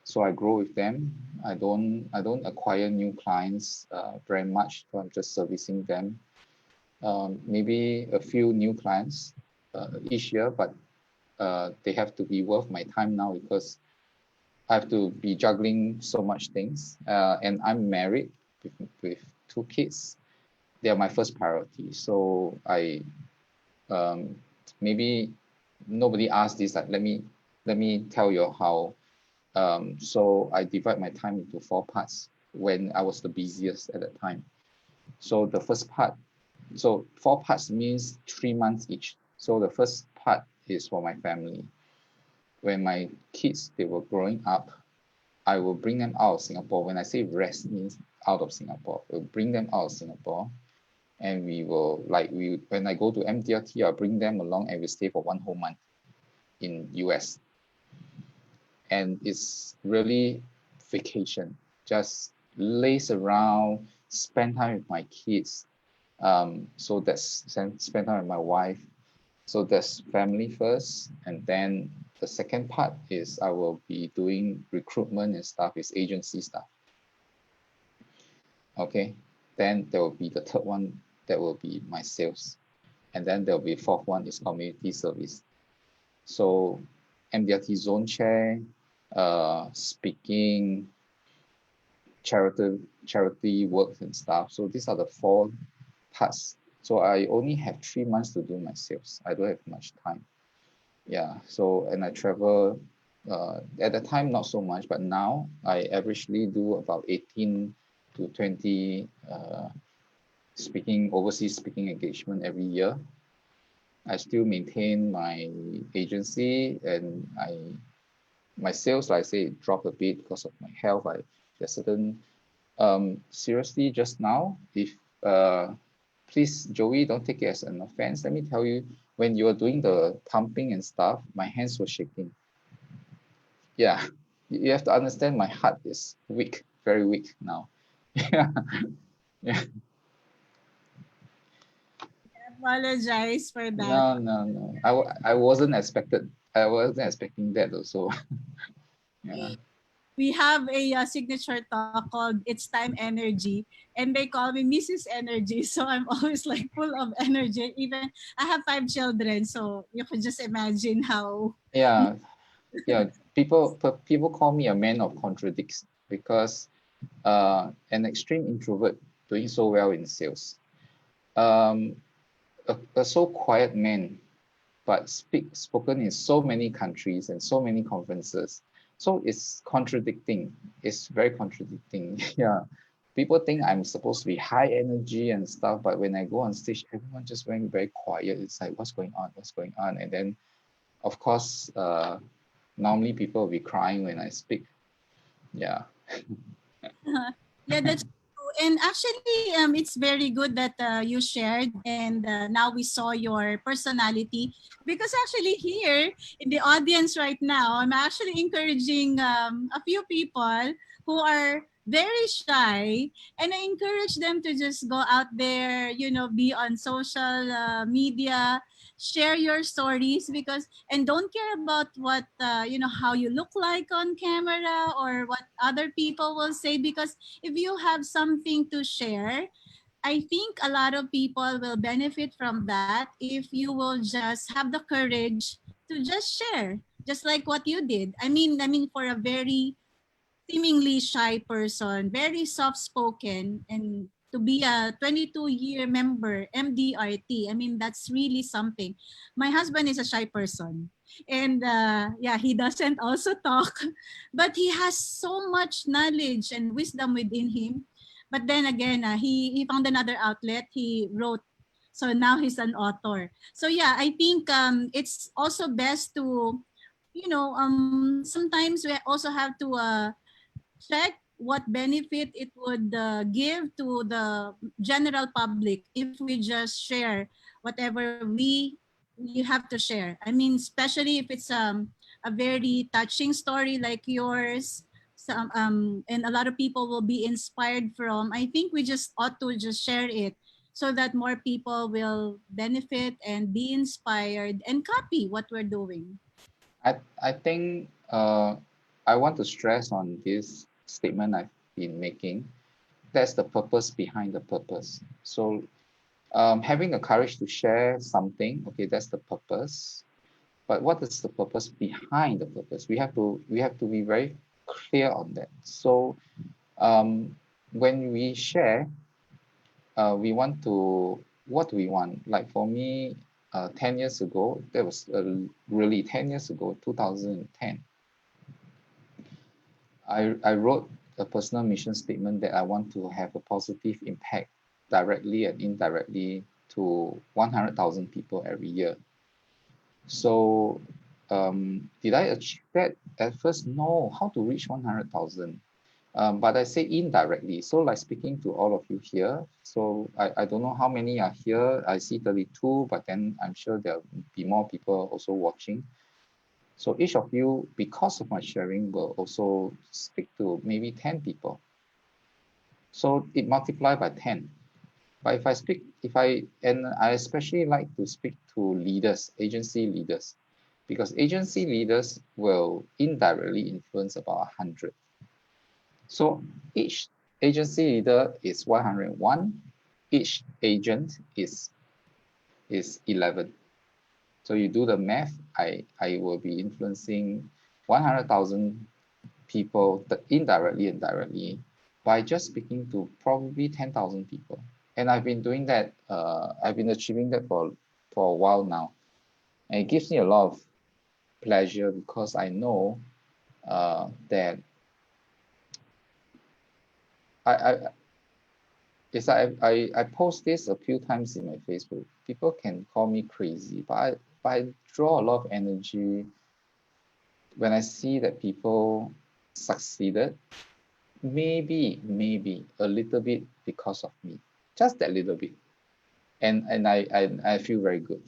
So I grow with them. I don't acquire new clients very much. So I'm just servicing them. Maybe a few new clients each year, but they have to be worth my time now because I have to be juggling so much things. And I'm married with two kids. They are my first priority. So maybe nobody asked this, like, let me let me tell you how. So I divide my time into 4 parts when I was the busiest at that time. So the first part, so 4 parts means 3 months each. So the first part is for my family. When my kids, they were growing up, I will bring them out of Singapore. When I say rest, means out of Singapore. We'll bring them out of Singapore, and we will when I go to MDRT, I'll bring them along and we stay for 1 whole month in US. And it's really vacation. Just laze around, spend time with my kids. So that's spend time with my wife. So that's family first, and then the second part is I will be doing recruitment and stuff, is agency stuff. Okay, then there will be the third one, that will be my sales, and then there will be fourth one is community service. So MDRT zone chair, speaking, charity work and stuff. So these are the 4 parts. So I only have 3 months to do my sales. I don't have much time. Yeah. So, and I travel, at the time, not so much, but now I averagely do about 18 to 20 overseas speaking engagement every year. I still maintain my agency, and my sales, like I say, dropped a bit because of my health. There's certain, seriously, just now, if please, Joey, don't take it as an offense. Let me tell you, when you were doing the pumping and stuff, my hands were shaking. Yeah, you have to understand my heart is weak, very weak now. Yeah, yeah. Apologize for that. No. I wasn't expecting that also. Yeah. We have a signature talk called It's Time Energy, and they call me Mrs. Energy. So I'm always like full of energy. Even I have 5 children, so you can just imagine how. Yeah, people call me a man of contradicts because an extreme introvert doing so well in sales. A so quiet man, but spoken in so many countries and so many conferences. So it's contradicting. It's very contradicting. Yeah. People think I'm supposed to be high energy and stuff, but when I go on stage, everyone just very, very quiet. It's like, what's going on? What's going on? And then, of course, normally people will be crying when I speak. Yeah. Yeah, that's true. And actually, it's very good that you shared, and now we saw your personality. Because actually, here in the audience right now, I'm actually encouraging a few people who are very shy, and I encourage them to just go out there, be on social media, share your stories, because and don't care about what how you look like on camera or what other people will say, because if you have something to share, I think a lot of people will benefit from that if you will just have the courage to just share, just like what you did. I mean for a very seemingly shy person, very soft spoken, and to be a 22-year member MDRT, I mean that's really something. My husband is a shy person, and yeah, he doesn't also talk, but he has so much knowledge and wisdom within him. But then again, he found another outlet. He wrote, so now he's an author. So yeah, I think it's also best to, sometimes we also have to check what benefit it would give to the general public if we just share whatever we have to share. I mean, especially if it's a very touching story like yours, and a lot of people will be inspired from. I think we just ought to just share it so that more people will benefit and be inspired and copy what we're doing. I think I want to stress on this statement I've been making. That's the purpose behind the purpose. So having the courage to share something, okay, that's the purpose. But what is the purpose behind the purpose? We have to be very clear on that. So when we share, we want to, what do we want? Like for me, 10 years ago, that was really 10 years ago, 2010, I wrote a personal mission statement that I want to have a positive impact directly and indirectly to 100,000 people every year. So did I achieve that at first? No. How to reach 100,000? But I say indirectly. So like speaking to all of you here. So I don't know how many are here. I see 32, but then I'm sure there'll be more people also watching. So each of you, because of my sharing, will also speak to maybe 10 people. So it multiplied by 10. But and I especially like to speak to leaders, agency leaders, because agency leaders will indirectly influence about 100. So each agency leader is 101, each agent is 11. So you do the math, I will be influencing 100,000 people indirectly and directly by just speaking to probably 10,000 people. And I've been doing that, I've been achieving that for a while now. And it gives me a lot of pleasure because I know that I post this a few times in my Facebook. People can call me crazy, but I draw a lot of energy when I see that people succeeded. Maybe a little bit because of me, just that little bit, and I feel very good.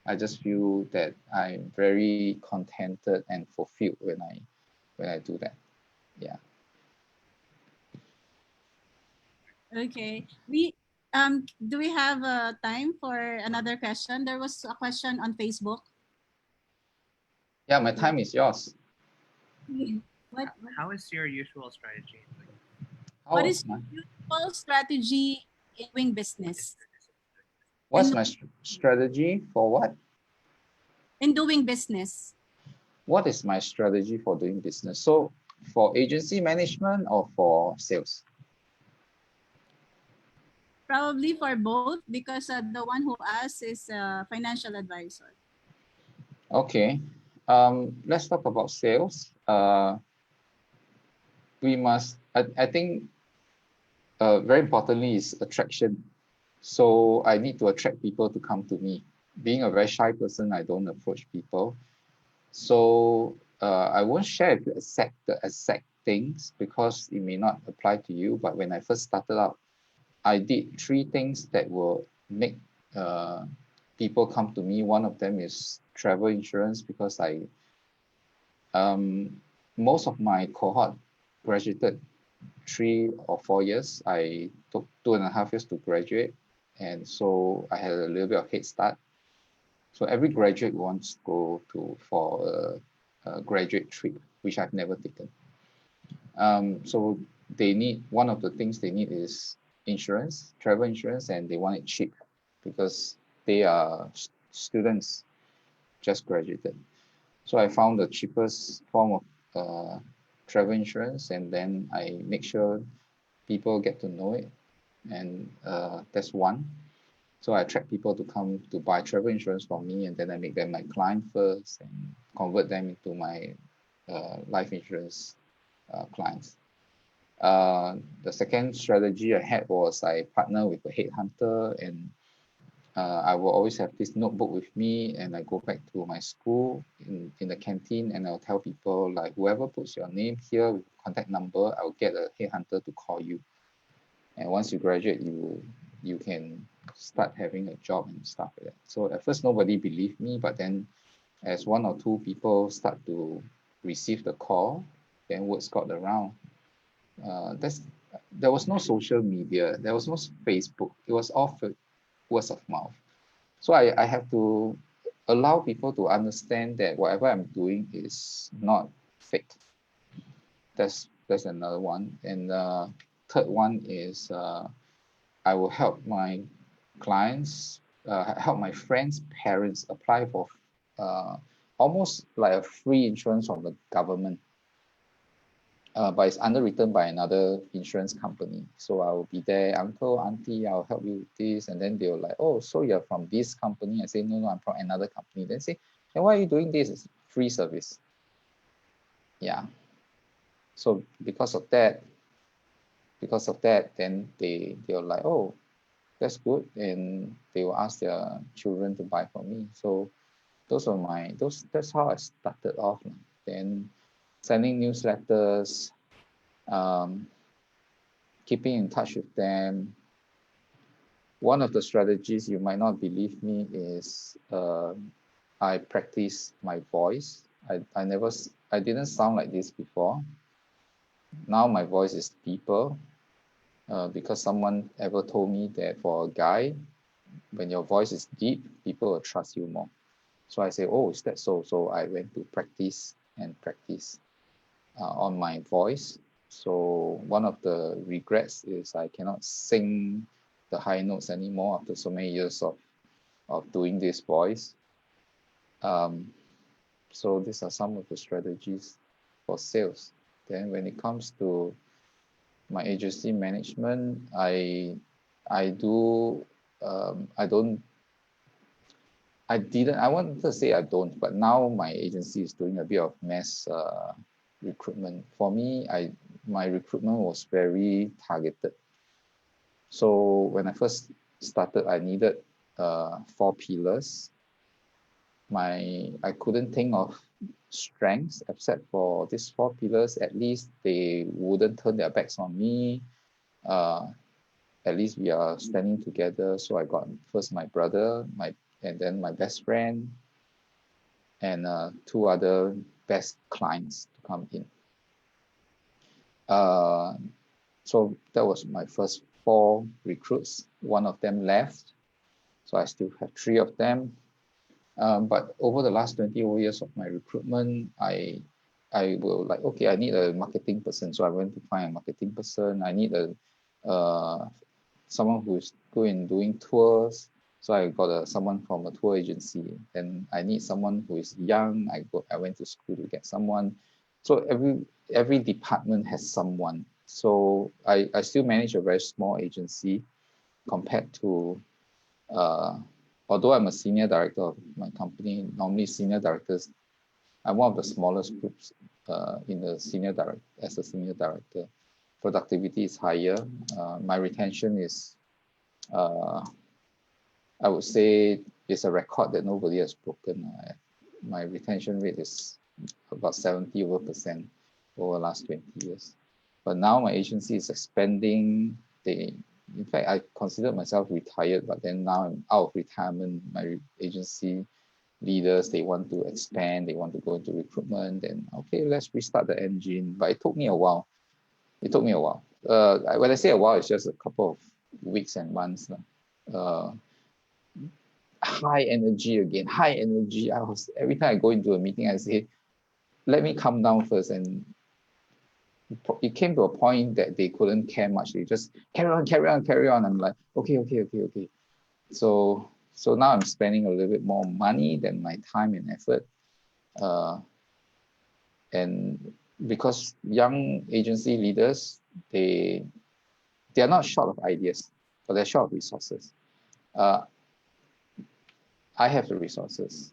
I just feel that I'm very contented and fulfilled when I do that. Yeah. Okay. Do we have time for another question? There was a question on Facebook. Yeah, my time is yours. What How is your usual strategy? What is your usual strategy in doing business? What's my strategy for what? In doing business. What is my strategy for doing business? So for agency management or for sales? Probably for both, because the one who asked is a financial advisor. Okay. Let's talk about sales. We must, I think, very importantly is attraction. So I need to attract people to come to me. Being a very shy person, I don't approach people. So I won't share if you accept the exact things because it may not apply to you. But when I first started out, I did 3 things that will make people come to me. One of them is travel insurance because most of my cohort graduated 3 or 4 years. I took 2.5 years to graduate, and so I had a little bit of head start. So every graduate wants to go for a graduate trip, which I've never taken. So they need, one of the things they need is insurance, travel insurance, and they want it cheap because they are students just graduated. So I found the cheapest form of travel insurance, and then I make sure people get to know it, and that's one. So I attract people to come to buy travel insurance from me, and then I make them my client first and convert them into my life insurance clients. The second strategy I had was I partner with a headhunter, and I will always have this notebook with me, and I go back to my school in the canteen, and I'll tell people like, whoever puts your name here with contact number, I'll get a headhunter to call you. And once you graduate, you can start having a job and stuff like that. So at first nobody believed me, but then as 1 or 2 people start to receive the call, then words got around. There was no social media, there was no Facebook, it was all words of mouth. So I have to allow people to understand that whatever I'm doing is not fake. That's another one. And third one is I will help my clients, help my friends' parents apply for almost like a free insurance from the government. but it's underwritten by another insurance company. So I will be there, uncle, auntie, I'll help you with this. And then they'll like, oh, so you're from this company? I say, no, I'm from another company. Then say, then why are you doing this? It's free service. Yeah. So because of that, then they're like, oh, that's good. And they will ask their children to buy for me. So that's how I started off. Then sending newsletters, keeping in touch with them. One of the strategies, you might not believe me, is I practice my voice. I didn't sound like this before. Now my voice is deeper because someone ever told me that for a guy, when your voice is deep, people will trust you more. So I say, oh, is that so? So I went to practice on my voice. So one of the regrets is I cannot sing the high notes anymore after so many years of doing this voice. So these are some of the strategies for sales. Then when it comes to my agency management, I do I don't I didn't I want to say I don't, but now my agency is doing a bit of mass recruitment. For me, my recruitment was very targeted. So when I first started, I needed 4 pillars. I couldn't think of strengths except for these 4 pillars. At least they wouldn't turn their backs on me. At least we are standing together. So I got first my brother, and then my best friend, and 2 other best clients to come in. So that was my first 4 recruits. 1 of them left, so I still have 3 of them. But over the last 20 years of my recruitment, I will like, okay, I need a marketing person. So I went to find a marketing person. I need someone who's good in doing tours. So I got someone from a tour agency. And I need someone who is young. I went to school to get someone. So every department has someone. So I still manage a very small agency compared to although I'm a senior director of my company. Normally senior directors, I'm one of the smallest groups in the as a senior director. Productivity is higher. My retention is, I would say, is a record that nobody has broken. My retention rate is about 70% over the last 20 years. But now my agency is expanding. In fact, I consider myself retired, but then now I'm out of retirement. My agency leaders, they want to expand, they want to go into recruitment, then okay, let's restart the engine. But it took me a while. When I say a while, it's just a couple of weeks and months. High energy again, high energy. Every time I go into a meeting, I say, let me calm down first. And it came to a point that they couldn't care much. They just carry on. I'm like, okay. So now I'm spending a little bit more money than my time and effort. And because young agency leaders, they are not short of ideas, but they're short of resources. I have the resources.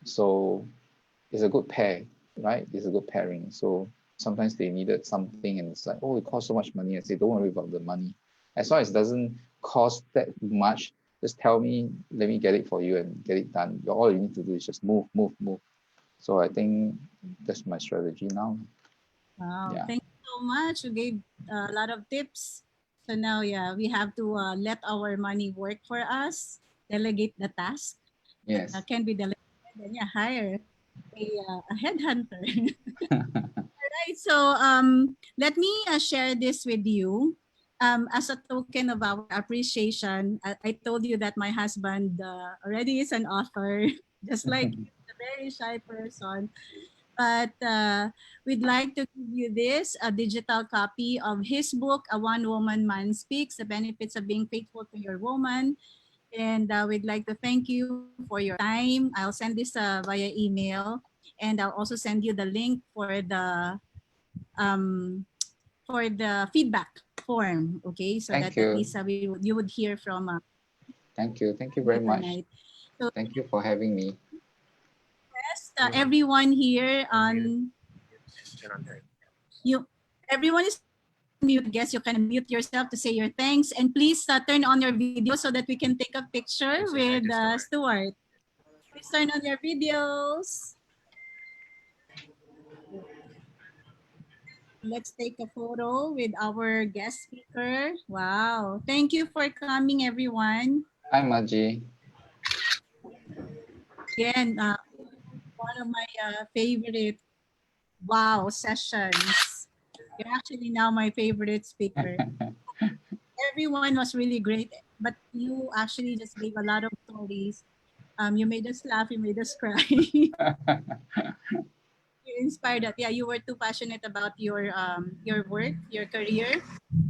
So it's a good pair, right? It's a good pairing. So sometimes they needed something and it's like, oh, it costs so much money. I say, don't worry about the money. As long as it doesn't cost that much, just tell me, let me get it for you and get it done. All you need to do is just move. So I think that's my strategy now. Wow, Yeah. thank you so much. You gave a lot of tips. So now, yeah, we have to let our money work for us, delegate the task. Yes. Can be delegated, and yeah, hire a headhunter. All right, so let me share this with you. As a token of our appreciation, I told you that my husband already is an author, just like you, a very shy person. But we'd like to give you this, a digital copy of his book, A One Woman Man Speaks, The Benefits of Being Faithful to Your Woman. And we'd like to thank you for your time. I'll send this via email. And I'll also send you the link for the for the feedback form. Okay, so Thank that at you. least you would hear from Thank you. Thank you very much. tonight. So Thank you for having me. everyone here on you, everyone is mute. Guess you can mute yourself to say your thanks, and please turn on your video so that we can take a picture with Stuart. Please turn on your videos. Let's take a photo with our guest speaker. Wow. Thank you for coming, everyone. Hi, Maji. Again, one of my favorite sessions. You're actually now my favorite speaker. Everyone was really great, but you actually just gave a lot of stories. You made us laugh, you made us cry. You inspired us. Yeah, you were too passionate about your work, your career.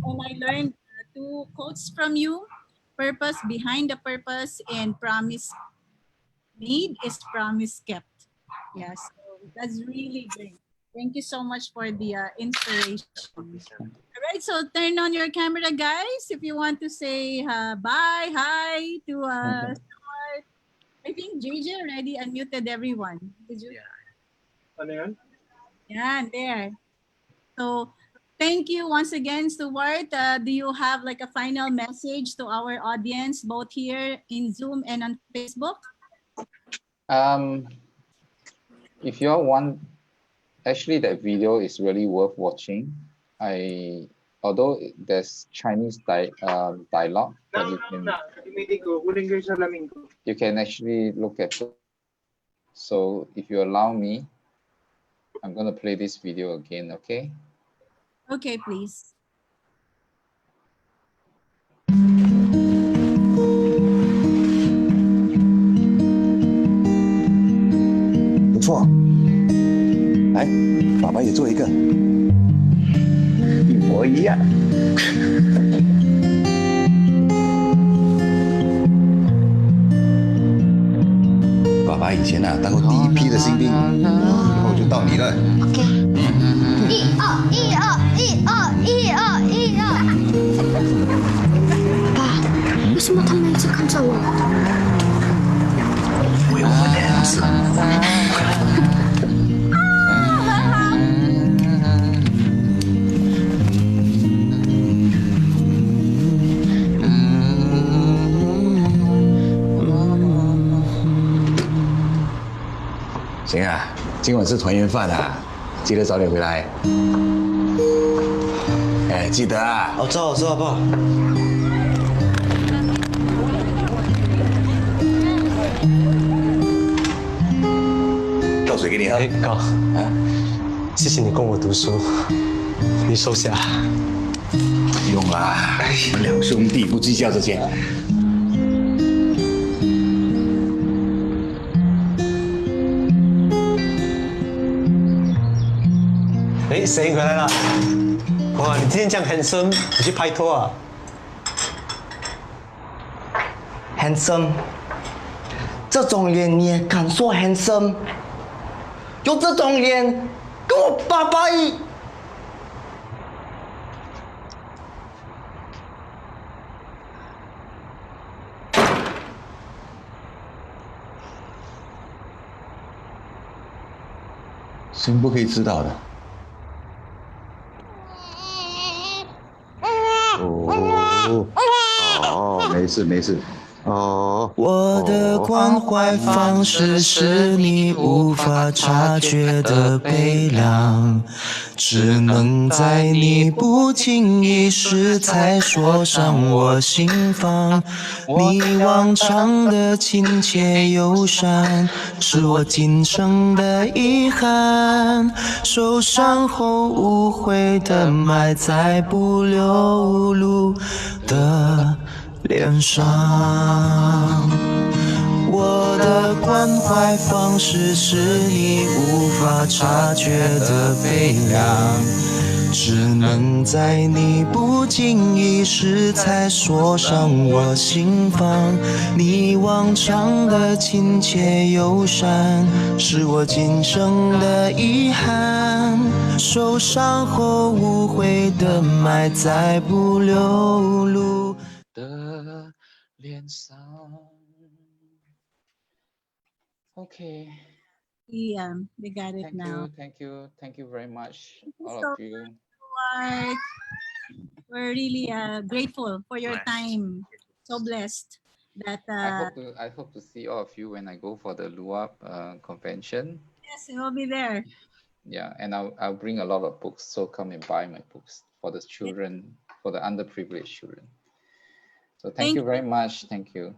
And I learned two quotes from you: purpose behind the purpose, and promise made is promise kept. Yes, so that's really great. Thank you so much for the inspiration. All right, so turn on your camera, guys, if you want to say bye, hi to Stuart. I think JJ already unmuted everyone. Did you? Yeah. Yeah, there. So thank you once again, Stuart. Do you have like a final message to our audience, both here in Zoom and on Facebook? If you all want, actually that video is really worth watching. Although there's Chinese dialogue, but you can actually look at it. So if you allow me, I'm going to play this video again, okay? Okay, please. 不错，来，爸爸也做一个，一模一样。爸爸以前当过第一批的新兵，以后就到你了。OK。1、2、1、2、1、2、1、2、1、2。爸，为什么他们一直看着我？因为我们两次。行啊，今晚是团圆饭啊，记得早点回来。哎，记得啊。我知道，爸。倒水给你喝。高啊，谢谢你供我读书，你收下。不用啦，我们两兄弟不计较这些。哎，谁回来了？哇，你今天这样 handsome， 你去拍拖啊 ？handsome， 这种脸你也敢说 handsome？ 有这种脸，跟我爸爸一。生不可以知道的。没事。我的关怀方式是你无法察觉的悲凉，只能在你不经意时才说上我心房。你往常的亲切友善，是我今生的遗憾。受伤后无悔的埋在不流露的脸上，我的关怀方式是你无法察觉的悲凉，只能在你不经意时才锁上我心房。你往常的亲切友善，是我今生的遗憾。受伤后无悔的埋在不流露的脸上。Okay. We got it now. Thank you very much, Thank you all so of you. much. We're really grateful for your time. So blessed that. I hope to see all of you when I go for the Luap convention. Yes, we will be there. Yeah, and I'll bring a lot of books. So come and buy my books for the children, for the underprivileged children. So thank you very much. Thank you.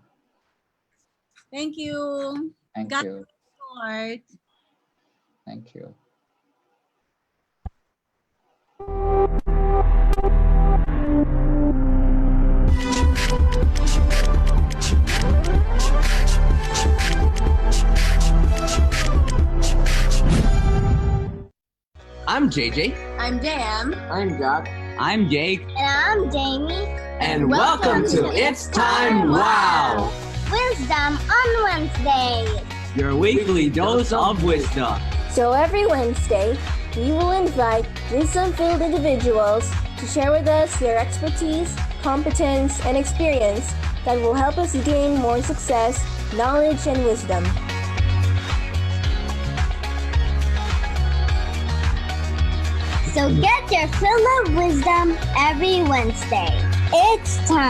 Thank you. Thank God you. bless you, Lord. Thank you. I'm JJ. I'm JM. I'm Jack. I'm Jake. And I'm Jamie. And welcome to It's Time Wow! Wisdom on Wednesdays. Your weekly dose of wisdom. So every Wednesday, we will invite wisdom-filled individuals to share with us their expertise, competence, and experience that will help us gain more success, knowledge, and wisdom. So get your fill of wisdom every Wednesday. It's time.